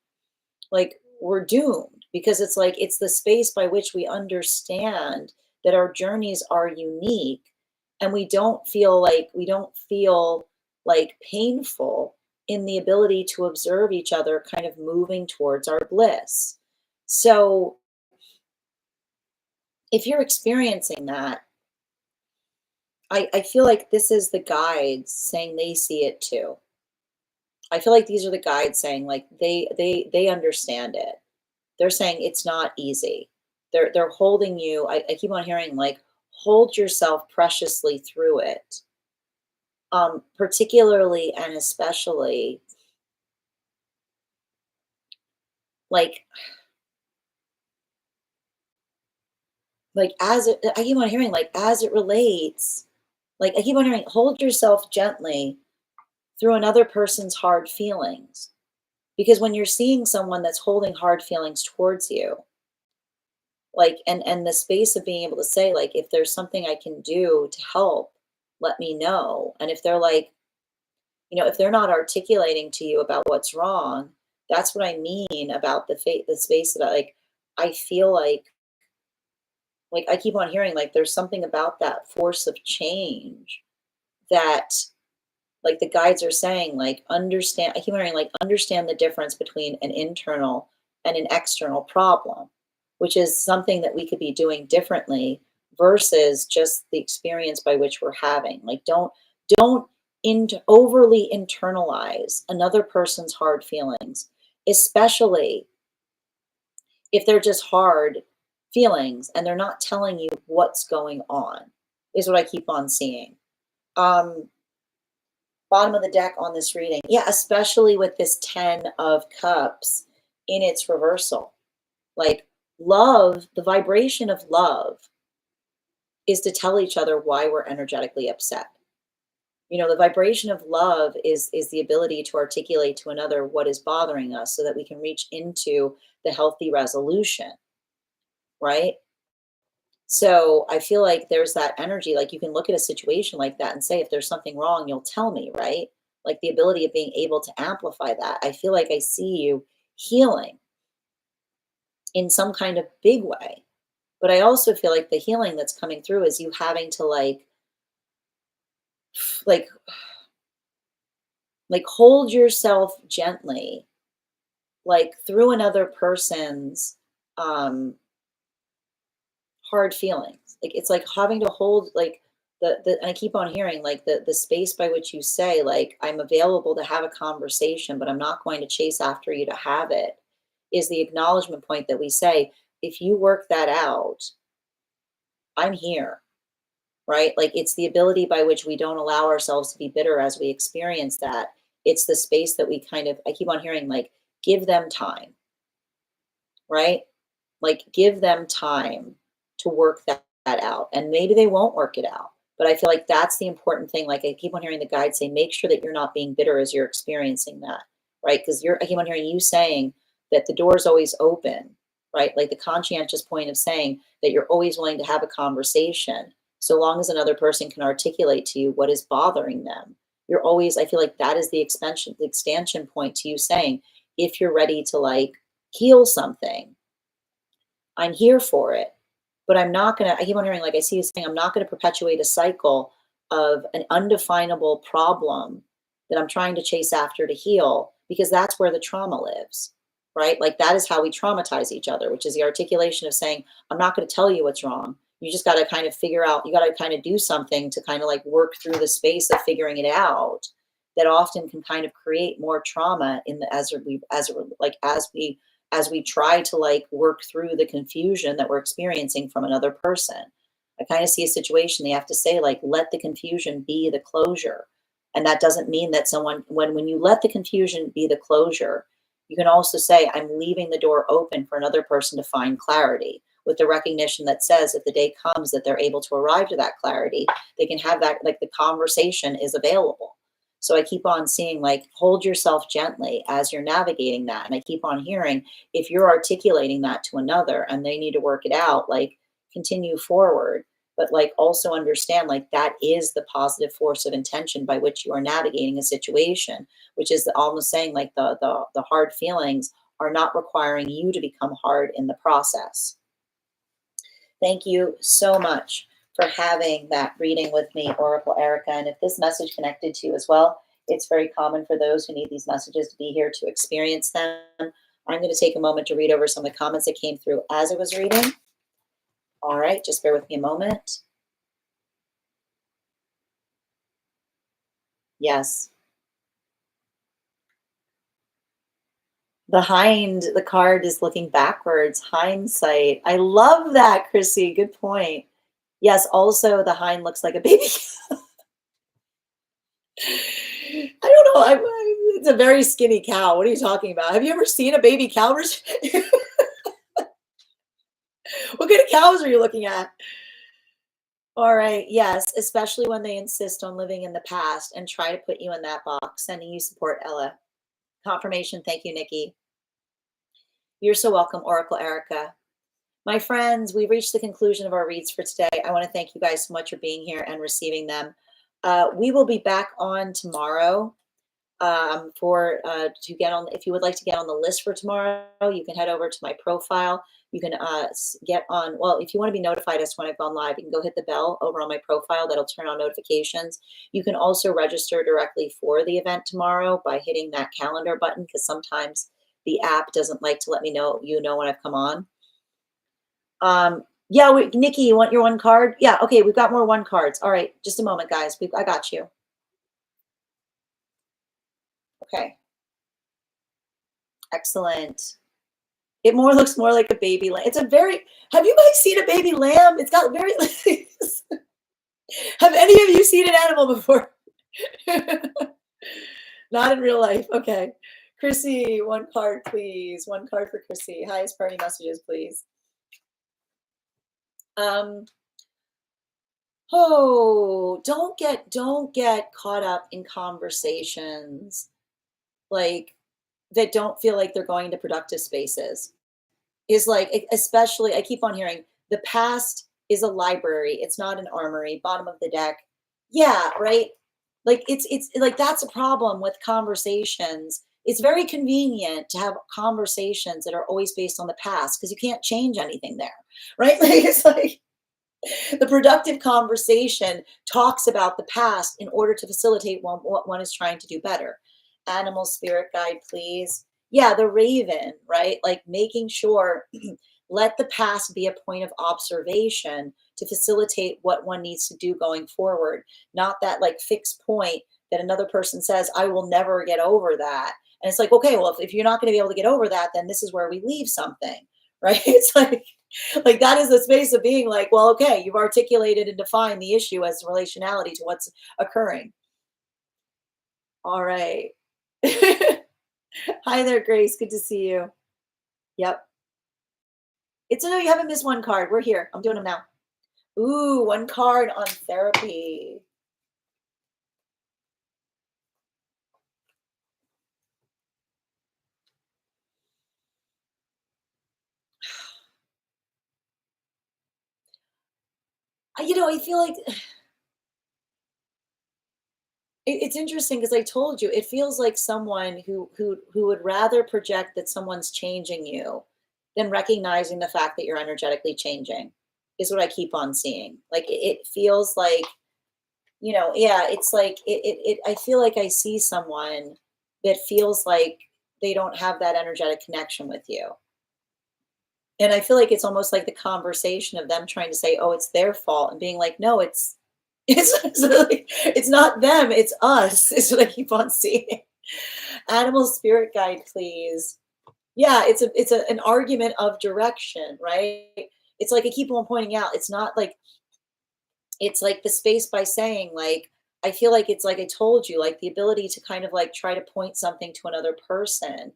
like we're doomed, because it's like it's the space by which we understand that our journeys are unique, and we don't feel like painful in the ability to observe each other kind of moving towards our bliss. So if you're experiencing that, I feel like this is the guides saying they see it too. I feel like these are the guides saying like they understand it. They're saying it's not easy. They're holding you. I keep on hearing like hold yourself preciously through it. Particularly and especially like as it I keep on hearing like as it relates, like I keep on hearing hold yourself gently through another person's hard feelings. Because when you're seeing someone that's holding hard feelings towards you, like and the space of being able to say like if there's something I can do to help, let me know. And if they're like, if they're not articulating to you about what's wrong, that's what I mean about the space that I feel like I keep on hearing like there's something about that force of change that like the guides are saying like understand. I keep hearing like understand the difference between an internal and an external problem, which is something that we could be doing differently versus just the experience by which we're having. Like don't overly internalize another person's hard feelings, especially if they're just hard feelings and they're not telling you what's going on, is what I keep on seeing. Um, Bottom of the deck on this reading. Yeah, especially with this 10 of cups in its reversal. Like love, the vibration of love is to tell each other why we're energetically upset. The vibration of love is the ability to articulate to another what is bothering us so that we can reach into the healthy resolution, right? So I feel like there's that energy, like you can look at a situation like that and say, if there's something wrong, you'll tell me, right? Like the ability of being able to amplify that. I feel like I see you healing in some kind of big way. But I also feel like the healing that's coming through is you having to like hold yourself gently, like through another person's um hard feelings. Like it's like having to hold like and I keep on hearing like the space by which you say like I'm available to have a conversation, but I'm not going to chase after you to have it, is the acknowledgement point that we say if you work that out, I'm here, right? Like it's the ability by which we don't allow ourselves to be bitter as we experience that. It's the space that we kind of I keep on hearing like give them time, right? Like give them time to work that out. And maybe they won't work it out. But I feel like that's the important thing. Like I keep on hearing the guide say, make sure that you're not being bitter as you're experiencing that, right? Because I keep on hearing you saying that the door is always open, right? Like the conscientious point of saying that you're always willing to have a conversation, so long as another person can articulate to you what is bothering them. You're always, I feel like that is the expansion point to you saying, if you're ready to like heal something, I'm here for it, but I'm not gonna, I keep on hearing, like I see you saying, I'm not gonna perpetuate a cycle of an undefinable problem that I'm trying to chase after to heal, because that's where the trauma lives, right? Like that is how we traumatize each other, which is the articulation of saying, I'm not gonna tell you what's wrong. You just gotta kind of figure out, you gotta kind of do something to kind of like work through the space of figuring it out, that often can kind of create more trauma in the as we try to like work through the confusion that we're experiencing from another person. I kind of see a situation they have to say like let the confusion be the closure. And that doesn't mean that someone, when you let the confusion be the closure, you can also say, I'm leaving the door open for another person to find clarity, with the recognition that says if the day comes that they're able to arrive to that clarity, they can have that, like the conversation is available. So I keep on seeing, like, hold yourself gently as you're navigating that. And I keep on hearing, if you're articulating that to another and they need to work it out, like, continue forward. But like, also understand, like, that is the positive force of intention by which you are navigating a situation, which is almost saying, like, the hard feelings are not requiring you to become hard in the process. Thank you so much for having that reading with me, Oracle Erica. And if this message connected to you as well, it's very common for those who need these messages to be here to experience them. I'm going to take a moment to read over some of the comments that came through as I was reading. All right, just bear with me a moment. Yes. The card is looking backwards, hindsight. I love that, Chrissy. Good point. Yes, also the hind looks like a baby. I don't know. It's a very skinny cow. What are you talking about? Have you ever seen a baby cow? What kind of cows are you looking at? All right. Yes, especially when they insist on living in the past and try to put you in that box. Sending you support, Ella. Confirmation. Thank you, Nikki. You're so welcome, Oracle Erica. My friends, we've reached the conclusion of our reads for today. I want to thank you guys so much for being here and receiving them. We will be back on tomorrow to get on. If you would like to get on the list for tomorrow, you can head over to my profile. You can get on. Well, if you want to be notified as to when I've gone live, you can go hit the bell over on my profile. That'll turn on notifications. You can also register directly for the event tomorrow by hitting that calendar button, because sometimes the app doesn't like to let me know when I've come on. Yeah, Nikki, you want your one card? Yeah, okay, we've got more one cards. All right, just a moment, guys. I got you. Okay. Excellent. It looks more like a baby lamb. Have you guys seen a baby lamb? It's got very, have any of you seen an animal before? Not in real life. Okay. Chrissy, one card, please. One card for Chrissy. Highest party messages, please. Don't get caught up in conversations like that don't feel like they're going to productive spaces. Is like, especially, I keep on hearing the past is a library, it's not an armory. Bottom of the deck. Yeah, right. Like, it's like, that's a problem with conversations. It's very convenient to have conversations that are always based on the past, because you can't change anything there, right? Like, it's like, the productive conversation talks about the past in order to facilitate what one is trying to do better. Animal spirit guide, please. Yeah, the raven, right? Like, making sure, let the past be a point of observation to facilitate what one needs to do going forward, not that, like, fixed point that another person says, I will never get over that. And it's like, okay, well, if you're not going to be able to get over that, then this is where we leave something, right? It's like that is the space of being like, well, okay, you've articulated and defined the issue as relationality to what's occurring. All right. Hi there, Grace. Good to see you. Yep. It's no, you haven't missed one card. We're here. I'm doing them now. Ooh, one card on therapy. I feel like it's interesting, because I told you, it feels like someone who would rather project that someone's changing you than recognizing the fact that you're energetically changing, is what I keep on seeing. Like, it feels like, yeah, it's like I feel like I see someone that feels like they don't have that energetic connection with you. And I feel like it's almost like the conversation of them trying to say, oh, it's their fault, and being like, no, it's not them, it's us, is what I keep on seeing. Animal spirit guide, please. Yeah, an argument of direction, right? It's like I keep on pointing out, it's not like, it's like the space by saying, like, I feel like it's like I told you, like the ability to kind of like try to point something to another person.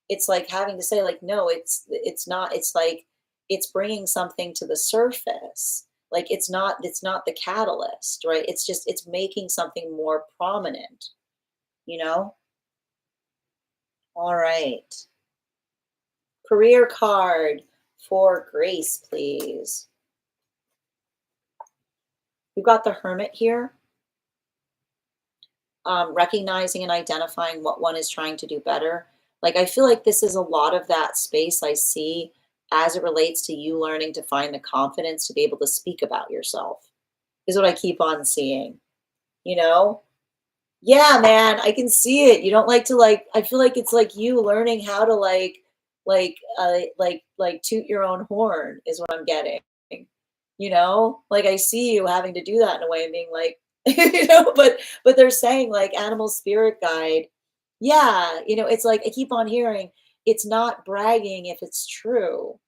It's like having to say like, no, it's not. It's like it's bringing something to the surface. Like it's not the catalyst, right? It's just it's making something more prominent, you know? All right. Career card for Grace, please. We've got the Hermit here. Recognizing and identifying what one is trying to do better. Like, I feel like this is a lot of that space I see as it relates to you learning to find the confidence to be able to speak about yourself, is what I keep on seeing, you know? Yeah, man, I can see it. You don't like to like, I feel like it's like you learning how to like toot your own horn is what I'm getting. You know, like I see you having to do that in a way and being like, but they're saying like animal spirit guide. Yeah, it's like I keep on hearing it's not bragging if it's true,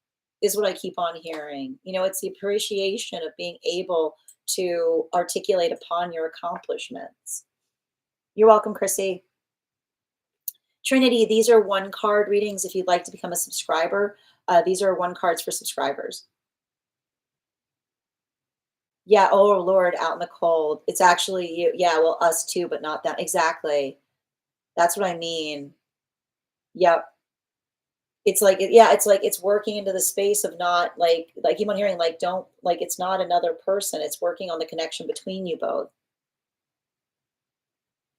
is what I keep on hearing. It's the appreciation of being able to articulate upon your accomplishments. You're welcome, Chrissy. Trinity, these are one card readings if you'd like to become a subscriber. These are one cards for subscribers. Yeah, oh Lord, out in the cold. It's actually you. Yeah, well, us too, but not them. Exactly. That's what I mean. Yep. It's like, yeah, it's like it's working into the space of not like keep on hearing, like, don't, like, it's not another person. It's working on the connection between you both.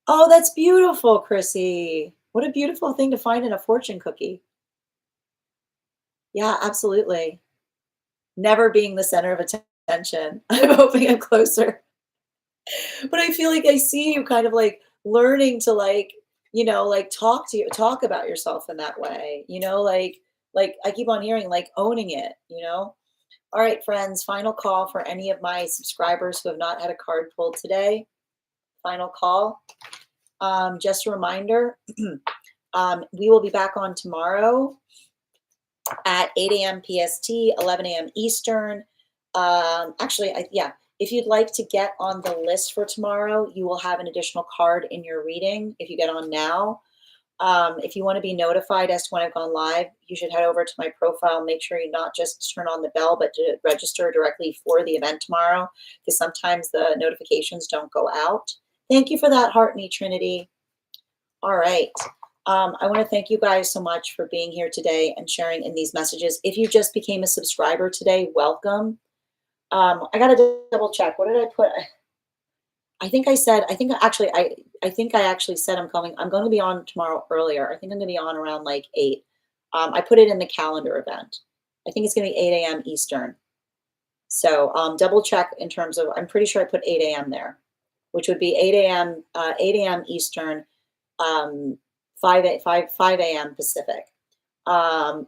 Oh, that's beautiful, Chrissy. What a beautiful thing to find in a fortune cookie. Yeah, absolutely. Never being the center of attention. I'm hoping I'm closer. But I feel like I see you kind of like learning to like, like talk about yourself in that way, like I keep on hearing like owning it. All right, friends, final call for any of my subscribers who have not had a card pulled today. Final call. Just a reminder, we will be back on tomorrow at 8 a.m. PST, 11 a.m. Eastern. Actually, yeah, if you'd like to get on the list for tomorrow, you will have an additional card in your reading if you get on now. If you want to be notified as to when I've gone live, you should head over to my profile. Make sure you not just turn on the bell, but to register directly for the event tomorrow, because sometimes the notifications don't go out. Thank you for that, Heart Me Trinity. All right. I want to thank you guys so much for being here today and sharing in these messages. If you just became a subscriber today, welcome. I got to double check. What did I put? I think I actually said I'm going to be on tomorrow earlier. I think I'm going to be on around like 8. I put it in the calendar event. I think it's going to be 8 a.m. Eastern. So double check in terms of, I'm pretty sure I put 8 a.m. there, which would be 8 a.m. Eastern, 5 a.m. Pacific.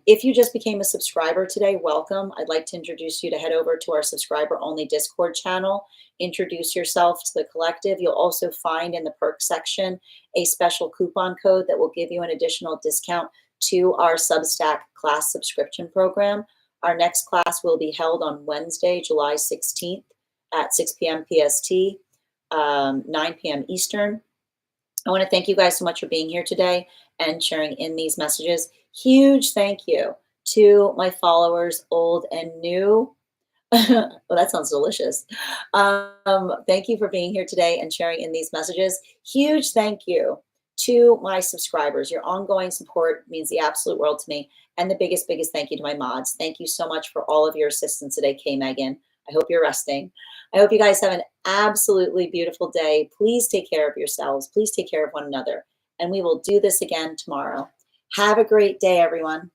If you just became a subscriber today, welcome. I'd like to introduce you to head over to our subscriber only Discord channel. Introduce yourself to the collective. You'll also find in the perks section a special coupon code that will give you an additional discount to our Substack class subscription program. Our next class will be held on Wednesday, July 16th at 6 p.m. PST, 9 p.m. Eastern. I want to thank you guys so much for being here today and sharing in these messages. Huge thank you to my followers, old and new. Well, that sounds delicious. Thank you for being here today and sharing in these messages. Huge thank you to my subscribers. Your ongoing support means the absolute world to me. And the biggest thank you to my mods. Thank you so much for all of your assistance today, Kay Megan. I hope you're resting. I hope you guys have an absolutely beautiful day. Please take care of yourselves. Please take care of one another. And we will do this again tomorrow. Have a great day, everyone.